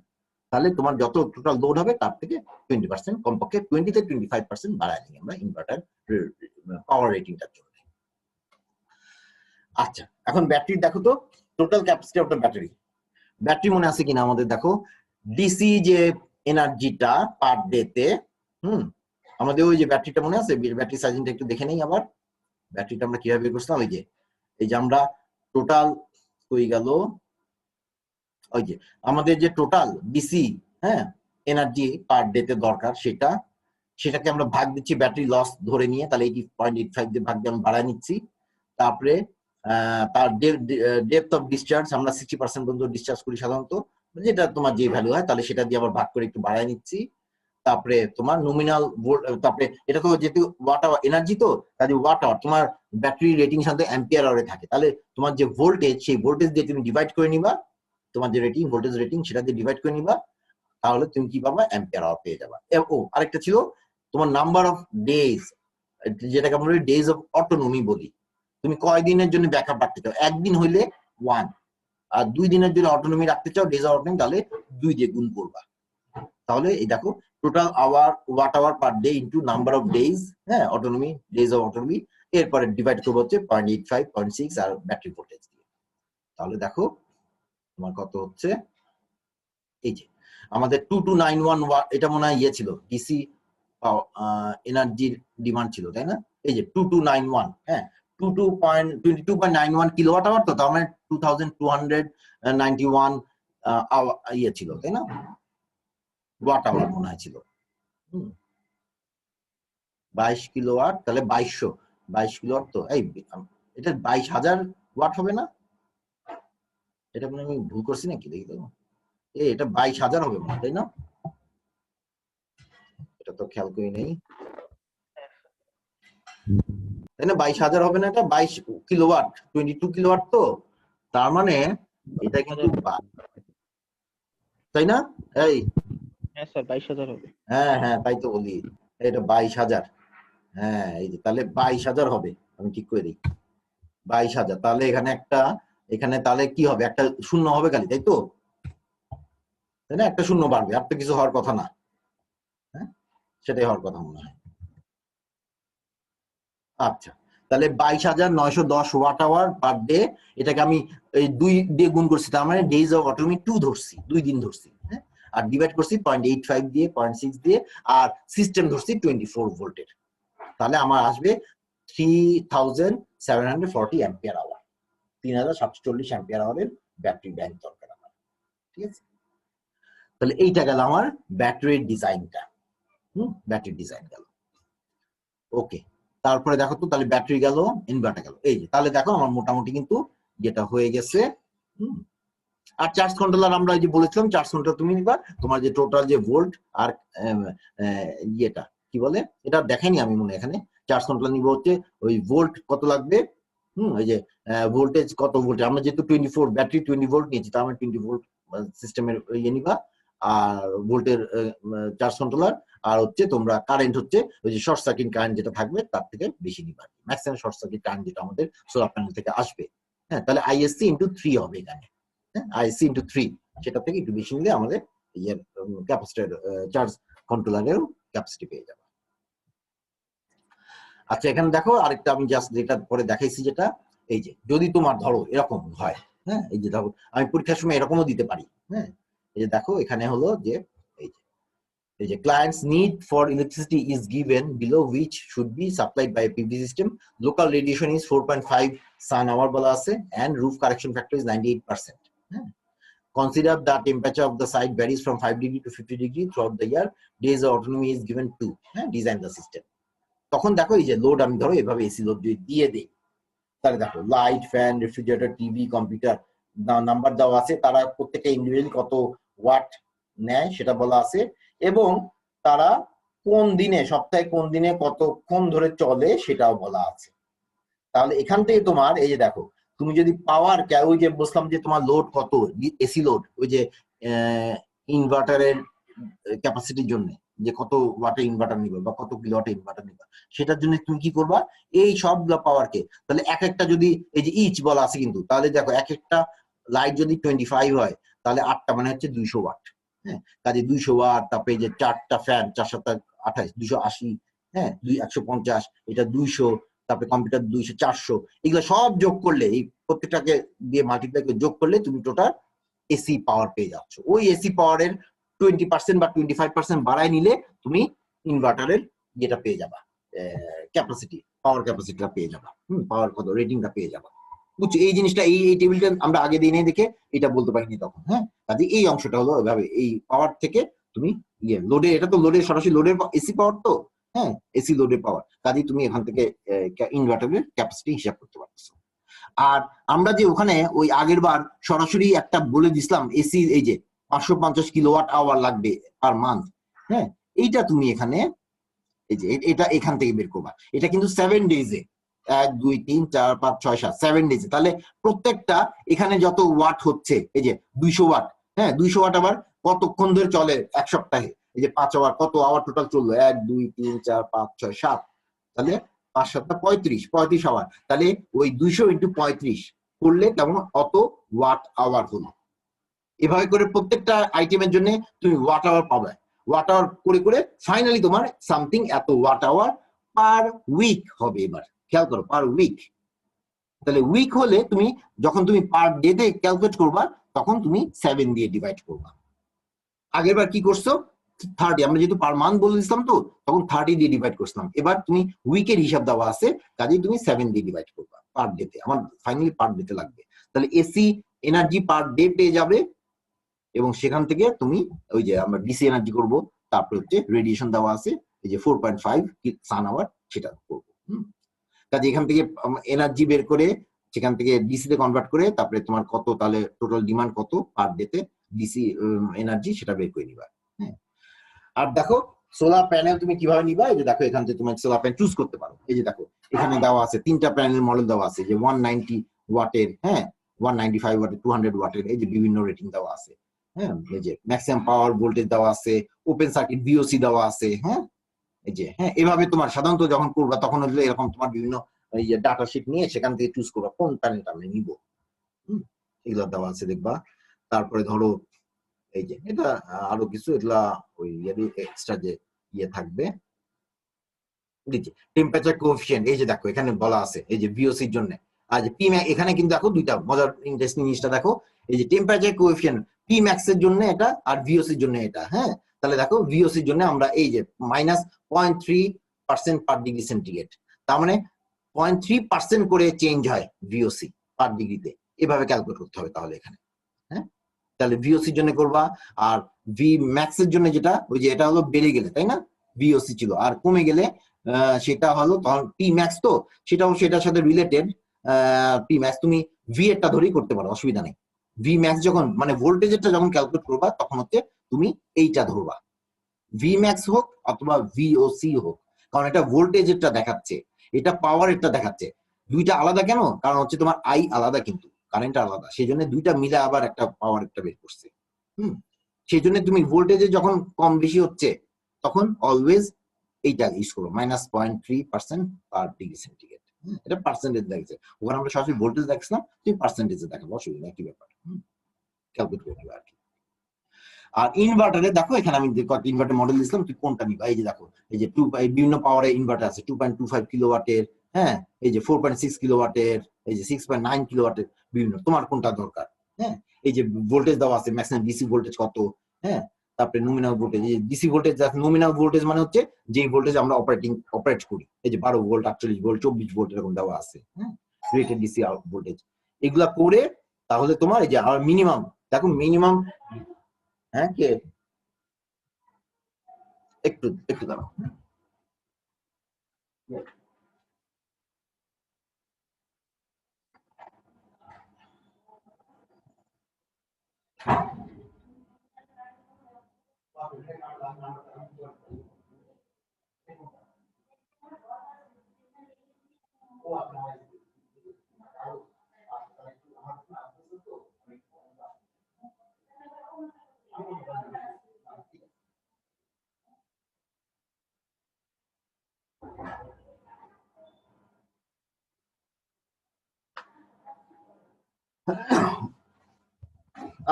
তাহলে তোমার যত টোটাল লোড হবে তার থেকে 20% কমপক্ষে 20 থেকে 25% বাড়ায় নিই আমরা ইনভার্টার পাওয়ার রেটিংটার জন্য। আচ্ছা, এখন ব্যাটারি দেখো তো, total capacity of the battery. Battery মনে আছে কিনা আমাদের? দেখো ডিসি যে এনার্জিটা পার ডেতে, আমাদের ওই যে ব্যাটারিটা মনে আছে, ব্যাটারি সাইজিংটা একটু দেখে নেই আবার। ব্যাটারিটা আমরা কিভাবে বের করছিলাম? এই যে আমরা টোটাল হয়ে গেল, ওই যে আমাদের যে টোটাল ডিসি, হ্যাঁ, এনার্জি পার ডেতে দরকার, সেটাকে আমরা ভাগ দিচ্ছি ব্যাটারি লস ধরে নিয়ে, তাহলে 80.85 দিয়ে ভাগ দিয়ে আমরা বাড়ায় নিচ্ছি। তারপরে তার ডেপথ অফ ডিসচার্জ আমরা 60% পর্যন্ত ডিসচার্জ করি সাধারণত, যেটা তোমার যে ভ্যালু হয়, তাহলে সেটা দিয়ে আবার ভাগ করে একটু বাড়ায় নিচ্ছি। তারপরে তোমার নমিনাল ভোল্ট, তারপরে এটা তো যেহেতু ওয়াট আওয়ার এনার্জি, তো কাজে ওয়াট আওয়ার তোমার ব্যাটারি রেটিং সাথে অ্যাম্পিয়ার আওয়ারে থাকে, তাহলে তোমার যে ভোল্টেজ, সেই ভোল্টেজ দিয়ে তুমি ডিভাইড করে নিবা, তোমার যে রেটিং, ভোল্টেজ রেটিং, সেটা দিয়ে ডিভাইড করে নিবা, তাহলে তুমি কি পাবা? অ্যাম্পিয়ার আওয়ার পেয়ে যাবা। ও আরেকটা ছিল তোমার নাম্বার অফ ডেজ, যেটাকে আমরা ডেজ অফ অটোনমি বলি। তুমি কয় দিনের জন্য ব্যাকআপ রাখতে চাও? একদিন হইলে 1, আর 2 দিনের জন্য অটোনমি রাখতে চাও, ডেজ অফ অটোনমি, তাহলে 2 দিয়ে গুণ করবা। তাহলে এই দেখো total watt hour per day into number of days, হ্যাঁ, অটোনমি, ডেজ অফ অটোনমি, এরপরে ডিভাইড করবো হচ্ছে 0.85, 0.6 আর ব্যাটারি ভোল্টেজ দিয়ে। তাহলে দেখো তোমার কত হচ্ছে, এই যে আমাদের 2291 ওয়াট, এটা মনে হয় ইয়ে ছিল ডিসি এনার্জির ডিমান্ড ছিল, তাই না? এই যে 2291, হ্যাঁ 22.91 কিলোওয়াট আওয়ার, তো তার মানে 2291 ইয়ে ছিল, তাই না? ওয়াট আওয়ার মনে হয় ছিল। 22 কিলোওয়াট, তাহলে 2200 কিলোওয়াট, তো এই এটা 22,000 ওয়াট হবে না? এটা মানে আমি ভুল করছি নাকি, দেখি তো। এটা 22,000 হবে মনে হয়, তাই না? এটা তো খেয়াল করি নেই, তাই না? 22,000 হবে না? এটা 22 কিলোওয়াট, 22 কিলোওয়াট, তো তার মানে এটা কিন্তু তাই না? এই হ্যাঁ স্যার 22,000 হবে। হ্যাঁ হ্যাঁ, তাই তো বলি, এটা 22,000। হ্যাঁ এই যে তাহলে 22,000 হবে, আমি ঠিক করে দিই 22,000। তাহলে এখানে তাহলে কি হবে, একটা শূন্য হবে খালি, তাই তো? তাই না? একটা শূন্য বাড়বে, আর তো কিছু হওয়ার কথা না। হ্যাঁ সেটাই হওয়ার কথা মনে হয়। আচ্ছা, তাহলে 22,910 ওয়াট আওয়ার পার ডে, এটাকে আমি এই 2 দিয়ে গুণ করছি, তার মানে ডেজ অফ অটোনমি 2 ধরছি, 2 দিন ধরছি, হ্যাঁ। আর ডিভাইড করছি 0.85 দিয়ে, 0.6 দিয়ে, আর সিস্টেম ধরছি 24 ভোল্টের। তাহলে আমার আসবে 3740 অ্যাম্পিয়ার আওয়ার, 3740 অ্যাম্পিয়ার আওয়ারের ব্যাটারি ব্যাংক দরকার আমার, ঠিক আছে? তাহলে এইটা গেল আমার ব্যাটারির ডিজাইনটা, ব্যাটারি ডিজাইন গেল। ওকে, তারপরে দেখো তো, তাহলে ব্যাটারি গেল, ইনভার্টার গেল, এই যে তাহলে দেখো আমার মোটামুটি কিন্তু যেটা হয়ে গেছে। আর চার্জ কন্ট্রোলার আমরা যে বলেছিলাম, চার্জ কন্ট্রোলার তুমি নিবা তোমার যে টোটাল যে ভোল্ট আর ইয়েটা কি বলে, এটা দেখাইনি আমি মনে, এখানে চার্জ কন্ট্রোলার নিব হচ্ছে ওই ভোল্ট কত লাগবে, ওই যে ভোল্টেজ কত ভোল্ট, আমরা যেহেতু 24 ব্যাটারি 20 ভোল্ট নিয়েছি, তার মানে 20 ভোল্ট সিস্টেমের ইয়ে নিবা, আর ভোল্টের চার্জ কন্ট্রোলার, আর হচ্ছে তোমরা কারেন্ট হচ্ছে ওই যে শর্ট সার্কিট কারেন্ট যেটা থাকবে তার থেকে বেশি নিবা, ম্যাক্সিমাম শর্ট সার্কিট কারেন্ট যেটা আমাদের সোলার প্যানেল থেকে আসবে। হ্যাঁ, তাহলে আইএসসি ইন্টু 3 হবে এখানে, আইএসসি ইন্টু 3, সেটা থেকে একটু বেশি নিলে আমাদের ইয়ের ক্যাপাসিটর চার্জ কন্ট্রোলারের ক্যাপাসিটি পেয়ে যাবে। আচ্ছা, এখানে দেখো আরেকটা আমি জাস্ট যেটা পরে দেখাইছি, যেটা এই যে যদি তোমার ধরো এরকম হয়, হ্যাঁ এই যে ধরো আমি পরীক্ষার সময় এরকমও দিতে পারি, হ্যাঁ এই যে দেখো এখানে হলো যে এই যে client's need for electricity is given below, which should be supplied by a PV system. Local radiation is 4.5 sun hour বলা আছে, and roof correction factor is 98%. Consider the temperature of the site varies from 5 degree to 50 degree throughout the year. Days of autonomy is given to design the system. তখন দেখো এই যে load আমি ধরো এভাবে AC load যদি দিয়ে দেই, তাহলে দেখো light, fan, refrigerator, TV, computer number দেওয়া আছে, তারা প্রত্যেকটা ইন্ডিভিজুয়ালি কত ওয়াট নেয় সেটা বলা আছে, এবং তারা কোন দিনে, সপ্তাহে কোন দিনে কতক্ষণ ধরে চলে সেটাও বলা আছে। তাহলে এখান থেকে তোমার এই যে দেখো, তুমি যদি পাওয়ার, ওই যে বললাম যে তোমার লোড কত, এসি লোড, ওই যে ইনভার্টারের ক্যাপাসিটির জন্য যে কত ওয়াটের ইনভার্টার নিবে বা কত কিলোওয়াটের ইনভার্টার নিবে, সেটার জন্য তুমি কি করবা, এই সবগুলো পাওয়ারকে, তাহলে এক একটা যদি এই যে ইচ বলা আছে কিন্তু, তাহলে দেখো এক একটা লাইট যদি 25 হয়, তাহলে 8টা মানে হচ্ছে 200 ওয়াট, হ্যাঁ কাজে 200 ওয়াট, তারপরে যে 4টা ফ্যান 4 7 28 280, হ্যাঁ 150, এটা 200, তারপরে কম্পিউটার 200 400, এগুলো সব যোগ করলে, এই প্রত্যেকটাকে দিয়ে মাল্টিপ্লাই করে যোগ করলে তুমি টোটাল এসি পাওয়ার পেয়ে যাচ্ছ। ওই এসি পাওয়ারের 20% বা 25% বাড়ায় নিলে তুমি ইনভার্টারের যেটা পেয়ে যাবা, ক্যাপাসিটি, পাওয়ার ক্যাপাসিটিটা পেয়ে যাবা, পাওয়ার কত রেটিংটা পেয়ে যাবা। বুঝছো, এই জিনিসটা এই টেবিলটা আমরা আগে দিই নাই দেখে এটা বলতে পারিনি তখন, হ্যাঁ কাজে এই অংশটা হলো এভাবে, এই পাওয়ার থেকে তুমি ইয়ে লোডে, এটা তো লোডের সরাসরি লোডের এসি পাওয়ার, তো হ্যাঁ এসি লোডের পাওয়ার, কাজে তুমি এখান থেকে ইনভার্টারের ক্যাপাসিটি হিসাব করতে পারছো। আর আমরা যে ওখানে ওই আগের বার সরাসরি একটা বলে দিছিলাম এসি, এই যে 550 কিলোওয়াট আওয়ার লাগবে পার মান্থ, হ্যাঁ এইটা তুমি এখানে এই যে এটা এখান থেকে বের করবা, এটা কিন্তু 7 ডেজে, 1 2 3 4 5 6 7 7 ডেজে, তাহলে প্রত্যেকটা এখানে যত ওয়াট হচ্ছে, এই যে 200 ওয়াট, হ্যাঁ 200 ওয়াট আবার কতক্ষণ ধরে চলে এক সপ্তাহে, এই যে 5 আওয়ার, কত আওয়ার টোটাল চললো, 1 2 3 4 5 6 7, তাহলে 5 7 35 আওয়ার, তাহলে ওই 200 ইন্টু 35 করলে কেমন অত ওয়াট আওয়ার হলো। এভাবে করে প্রত্যেকটা আইটেমের জন্য তুমি ওয়াট আওয়ার পাবে, ওয়াট আওয়ার করে করে ফাইনালি তোমার সামথিং এত ওয়াট আওয়ার পার উইক হবে। এবার খেয়াল করো, পার উইক, তাহলে উইক হলে তুমি যখন তুমি পার ডে তে ক্যালকুলেট করবা, তখন তুমি 7 দিয়ে ডিভাইড করবা, আগেরবার কি করছো 30, আমরা যেহেতু পার মান্থ বলে দিছিলাম তো তখন 30 দিয়ে ডিভাইড করছিলাম। এবার তুমি উইকের হিসাব দেওয়া আছে, কাজেই তুমি 7 দিয়ে ডিভাইড করবা পার ডেতে। আমার ফাইনালি পার ডেতে লাগবে, তাহলে এসি এনার্জি পার ডে পেয়ে যাবে, এবং সেখান থেকে তুমি ওই যে আমরা ডিসি এনার্জি করব, তারপরে হচ্ছে রেডিয়েশন দেওয়া আছে এই যে 4.5 সান আওয়ার, সেটা করবো। কাজে এখান থেকে এনার্জি বের করে সেখান থেকে ডিসি তে কনভার্ট করে তারপরে তোমার কত তাহলে টোটাল ডিমান্ড কত পার ডেতে ডিসি এনার্জি সেটা বের করে নিবা। হ্যাঁ, আর দেখো সোলার প্যানেল তুমি কিভাবে নিবা, এই যে দেখো এখান থেকে তুমি সোলার প্যানেল চুজ করতে পারো। এই যে দেখো এখানে দেওয়া আছে 3টা প্যানেল মডেল দেওয়া আছে, যে 190 ওয়াটের, হ্যাঁ 195 ওয়াটের, 200 ওয়াটের, এই যে বিভিন্ন রেটিং দেওয়া আছে। হ্যাঁ, এই যে ম্যাক্সিমাম পাওয়ার ভোল্টেজ দেওয়া আছে, ওপেন সার্কিট ভিওসি দেওয়া আছে। হ্যাঁ, এই যে হ্যাঁ, এভাবে তোমার সাধারণত যখন করবা তখন হলো এরকম তোমার বিভিন্ন এই যে ডাটা শিট নিয়ে সেখান থেকে চুজ করবা কোন প্যানেলটা আমি নিব। এগুলো দেওয়া আছে দেখবা। তারপরে ধরো এই যে এটা আরো কিছু এগুলা ওই এক্সট্রা যে ইয়ে থাকবে, টেম্পারেচার কোএফিশিয়েন্ট, এই যে দেখো এখানে বলা আছে এই যে ভিওসির জন্য। আর যে পি ম্যাক্স, এখানে কিন্তু দেখো দুইটা মজার ইন্টারেস্টিং জিনিসটা দেখো, এই যে টেম্পারেচার কোএফিশিয়েন্ট পি ম্যাক্স এর জন্য এটা আর ভিওসির জন্য এটা। হ্যাঁ, তাহলে দেখো ভিওসির জন্য আমরা এই যে -0.3% পার ডিগ্রি সেন্টিগ্রেড, তার মানে 0.3% করে চেঞ্জ হয় ভিওসি পার ডিগ্রিতে, এভাবে ক্যালকুলেট করতে হবে তাহলে এখানে। হ্যাঁ, তাহলে ভিওসির জন্য করবা। আর ভি ম্যাক্স এর জন্য যেটা ওই যে এটা হলো বেড়ে গেলে, তাই না, ভিওসি ছিল, আর কমে গেলে সেটা হলো তখন পি ম্যাক্স, তো সেটাও সেটার সাথে রিলেটেড। পি ম্যাক্স তুমি ভি এরটা ধরেই করতে পারো, অসুবিধা নেই। ভি ম্যাক্স যখন মানে ভোল্টেজেরটা যখন ক্যালকুলেট করবা তখন হচ্ছে তুমি এইটা ধরবা, ভি ম্যাক্স হোক অথবা ভিওসি হোক, কারণ এটা ভোল্টেজেরটা দেখাচ্ছে, এটা পাওয়ারেরটা দেখাচ্ছে। দুইটা আলাদা কেন, কারণ হচ্ছে তোমার আই আলাদা কিন্তু কারেন্ট আলাদা, সেই জন্য দুইটা মিলে আবার একটা পাওয়ার একটা বের করছে। সেই জন্য তুমি ভোল্টেজে যখন কম বেশি হচ্ছে তখন অলওয়েজ এইটা ইউজ করো, -0.3% পার ডিগ্রি সেন্টিগ্রেড। এটা পার্সেন্টেজ দেখছে, ওখানে আমরা সরাসরি ভোল্টেজ দেখছিলাম, তুমি পার্সেন্টেজে দেখাবো, অসুবিধা একই ব্যাপার, ক্যালকুলেট করে নিবা আর কি। আর ইনভার্টারে দেখো এখানে আমি ইনভার্টার মডেল দিয়েছিলাম, তুই কোনটা নিবা, এই যে দেখো এই যে বিভিন্ন পাওয়ারের ইনভার্টার আছে, 2.25 কিলোওয়াটের, হ্যাঁ এই যে 4.6 কিলোওয়াটের, এই যে 6.9 কিলোওয়াটের, বিভিন্ন তোমার কোনটা দরকার। হ্যাঁ, এই যে ভোল্টেজ দেওয়া আছে, ম্যাক্সিমাম ডিসি ভোল্টেজ কত, হ্যাঁ তারপরে nominal voltage, DC voltage, nominal voltage মানে হচ্ছে যেই ভোল্টেজ আমরা অপারেট করি, এই যে 12 ভোল্ট, 48 ভোল্ট, 24 ভোল্ট এরকম দেওয়া আছে। হ্যাঁ, রেটেড ডিসি ভোল্টেজ এগুলা করে তাহলে তোমার এই যে আর মিনিমাম দেখো মিনিমাম। হ্যাঁ, কে একটু একটু দাঁড়াও।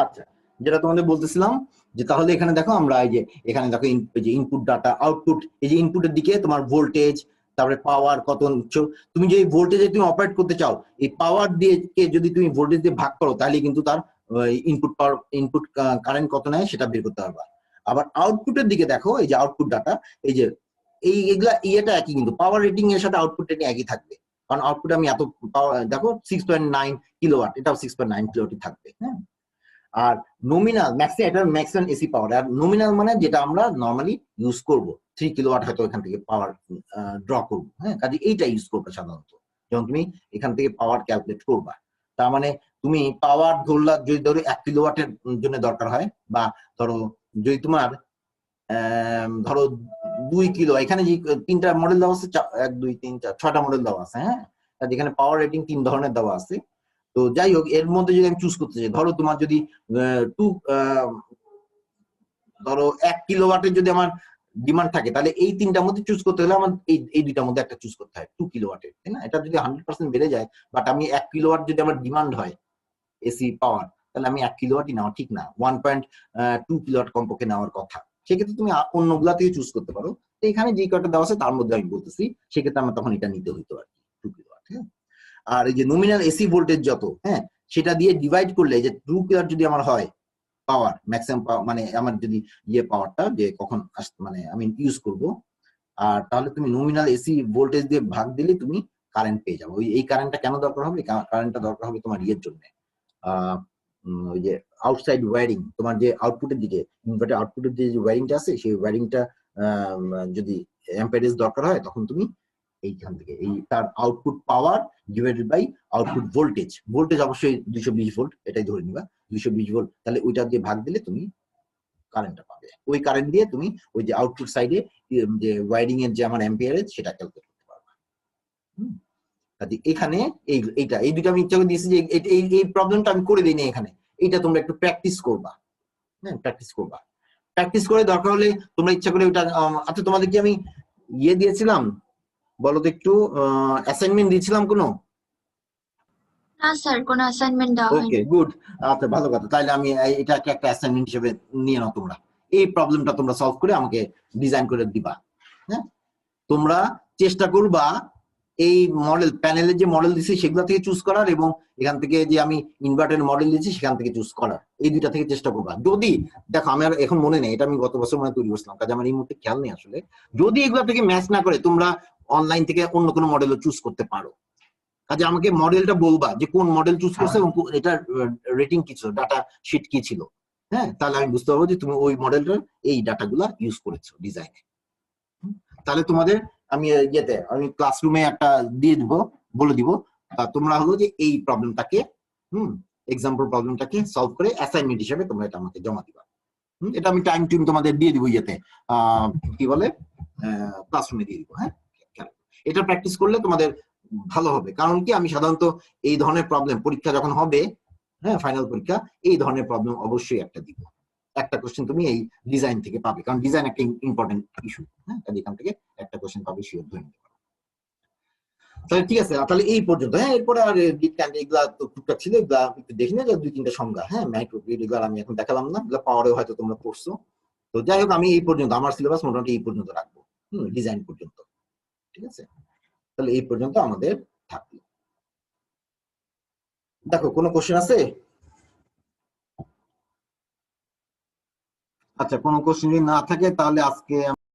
আচ্ছা, যেটা তোমাদের বলতেছিলাম যে তাহলে এখানে দেখো আমরা এই যে এখানে দেখো এই যে ইনপুট ডাটা আউটপুট, এই যে ইনপুটের দিকে তোমার ভোল্টেজ, তারপরে পাওয়ার কত নিচ্ছ, তুমি যে ভোল্টেজে তুমি অপারেট করতে চাও এই পাওয়ার দিয়ে যদি তুমি ভোল্টেজ দিয়ে ভাগ করো তাহলে কিন্তু তার ইনপুট পাওয়ার ইনপুট কারেন্ট কত নেয় সেটা বের করতে পারবা। আবার আউটপুটের দিকে দেখো এই যে আউটপুট ডাটা, এই যে এগুলা ইয়েটা একই, কিন্তু পাওয়ার রেটিং এর সাথে আউটপুট রেটিং একই থাকবে, কারণ আউটপুট আমি এত দেখো 6.9 কিলোওয়াট, এটাও 6.9 কিলোওয়াট থাকবে। হ্যাঁ, আর নমিনাল এটা ম্যাক্সিমাম এসি পাওয়ার, আর নমিনাল মানে যেটা আমরা নরমালি ইউজ করব 3 কিলোওয়াট হয়তো এখান থেকে পাওয়ার ড্র করব। হ্যাঁ, কাজে এইটা ইউজ করবে সাধারণত যখন তুমি এখান থেকে পাওয়ার ক্যালকুলেট করবা। তার মানে তুমি পাওয়ার ধরলা যদি ধরো 1 কিলোওয়াটের জন্য দরকার হয়, বা ধরো যদি তোমার ধরো 2 কিলো, এখানে যে 3টা মডেল দেওয়া আছে, 1 2 3 4 6টা মডেল দেওয়া আছে। হ্যাঁ, যেখানে পাওয়ার রেটিং 3 ধরনের দেওয়া আছে। তো যাই হোক, এর মধ্যে যদি আমি চুজ করতে চাই, ধরো তোমার যদি ধরো 1 কিলোওয়াটের যদি আমার ডিমান্ড থাকে, তাহলে এই 3টার মধ্যে চুজ করতে হলে আমার এই 2টার মধ্যে একটা চুজ করতে হয় 2 কিলোওয়াটের, তাই না। এটা যদি 100% বেড়ে যায়, বাট আমি 1 কিলোওয়াট যদি আমার ডিমান্ড হয় এসি পাওয়ার, তাহলে আমি 1 কিলোওয়াটই নেওয়া ঠিক না, 1.2 কিলোওয়াট কমপক্ষে নেওয়ার কথা। সেক্ষেত্রে তুমি অন্যগুলা থেকে চুজ করতে পারো। তো এখানে যে কয়টা দেওয়া আছে তার মধ্যে আমি বলতেছি, সেক্ষেত্রে আমার তখন এটা নিতে হইতো আর কি, 2 কিলোওয়াট। হ্যাঁ, আর এই যে নমিনাল এসি ভোল্টেজ যত, হ্যাঁ সেটা দিয়ে ডিভাইড করলে যে 2 কিলোওয়াট যদি আমার হয় পাওয়ার ম্যাক্সিমাম পাওয়ার মানে আমার যদি পাওয়ারটা যে কখন মানে আমি ইউজ করব, আর তাহলে তুমি নমিনাল এসি ভোল্টেজ দিয়ে ভাগ দিলে তুমি কারেন্ট পেয়ে যাবে। এই কারেন্টটা কেন দরকার হবে? কারেন্টটা দরকার হবে তোমার জন্য, ওই যে আউটসাইড ওয়্যারিং, তোমার যে আউটপুটের দিকে ইনভার্টার আউটপুটের যে ওয়্যারিংটা আছে সেই ওয়্যারিংটা যদি অ্যাম্পিয়ারেজ দরকার হয় তখন তুমি এইখান থেকে এই তার output power divided by output voltage, অবশ্যই 220 ভোল্ট এটাই ধরে নিবা, 220 ভোল্ট, তাহলে ওইটা দিয়ে ভাগ দিলে তুমি কারেন্টটা পাবে। ওই কারেন্ট দিয়ে তুমি ওই যে আউটপুট সাইডে যে ওয়্যারিং এর যে আমার অ্যাম্পিয়ারেজ সেটা ক্যালকুলেট করতে পারবে। এখানে এই দুটো আমি ইচ্ছা করে দিয়েছি যে এই প্রবলেমটা আমি করে দিই না এখানে, এইটা তোমরা একটু প্র্যাকটিস করবা। হ্যাঁ, প্র্যাকটিস করে দরকার হলে তোমরা ইচ্ছা করে ওটা। আচ্ছা, তোমাদের কি আমি দিয়েছিলাম বলো তো একটু, অ্যাসাইনমেন্ট দিয়েছিলাম কোনো? না স্যার, কোনো অ্যাসাইনমেন্ট দেওয়া হয়নি। ওকে, গুড। আচ্ছা, ভালো কথা। তাহলে আমি এটাকে একটা অ্যাসাইনমেন্ট হিসেবে নিয়ে নাও। তোমরা এই প্রবলেমটা তোমরা সলভ করে আমাকে ডিজাইন করে দিবা। হ্যাঁ, তোমরা চেষ্টা করবা এই মডেল প্যানেলের যে মডেল দিছি সেগুলো থেকে চুজ করার, এবং এখান থেকে যে আমি ইনভার্টারের মডেল দিয়েছি সেখান থেকে চুজ করার, এই দুইটা থেকে চেষ্টা করবা। যদি দেখো, আমার এখন মনে নেই, এটা আমি গত বছর মনে তৈরি করছিলাম, কাজে আমার এই মুহূর্তে খেয়াল নেই আসলে। যদি এগুলো থেকে ম্যাচ না করে তোমরা অনলাইন থেকে অন্য কোনো মডেলও চুজ করতে পারো। কাজে আমাকে মডেলটা বলবা যে কোন মডেল চুজ করছে এবং এটার রেটিং কি ছিল, ডাটা শিট কি ছিল। হ্যাঁ, তাহলে আমি বুঝতে পারবো যে তুমি ওই মডেলটার এই ডাটাগুলা ইউজ করেছো ডিজাইনে। তাহলে তোমাদের আমি আমি ক্লাসরুমে একটা দিয়ে দিব, বলে দিব, তোমরা হলো যে এই প্রবলেমটাকে এক্সাম্পল প্রবলেমটাকে সলভ করে অ্যাসাইনমেন্ট হিসেবে তোমরা এটা আমাকে জমা দিবা। এটা আমি টাইম তোমাদের দিয়ে দিব, কি বলে, ক্লাসরুমে দিয়ে দিব। হ্যাঁ, এটা প্র্যাকটিস করলে তোমাদের ভালো হবে। কারণ কি, আমি সাধারণত এই ধরনের প্রবলেম পরীক্ষা যখন হবে, হ্যাঁ, ফাইনাল পরীক্ষা, এই ধরনের প্রবলেম অবশ্যই একটা দিব। একটা কোশ্চেন তুমি এই ডিজাইন থেকে পাবে, কারণ ডিজাইন একটা ইম্পর্টেন্ট ইস্যু। হ্যাঁ, এখান থেকে একটা কোশ্চেন পাবে, শিওর ধরে নিতে পারো। তাহলে ঠিক আছে, তাহলে এই পর্যন্ত। হ্যাঁ, এরপরে আর এগুলা তো টুকটাক ছিল, এগুলা একটু দেখি না, যে 2-3টা সংজ্ঞা। হ্যাঁ, মাইক্রোগ্রিড এগুলা আমি এখন দেখালাম না, এগুলা পাওয়ারেও হয়তো তোমরা পড়ছো। তো যাই হোক, আমি এই পর্যন্ত আমার সিলেবাস মোটামুটি এই পর্যন্ত রাখবো, ডিজাইন পর্যন্ত। ঠিক আছে, তাহলে এই পর্যন্ত আমাদের থাকলো। দেখো, কোনো কোশ্চেন আছে? আচ্ছা, কোনো কোশ্চেন যদি না থাকে তাহলে আজকে